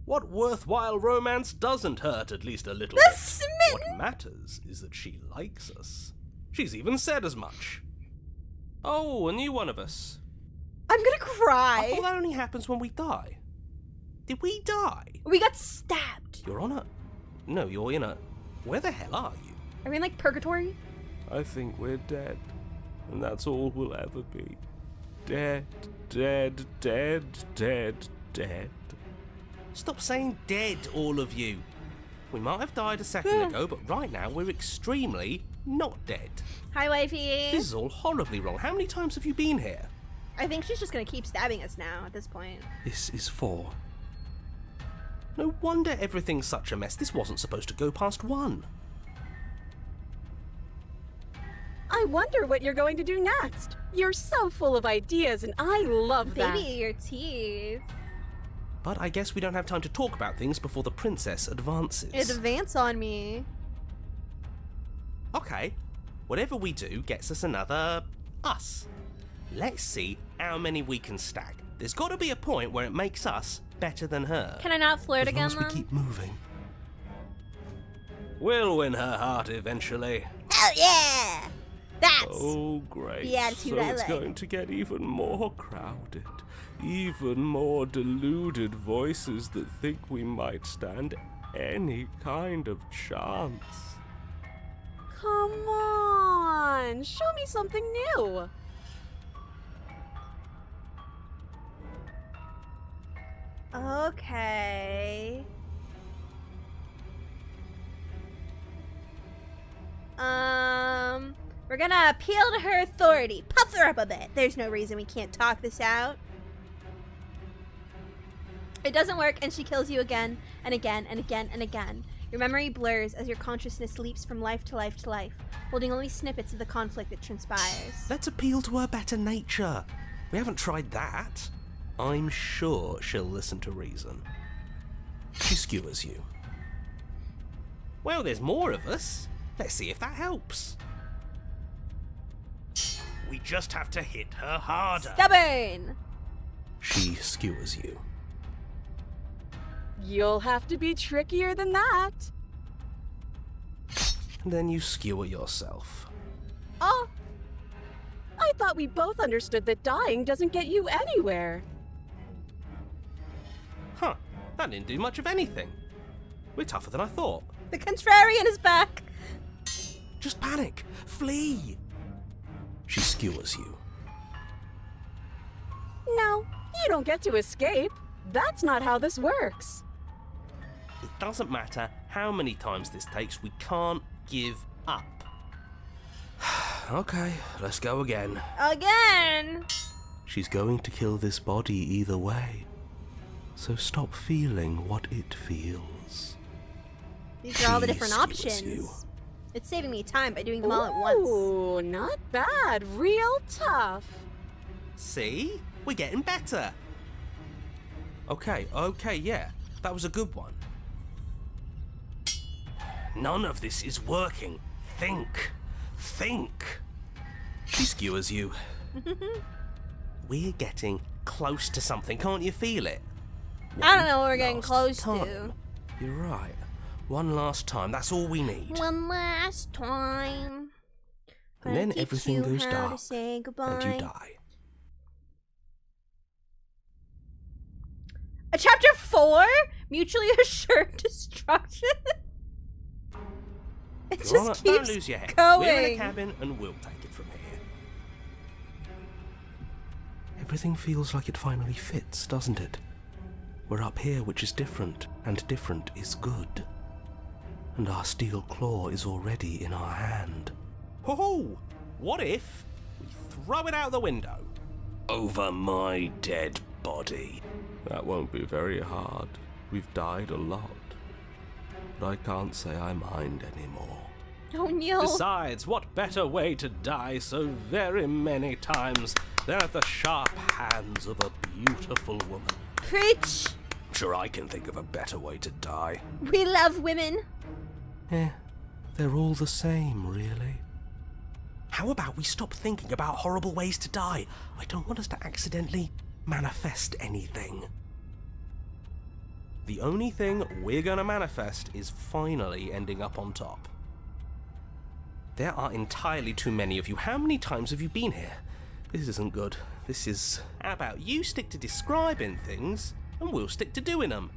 What worthwhile romance doesn't hurt at least a little The bit? smitten. What matters is that she likes us. She's even said as much. Oh, a new one of us. I'm gonna I cry. thought that only happens when we die. Did we die? We got stabbed. You're on a... No, you're in a... Where the hell are you? Are we in like purgatory? I think we're dead, and that's all we'll ever be. Dead, dead, dead, dead, dead. Stop saying dead, all of you. We might have died a second ago, but right now we're extremely not dead. Hi, wifey. This is all horribly wrong. How many times have you been here? I think she's just gonna keep stabbing us now at this point. This is 4. No wonder everything's such a mess. This wasn't supposed to go past 1. I wonder what you're going to do next. You're so full of ideas, and I love that. Baby, your teeth. But I guess we don't have time to talk about things before the princess advances. Advance on me. Okay, whatever we do gets us another us. Let's see how many we can stack. There's got to be a point where it makes us better than her. Can I not flirt As long again, as we then? keep moving. We'll win her heart eventually. Hell yeah! That's Oh, great. The attitude so I it's like. going to get even more crowded. Even more deluded voices that think we might stand any kind of chance. Come on, show me something new. okay. We're gonna appeal to her authority. Puff her up a bit. There's no reason we can't talk this out. It doesn't work, and she kills you again, and again, and again, and again. Your memory blurs as your consciousness leaps from life to life to life, holding only snippets of the conflict that transpires. Let's appeal to her better nature. We haven't tried that. I'm sure she'll listen to reason. She skewers you. Well, there's more of us. Let's see if that helps. We just have to hit her harder. Stubborn! She skewers you. You'll have to be trickier than that. And then you skewer yourself. Oh, I thought we both understood that dying doesn't get you anywhere. Huh, that didn't do much of anything. We're tougher than I thought. the contrarian is back. Just panic. Flee. She skewers you. No, you don't get to escape. That's not how this works. It doesn't matter how many times this takes, we can't give up. Okay, let's go again. Again! She's going to kill this body either way. So stop feeling what it feels. These are all the She different skewers options. you. It's saving me time by doing them all at once. Ooh, not bad. Real tough. See? We're getting better. Okay, yeah. That was a good one. None of this is working. Think. She skewers you. We're getting close to something. Can't you feel it? I don't know what we're getting Last close time. to. You're right. One last time. That's all we need. One last time. And then Gonna teach everything you goes how dark. to say goodbye. And you die. A chapter 4? Mutually assured destruction? It just Right, don't keeps lose your head. going. We're in a cabin and we'll take it from here. Everything feels like it finally fits, doesn't it? We're up here, which is different, and different is good. And our steel claw is already in our hand. Oh, what if we throw it out the window? Over my dead body. That won't be very hard. We've died a lot. But I can't say I mind anymore. Oh, Neil. Besides, what better way to die so very many times than at the sharp hands of a beautiful woman? Preach. Sure, I can think of a better way to die. We love women. They're all the same, really. How about we stop thinking about horrible ways to die? I don't want us to accidentally manifest anything. The only thing we're gonna manifest is finally ending up on top. There are entirely too many of you. How many times have you been here? This isn't good. This is... How about you stick to describing things, and we'll stick to doing them?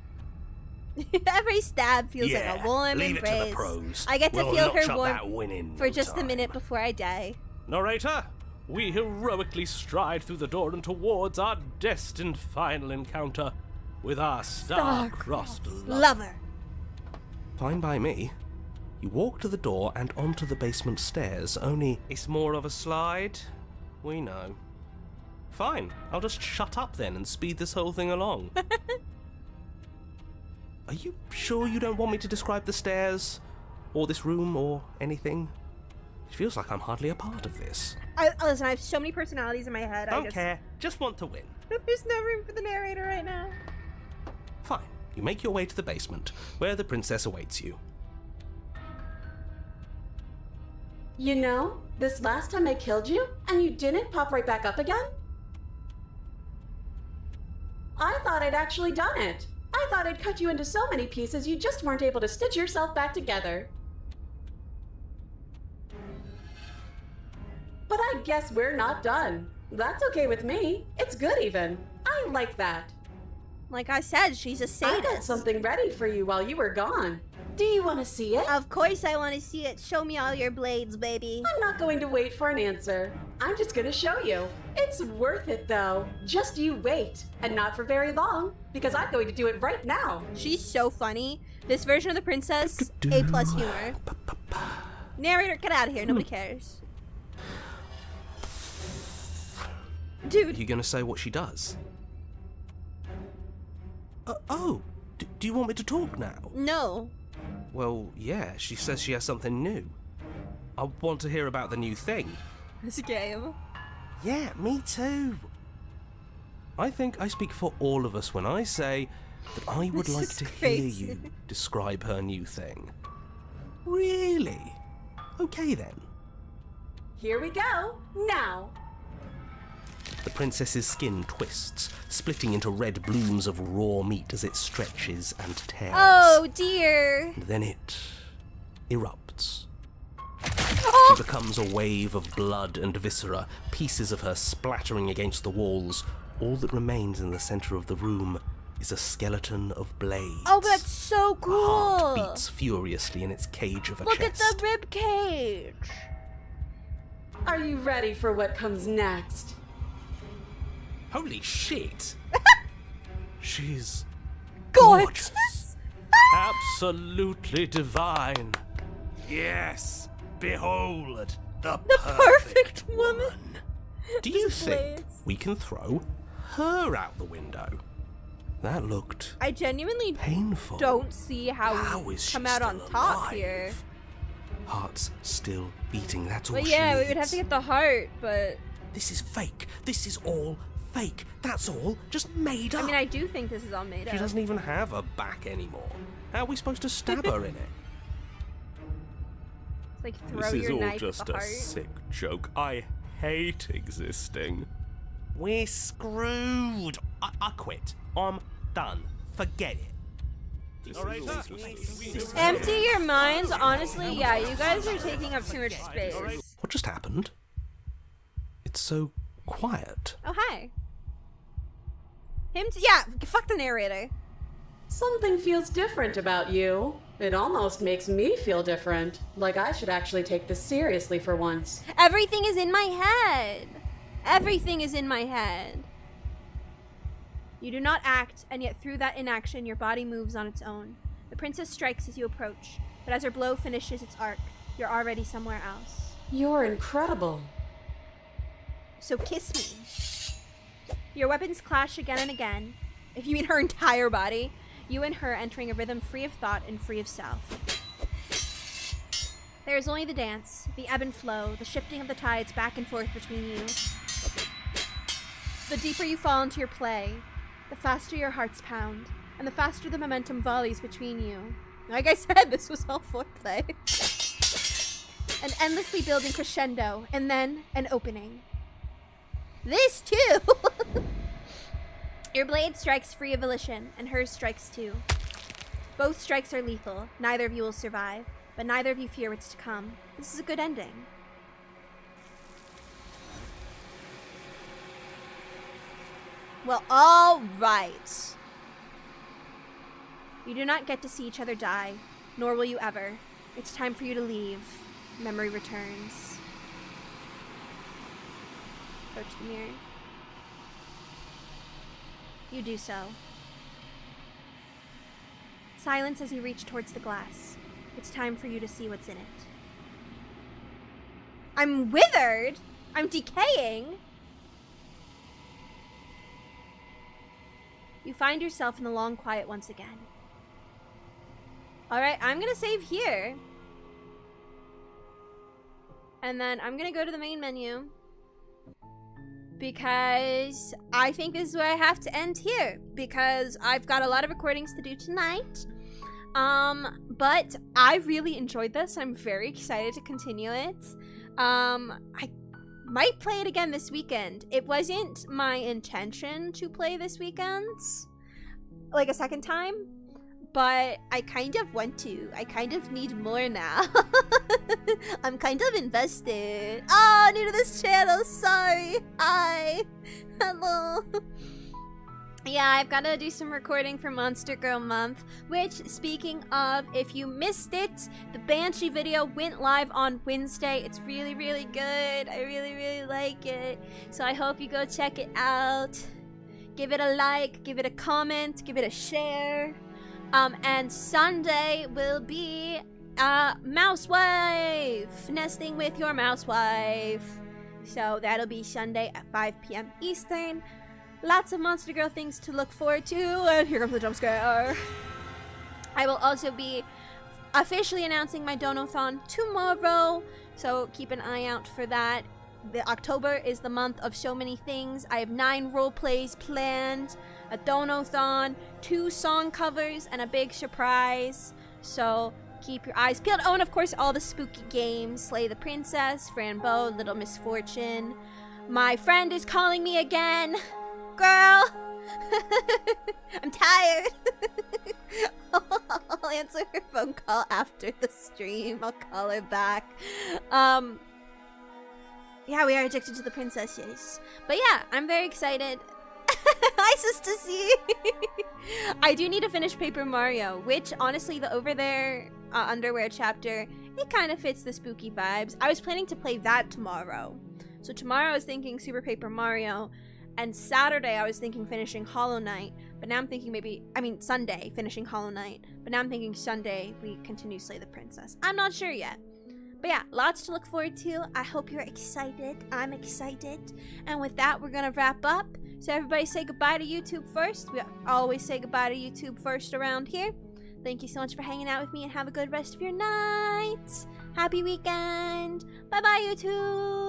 Every stab feels like a warm leave embrace. it to the pros. I get to We'll feel notch her up warmth that win in for no just a time. minute before I die. Narrator, we heroically stride through the door and towards our destined final encounter with our star-crossed Lover. Fine by me. You walk to the door and onto the basement stairs, only... It's more of a slide. We know. Fine, I'll just shut up then and speed this whole thing along. Are you sure you don't want me to describe the stairs? Or this room, or anything? It feels like I'm hardly a part of this. Listen, I have so many personalities in my head. Don't care, just want to win. There's no room for the narrator right now. Fine. You make your way to the basement, where the princess awaits you. You know, this last time I killed you, and you didn't pop right back up again? I thought I'd actually done it. I thought I'd cut you into so many pieces you just weren't able to stitch yourself back together. But I guess we're not done. That's okay with me. It's good even. I like that. Like I said, she's a sadist. I got something ready for you while you were gone. Do you want to see it? Of course I want to see it. Show me all your blades, baby. I'm not going to wait for an answer. I'm just going to show you. It's worth it, though. Just you wait. And not for very long, because I'm going to do it right now. She's so funny. This version of the princess, A+ humor. Narrator, get out of here. Nobody cares. Are Dude. you gonna say what she does? Do you want me to talk now? No. Well, yeah, she says she has something new. I want to hear about the new thing. This game. Yeah, me too. I think I speak for all of us when I say that I would This like is to crazy. hear you describe her new thing. Really? Okay then. Here we go. Now. The princess's skin twists, splitting into red blooms of raw meat as it stretches and tears. Oh, dear. And then it erupts. Oh! She becomes a wave of blood and viscera, pieces of her splattering against the walls. All that remains in the center of the room is a skeleton of blades. Oh, that's so Her heart cool. beats furiously in its cage of a Look chest. at the rib cage. Are you ready for what comes next? Holy shit! She's Gorgeous. Absolutely divine. Yes! Behold, the Perfect woman. Do you This think place. we can throw her out the window? That looked I genuinely painful. don't see how we is she come out on still top alive? here. Heart's still beating, that's all But she yeah, we needs. would have to get the heart, but This is fake. This is all fake. That's all just made up. I mean, I do think this is all made She up. doesn't even have a back anymore. How are we supposed to stab her in it? It's like throw This is your all knife just at the a heart. sick joke. I hate existing. We're screwed. I quit. I'm done. Forget it. Narrator, Empty your minds. Honestly, yeah, you guys are taking up too much space. What just happened? It's so quiet. Oh, hi. Yeah, fuck the narrator. Something feels different about you. It almost makes me feel different. Like I should actually take this seriously for once. Everything is in my head. Everything is in my head. You do not act, and yet through that inaction, your body moves on its own. The princess strikes as you approach, but as her blow finishes its arc, you're already somewhere else. You're incredible. So kiss me. Your weapons clash again and again. If you mean her entire body, you and her entering a rhythm free of thought and free of self. There is only the dance, the ebb and flow, the shifting of the tides back and forth between you. The deeper you fall into your play, the faster your hearts pound, and the faster the momentum volleys between you. Like I said, this was all foreplay. An endlessly building crescendo, and then an opening. This too! Your blade strikes free of volition, and hers strikes too. Both strikes are lethal. Neither of you will survive, but neither of you fear what's to come. This is a good ending. Well, all right. You do not get to see each other die, nor will you ever. It's time for you to leave. Memory returns. Approach the mirror. You do so. Silence as you reach towards the glass. It's time for you to see what's in it. I'm withered! I'm decaying! You find yourself in the long quiet once again. Alright, I'm gonna save here. And then I'm gonna go to the main menu. Because I think this is where I have to end here. Because I've got a lot of recordings to do tonight. But I really enjoyed this. I'm very excited to continue it. I might play it again this weekend. It wasn't my intention to play this weekend, like a second time, but I kind of want to. I kind of need more now. I'm kind of invested. Oh, new to this channel, sorry. Hi. Hello. Yeah, I've got to do some recording for Monster Girl Month, which, speaking of, if you missed it, the Banshee video went live on Wednesday. It's really, really good. I really, really like it. So I hope you go check it out. Give it a like, give it a comment, give it a share. And Sunday will be Mousewife! Nesting with your Mousewife. So that'll be Sunday at 5 p.m. Eastern. Lots of Monster Girl things to look forward to, and here comes the jump scare. I will also be officially announcing my Donathon tomorrow, so keep an eye out for that. October is the month of so many things. I have 9 role plays planned, a Donathon, 2 song covers, and a big surprise. So keep your eyes peeled. Oh, and of course all the spooky games: Slay the Princess, Frambeau, Little Misfortune. My friend is calling me again. Girl, I'm tired. I'll answer her phone call after the stream. I'll call her back. Yeah, we are addicted to the princesses. But yeah, I'm very excited. Hi, Sister C. I do need to finish Paper Mario, which honestly, the Over There underwear chapter, it kind of fits the spooky vibes. I was planning to play that tomorrow. So tomorrow I was thinking Super Paper Mario. And Saturday, I was thinking finishing Hollow Knight, but now I'm thinking Sunday, finishing Hollow Knight. But now I'm thinking Sunday, we continue Slay the Princess. I'm not sure yet. But yeah, lots to look forward to. I hope you're excited. I'm excited. And with that, we're going to wrap up. So everybody say goodbye to YouTube first. We always say goodbye to YouTube first around here. Thank you so much for hanging out with me, and have a good rest of your night. Happy weekend. Bye-bye, YouTube.